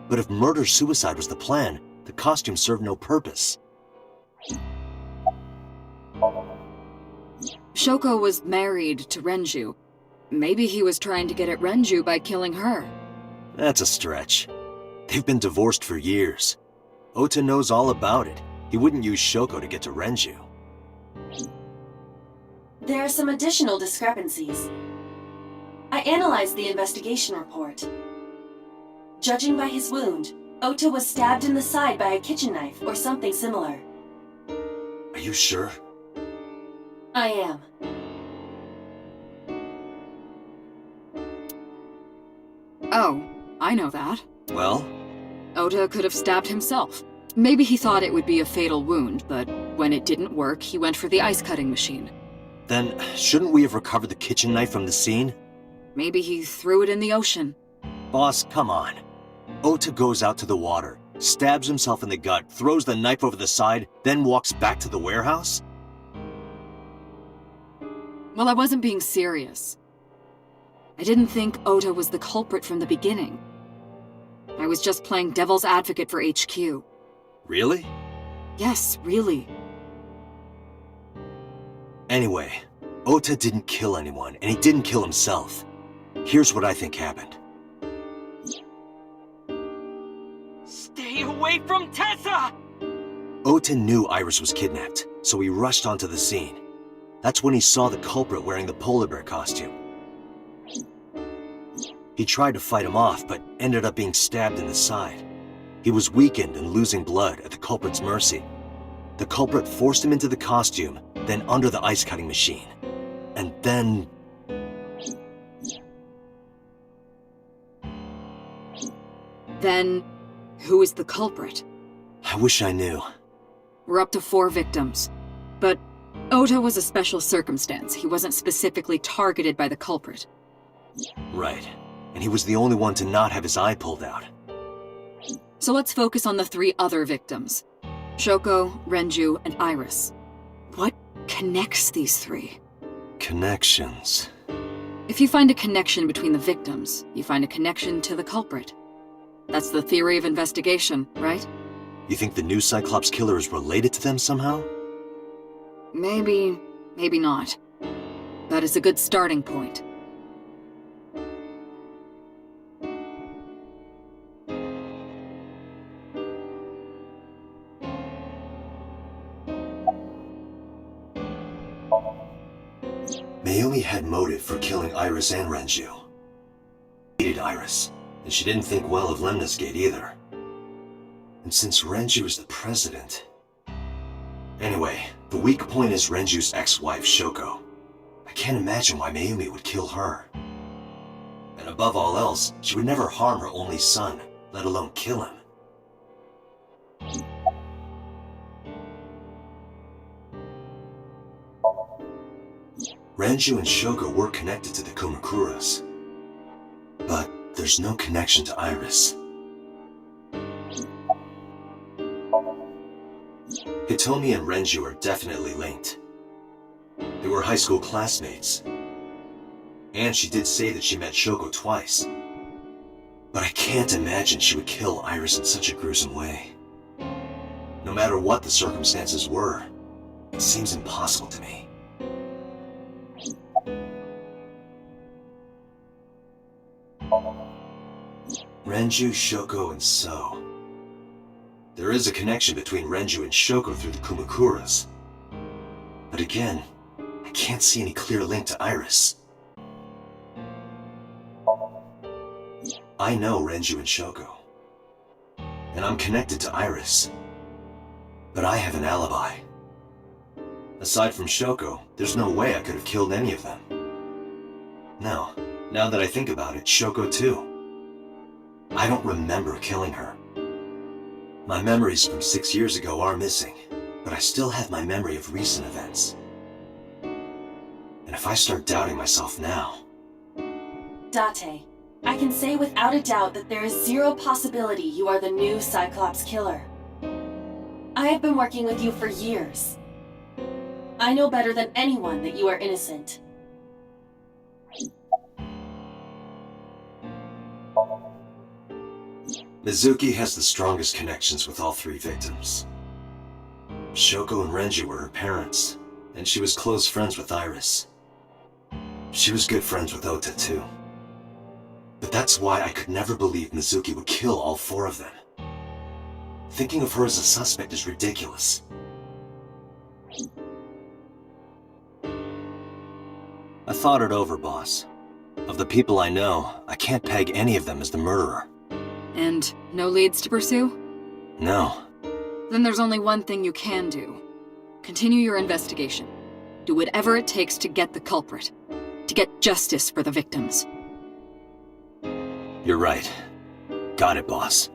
But if murder-suicide was the plan, the costume served no purpose. Shoko was married to Renju. Maybe he was trying to get at Renju by killing her. That's a stretch. They've been divorced for years. Ota knows all about it. He wouldn't use Shoko to get to Renju. There are some additional discrepancies. I analyzed the investigation report. Judging by his wound, Ota was stabbed in the side by a kitchen knife or something similar. Are you sure? I am. Oh, I know that. Well? Ota could have stabbed himself. Maybe he thought it would be a fatal wound, but when it didn't work, he went for the ice-cutting machine. Then, shouldn't we have recovered the kitchen knife from the scene? Maybe he threw it in the ocean. Boss, come on. Ota goes out to the water, stabs himself in the gut, throws the knife over the side, then walks back to the warehouse? Well, I wasn't being serious. I didn't think Ota was the culprit from the beginning. I was just playing devil's advocate for HQ. Really? Yes, really. Anyway, Ota didn't kill anyone, and he didn't kill himself. Here's what I think happened. Stay away from Tessa! Ota knew Iris was kidnapped, so he rushed onto the scene. That's when he saw the culprit wearing the polar bear costume. He tried to fight him off, but ended up being stabbed in the side. He was weakened and losing blood at the culprit's mercy. The culprit forced him into the costume, then under the ice-cutting machine. And then... Then, who is the culprit? I wish I knew. We're up to 4 victims. But Ota was a special circumstance. He wasn't specifically targeted by the culprit. Right. And he was the only one to not have his eye pulled out. So let's focus on the 3 other victims. Shoko, Renju, and Iris. What connects these 3? Connections. If you find a connection between the victims, you find a connection to the culprit. That's the theory of investigation, right? You think the new Cyclops killer is related to them somehow? Maybe, maybe not. That is a good starting point. Mayumi had motive for killing Iris and Renju. She hated Iris, and she didn't think well of Lemnis Gate either. And since Renju is the president... Anyway, the weak point is Renju's ex-wife, Shoko. I can't imagine why Mayumi would kill her. And above all else, she would never harm her only son, let alone kill him. Renju and Shoko were connected to the Kumakuras. But there's no connection to Iris. Hitomi and Renju are definitely linked. They were high school classmates. And she did say that she met Shoko twice. But I can't imagine she would kill Iris in such a gruesome way. No matter what the circumstances were, it seems impossible to me. Renju, Shoko, and So. There is a connection between Renju and Shoko through the Kumakuras. But again, I can't see any clear link to Iris. I know Renju and Shoko. And I'm connected to Iris. But I have an alibi. Aside from Shoko, there's no way I could have killed any of them. No, now that I think about it, Shoko too. I don't remember killing her. My memories from 6 years ago are missing, but I still have my memory of recent events. And if I start doubting myself now... Date, I can say without a doubt that there is zero possibility you are the new Cyclops killer. I have been working with you for years. I know better than anyone that you are innocent. Mizuki has the strongest connections with all 3 victims. Shoko and Renju were her parents, and she was close friends with Iris. She was good friends with Ota too. But that's why I could never believe Mizuki would kill all 4 of them. Thinking of her as a suspect is ridiculous. I thought it over, boss. Of the people I know, I can't peg any of them as the murderer. And no leads to pursue? No. Then there's only one thing you can do. Continue your investigation. Do whatever it takes to get the culprit. To get justice for the victims. You're right. Got it, boss.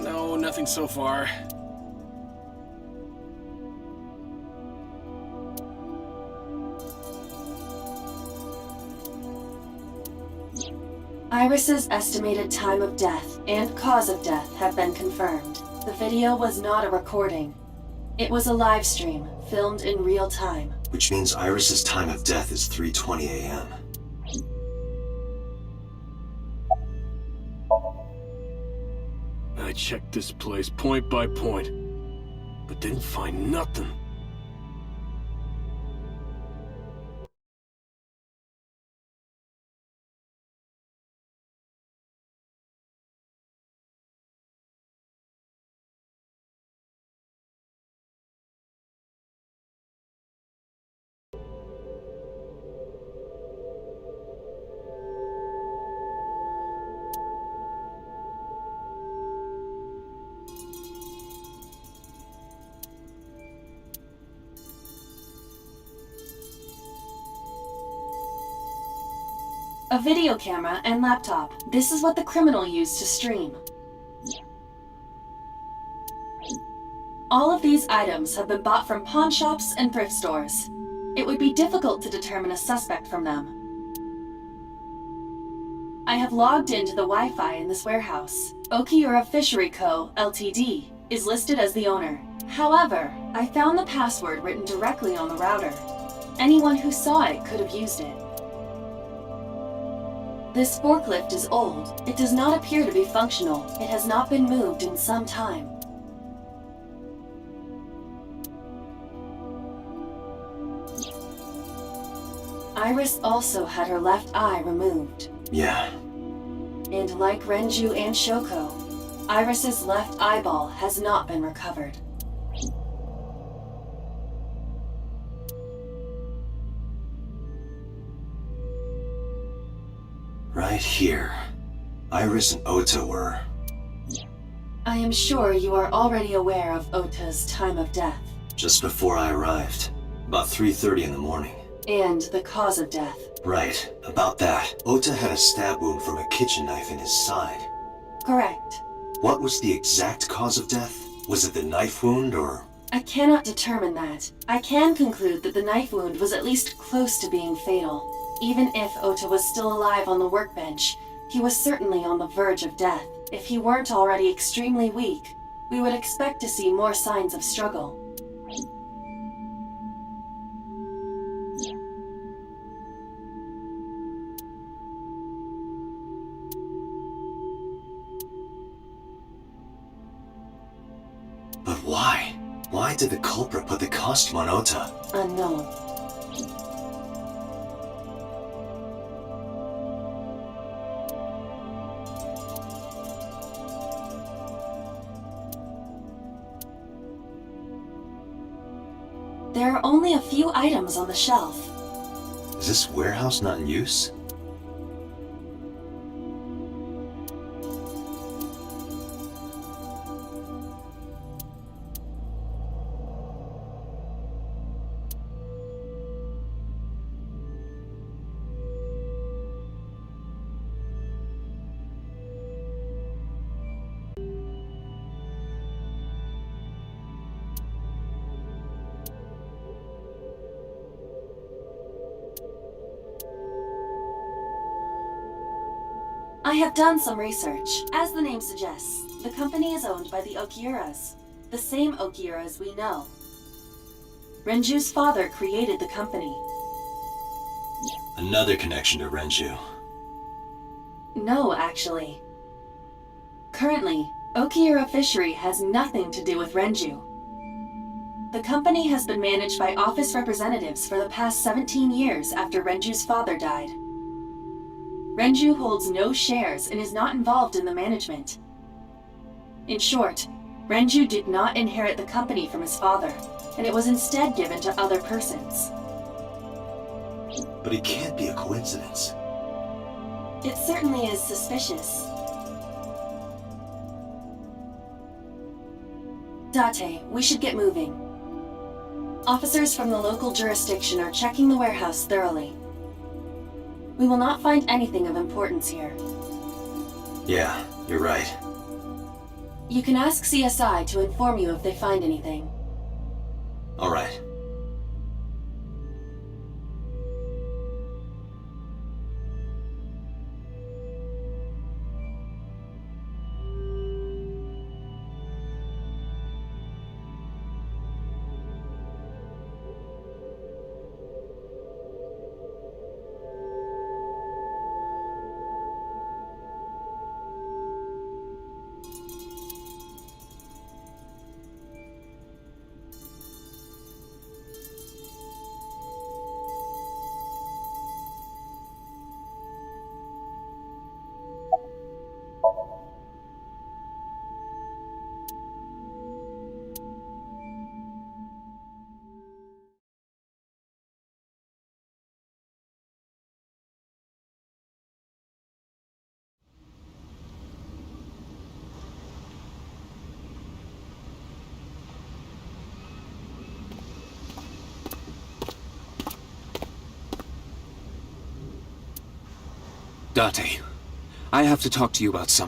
No, nothing so far. Iris's estimated time of death and cause of death have been confirmed. The video was not a recording. It was a live stream, filmed in real time. Which means Iris's time of death is 3:20 a.m. I checked this place point by point, but didn't find nothing. a video camera, and laptop. This is what the criminal used to stream. All of these items have been bought from pawn shops and thrift stores. It would be difficult to determine a suspect from them. I have logged into the Wi-Fi in this warehouse. Okiura Fishery Co., Ltd. is listed as the owner. However, I found the password written directly on the router. Anyone who saw it could have used it. This forklift is old. It does not appear to be functional. It has not been moved in some time. Iris also had her left eye removed. Yeah. And like Renju and Shoko, Iris's left eyeball has not been recovered. Right here. Iris and Ota were... I am sure you are already aware of Ota's time of death. just before I arrived. About 3:30 in the morning. And the cause of death. Right, about that. Ota had a stab wound from a kitchen knife in his side. Correct. What was the exact cause of death? Was it the knife wound, or...? I cannot determine that. I can conclude that the knife wound was at least close to being fatal. Even if Ota was still alive on the workbench, he was certainly on the verge of death. If he weren't already extremely weak, we would expect to see more signs of struggle. But why? Why did the culprit put the costume on Ota? Unknown. There are only a few items on the shelf. Is this warehouse not in use? I have done some research. As the name suggests, the company is owned by the Okiuras, the same Okiuras we know. Renju's father created the company. Another connection to Renju. No, actually. Currently, Okiura Fishery has nothing to do with Renju. The company has been managed by office representatives for the past 17 years after Renju's father died. Renju holds no shares and is not involved in the management. In short, Renju did not inherit the company from his father, and it was instead given to other persons. But it can't be a coincidence. It certainly is suspicious. Date, we should get moving. Officers from the local jurisdiction are checking the warehouse thoroughly. We will not find anything of importance here. Yeah, you're right. You can ask CSI to inform you if they find anything. All right. Date, I have to talk to you about something.